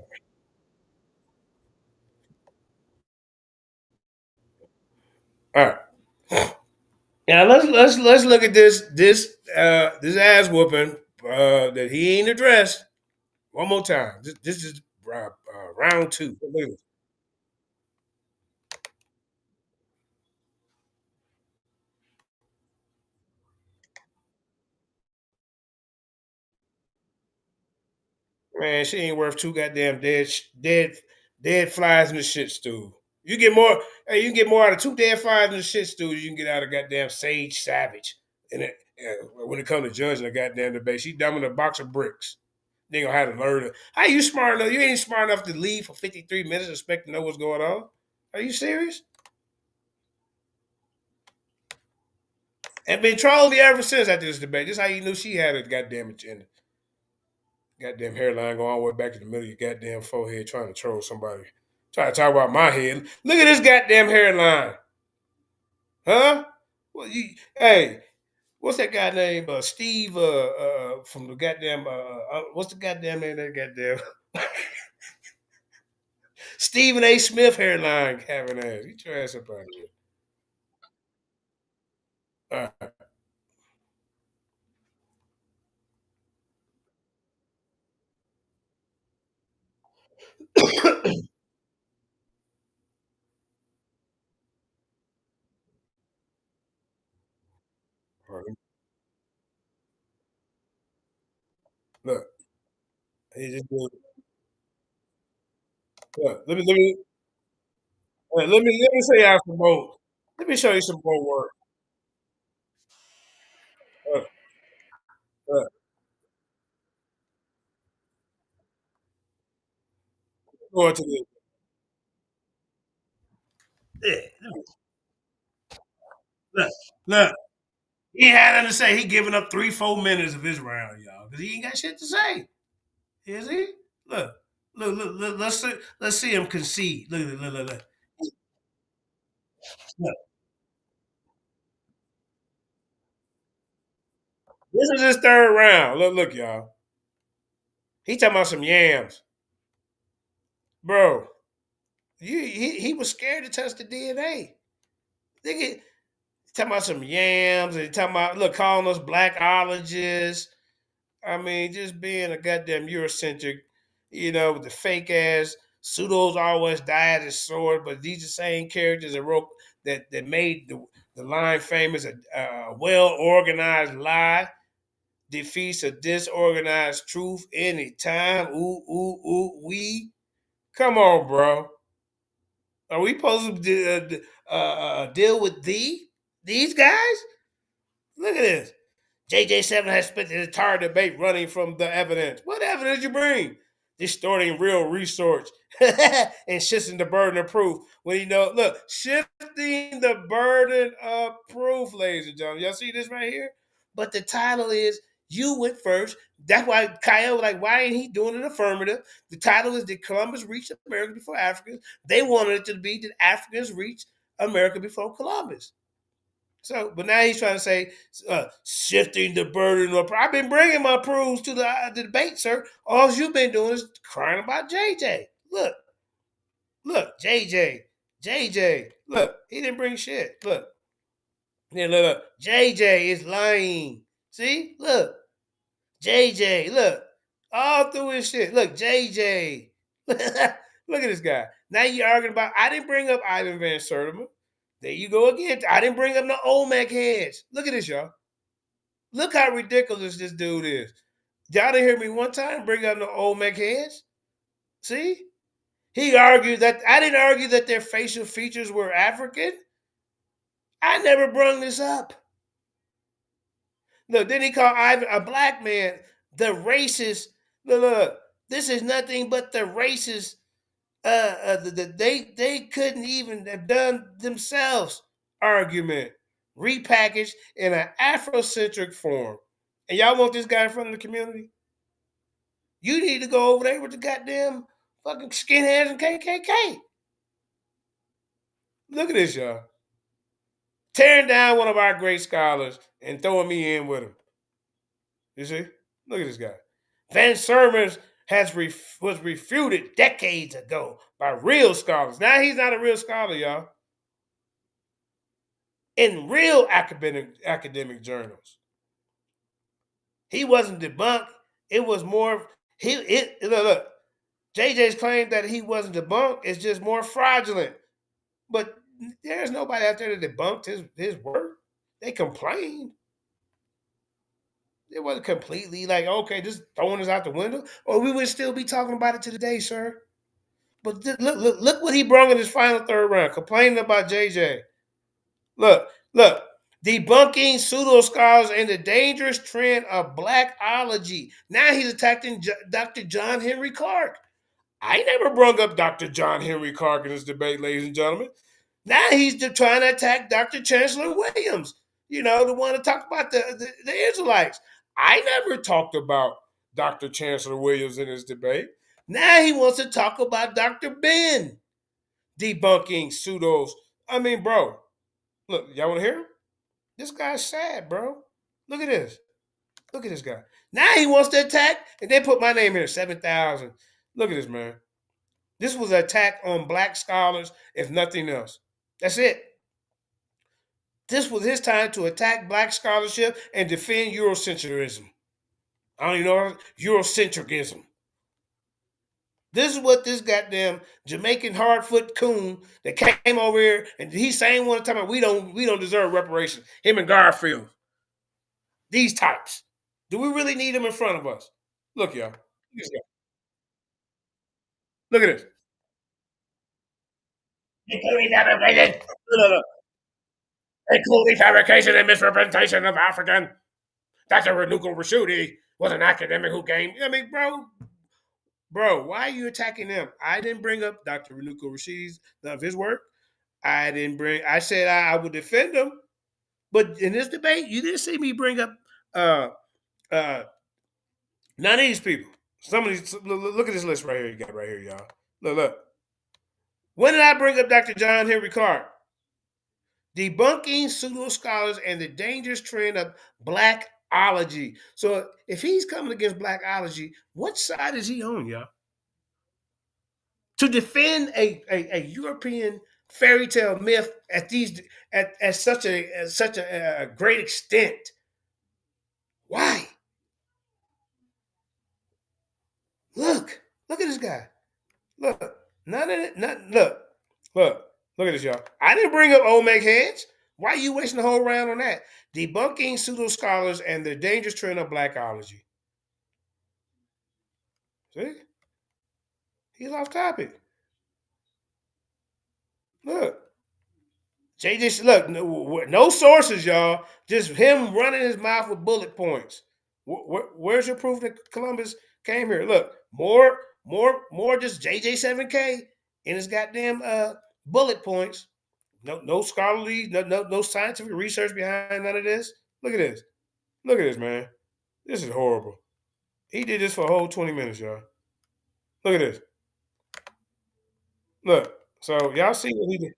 All right. Now let's look at this ass whooping that he ain't addressed one more time. This is round two. Look at this. Man, she ain't worth two goddamn dead flies in the shit stew. You get more. Hey, you can get more out of two dead flies in the shit stew than you can get out of goddamn Sage Savage. And when it comes to judging a goddamn debate, she dumb in a box of bricks. They gonna have to learn it. How you smart enough? You ain't smart enough to leave for 53 minutes and expect to know what's going on. Are you serious? And been trolling me ever since after this debate. This is how you knew she had a goddamn agenda. Goddamn hairline going all the way back to the middle of your goddamn forehead trying to troll somebody. Trying to talk about my head. Look at this goddamn hairline. Huh? Well, hey, what's that guy name? Steve from the goddamn what's the goddamn name of that goddamn Stephen A. Smith hairline having ass. Get your ass up out of here. All right. All right. Look, he just look. Let me show you some more. Let me show you some more work. Look, look, go into this. Yeah, look, look. He had nothing to say. He giving up 3-4 minutes of his round, y'all, because he ain't got shit to say. Is he? Look, look. Let's see him concede. Look. Look. This is his third round. Look, y'all. He talking about some yams, bro. He was scared to touch the DNA. Nigga, talking about some yams and talking about calling us blackologists. I mean, just being a goddamn Eurocentric, with the fake ass pseudos always die at his sword, but these the same characters that wrote that made the line famous. A well organized lie defeats a disorganized truth anytime. Ooh, ooh, ooh, we. Come on, bro. Are we supposed to deal with these guys? Look at this. JJ7 has spent the entire debate running from the evidence. What evidence you bring? Distorting real research and shifting the burden of proof. When look, shifting the burden of proof, ladies and gentlemen. Y'all see this right here? But the title is You Went First. That's why Kyle was like, why ain't he doing an affirmative? The title is Did Columbus Reach America Before Africans? They wanted it to be Did Africans Reach America Before Columbus? So, but now he's trying to say shifting the burden of. I've been bringing my proofs to the debate, sir. All you've been doing is crying about JJ. Look, JJ. Look, he didn't bring shit. Look, look. JJ is lying. See, look, JJ. Look, all through his shit. Look, JJ. Look at this guy. Now you're arguing about. I didn't bring up Ivan Van Sertima. There you go again. I didn't bring up no Olmec heads. Look at this, y'all. Look how ridiculous this dude is. Y'all didn't hear me one time bring up the old heads. See? He argued that I didn't argue that their facial features were African. I never brung this up. Look, then he called Ivan a black man the racist. Look, this is nothing but the racist. They couldn't even have done themselves argument repackaged in an Afrocentric form. And y'all want this guy in front of the community? You need to go over there with the goddamn fucking skinheads and KKK. Look at this, y'all. Tearing down one of our great scholars and throwing me in with him. You see? Look at this guy. Van Sermons was refuted decades ago by real scholars. Now he's not a real scholar, y'all. In real academic journals. He wasn't debunked. It was more, look, JJ's claim that he wasn't debunked is just more fraudulent. But there's nobody out there that debunked his work. They complained. It wasn't completely like, okay, just throwing us out the window, or we would still be talking about it to today, sir. But look what he brought in his final third round, complaining about JJ. Look, debunking pseudo scholars and the dangerous trend of blackology. Now he's attacking Dr. John Henry Clark. I never brought up Dr. John Henry Clark in this debate, ladies and gentlemen. Now he's trying to attack Dr. Chancellor Williams, the one to talk about the Israelites. I never talked about Dr. Chancellor Williams in this debate. Now he wants to talk about Dr. Ben debunking pseudos. I mean, bro, look, y'all want to hear him? This guy's sad, bro. Look at this. Look at this guy. Now he wants to attack, and they put my name here, 7,000. Look at this, man. This was an attack on black scholars, if nothing else. That's it. This was his time to attack black scholarship and defend Eurocentrism. I don't even know, Eurocentricism. This is what this goddamn Jamaican hardfoot coon that came over here, and he's saying one time, we don't deserve reparations. Him and Garfield. These types. Do we really need them in front of us? Look, y'all. Look at this. Including fabrication and misrepresentation of African. Dr. Renuko Rashidi was an academic who came. I mean, bro, why are you attacking them? I didn't bring up Dr. Renuko Rashidi's of his work. I said I would defend him. But in this debate, you didn't see me bring up none of these people. Some of these, look at this list right here. You got right here, y'all. Look. When did I bring up Dr. John Henry Clark? Debunking pseudo scholars and the dangerous trend of blackology. So if he's coming against blackology, what side is he on, y'all? To defend a European fairy tale myth at such a great extent. Why? Look at this guy. Look at this, y'all. I didn't bring up Omeg heads. Why are you wasting the whole round on that? Debunking pseudo scholars and the dangerous trend of blackology. See? He's off topic. Look. JJ, look, no sources, y'all. Just him running his mouth with bullet points. Where's your proof that Columbus came here? Look, more just JJ7K in his goddamn bullet points. No scholarly, no scientific research behind none of this. Look at this. Look at this, man. This is horrible. He did this for a whole 20 minutes, y'all. Look at this. Look. So y'all see what he did.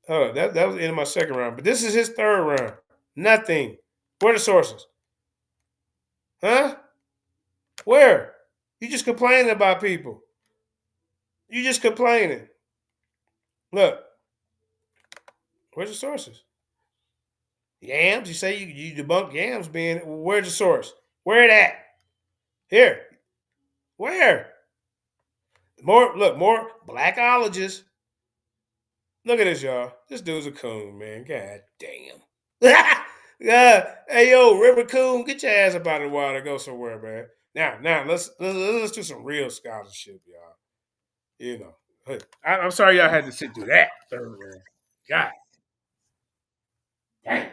Oh, that was the end of my second round. But this is his third round. Nothing. Where are the sources? Huh? Where? You just complaining about people. You just complaining. Look. Where's the sources? Yams? You say you debunk yams being, where's the source? Where it at? Here. Where? More blackologists. Look at this, y'all. This dude's a coon, man. God damn. Yeah. Hey yo, River Coon, get your ass up out of the water. Go somewhere, man. Now let's do some real scholarship, y'all. You know, hey, I'm sorry y'all had to sit through that. Man. God damn.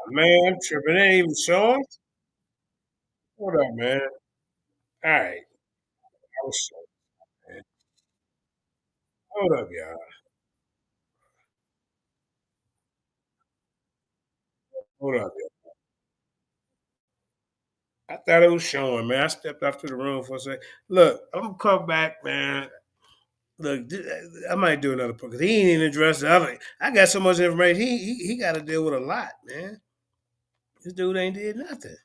Man, I'm tripping. It ain't even showing. Hold up, man. All right. I was showing, man. Hold up, y'all. Hold up, y'all. I thought it was showing, man. I stepped off to the room for a second. Look, I'm gonna come back, man. Look, I might do another because he ain't even addressed the other. I got so much information. He got to deal with a lot, man. This dude ain't did nothing.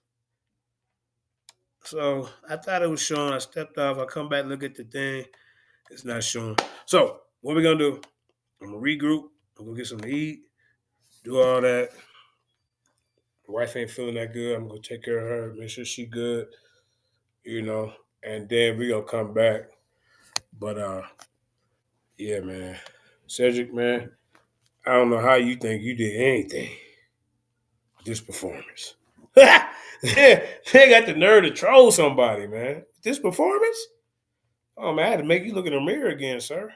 So I thought it was showing. I stepped off. I come back, look at the thing. It's not showing. So what we gonna do? I'm gonna regroup. I'm gonna get something to eat. Do all that. My wife ain't feeling that good. I'm gonna take care of her. Make sure she good. You know, and then we gonna come back. But yeah, man. Cedric, man. I don't know how you think you did anything with this performance. They got the nerve to troll somebody, man. This performance? Oh man, I had to make you look in the mirror again, sir.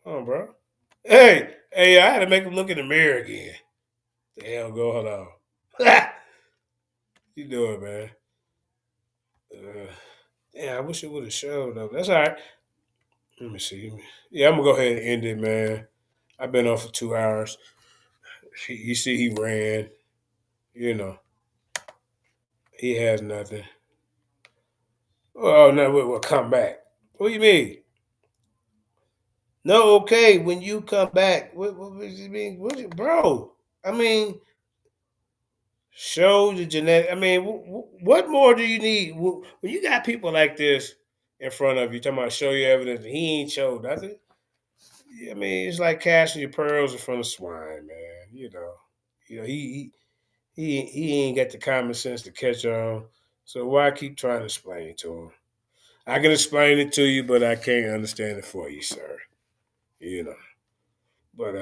Oh, bro. Hey, I had to make him look in the mirror again. The hell going on? You doing, man? Yeah, I wish it would have showed though. That's all right. Let me see. Yeah, I'm gonna go ahead and end it, man. I've been on for 2 hours. You see, he ran. You know, he has nothing. Oh no, we'll come back. What do you mean? No, okay. When you come back, what does it mean? Bro? I mean, show the genetic. I mean, what more do you need? When you got people like this in front of you, talking about show your evidence, and he ain't showed nothing. I mean, it's like casting your pearls in front of swine, man. He ain't got the common sense to catch on. So why keep trying to explain it to him? I can explain it to you, but I can't understand it for you, sir. You know. But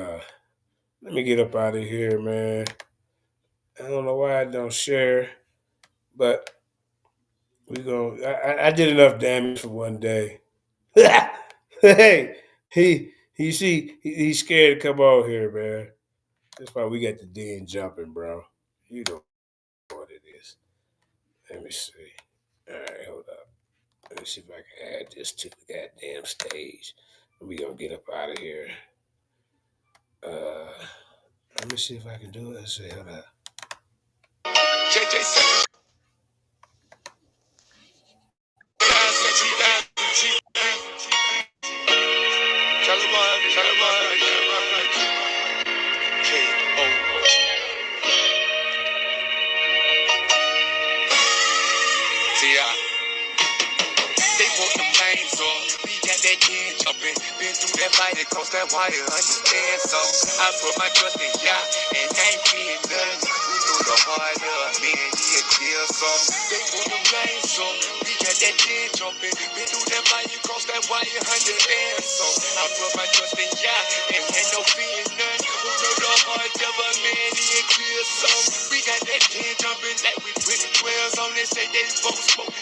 let me get up out of here, man. I don't know why I don't share, but we going I did enough damage for one day. Hey, he see he's scared to come out here, man. That's why we got the den jumping, bro. You know what it is. Let me see. All right, hold up. Let me see if I can add this to the goddamn stage. We gonna get up out of here. Uh, Let me see if I can do it. Let's see. Hold up. JJ They want the planes off. We got that kid jumping. Been through that fight across that wire. Understand so I put my trust in Yah and ain't being none. We know the heart of man, he'll kill some. They want the planes off. We got that kid jumping. Been through that fight across that wire. Understand so I put my trust in Yah and ain't no fear none. We know the heart of a man, he'll kill some. We got that kid jumping like we put 12s on this. Say they both smoke.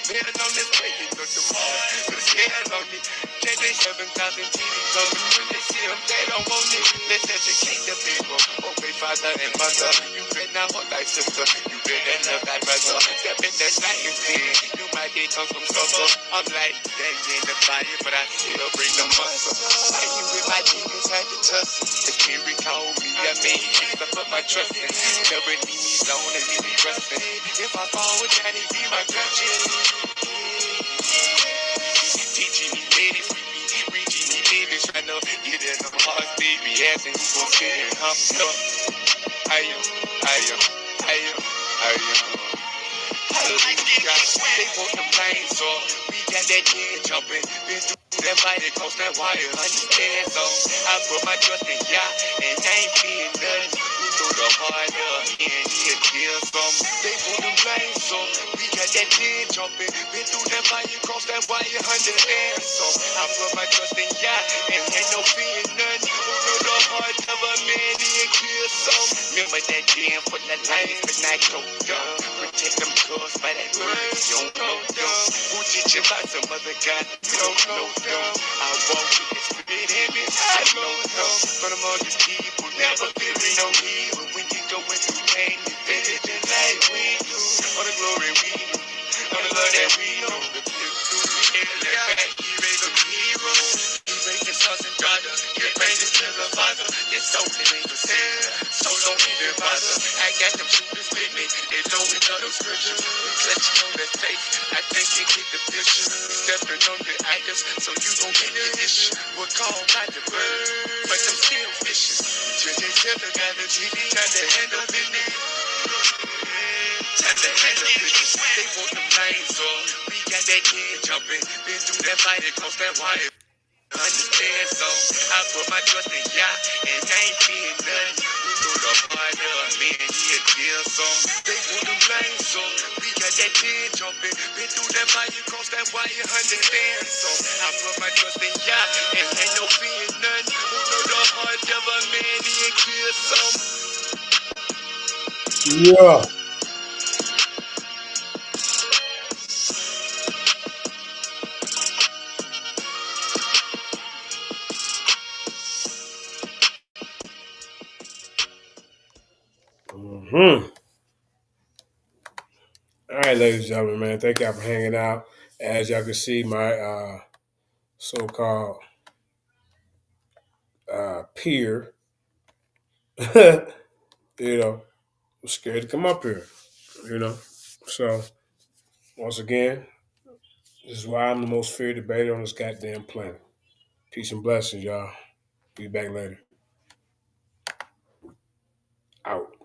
Better on this way, you know tomorrow. Put his hand on it. JJ 7,000 TV coming. When they see him, they don't want it. Let's educate the people. Obey father and mother. You better not hold thy sister. You better love thy brother. Step in that lion den. You might get come from supper. I'm like, they in the fire, but I still bring the muscle. Fighting with my demons, had to tussle. The spirit called me, I made it. I put my trust in. Never leave me alone and leave me trusting. If I fall with Daddy, be my crutches. Teaching me ladies, we be reaching me babies, trying to get in the heart, baby, asking who gon' sit and hump up. I am. They want the planes off. We got that kid jumping. Been through that fight across that wire. Understand so I put my trust in Yah and ain't being none. We know the heart of man, he'll kill some. They want the planes off. We got that kid jumping. Been through that fight across that wire. Understand so I put my trust in Yah and ain't no fear none. We know the heart of a man, he'll kill some. Remember that jam for the life, but not go dumb. Protect them cause by that word, you don't know them. Who teach you about some other God? You don't know them. I walk with the spirit in me, I know them. But among these people, never feeling no evil. When you going through pain, you feel it just like we do. All the glory we do, all the love that we know. The beauty through the air, let back, he raised up heroes. He raised his sons and daughters, he praised his little father. His soul ain't for sale, so don't even bother. I got them shooters with me, they know we know them scriptures. We clutching on that faith, I think they get the picture. We stepping on the idols, so you gon' get the issue. We're called by the bird, but them still fishing. Till they tell the guy the TV, time to handle business. Time to handle business. They want them lanes off, we got that kid jumping. Been through that fight across that wire. Understand so I put my trust in Yah and ain't being none. We know the heart of man, he'll kill some. They want them blame so we got that kid jumping. Been through that fire, cross that wire, understand so I put my trust in Yah and ain't no fear none. We know the heart of a man, he'll kill some. Yeah. All right, ladies and gentlemen, man. Thank y'all for hanging out. As y'all can see, my so-called peer, was scared to come up here. So once again, this is why I'm the most feared debater on this goddamn planet. Peace and blessings, y'all. Be back later. Out.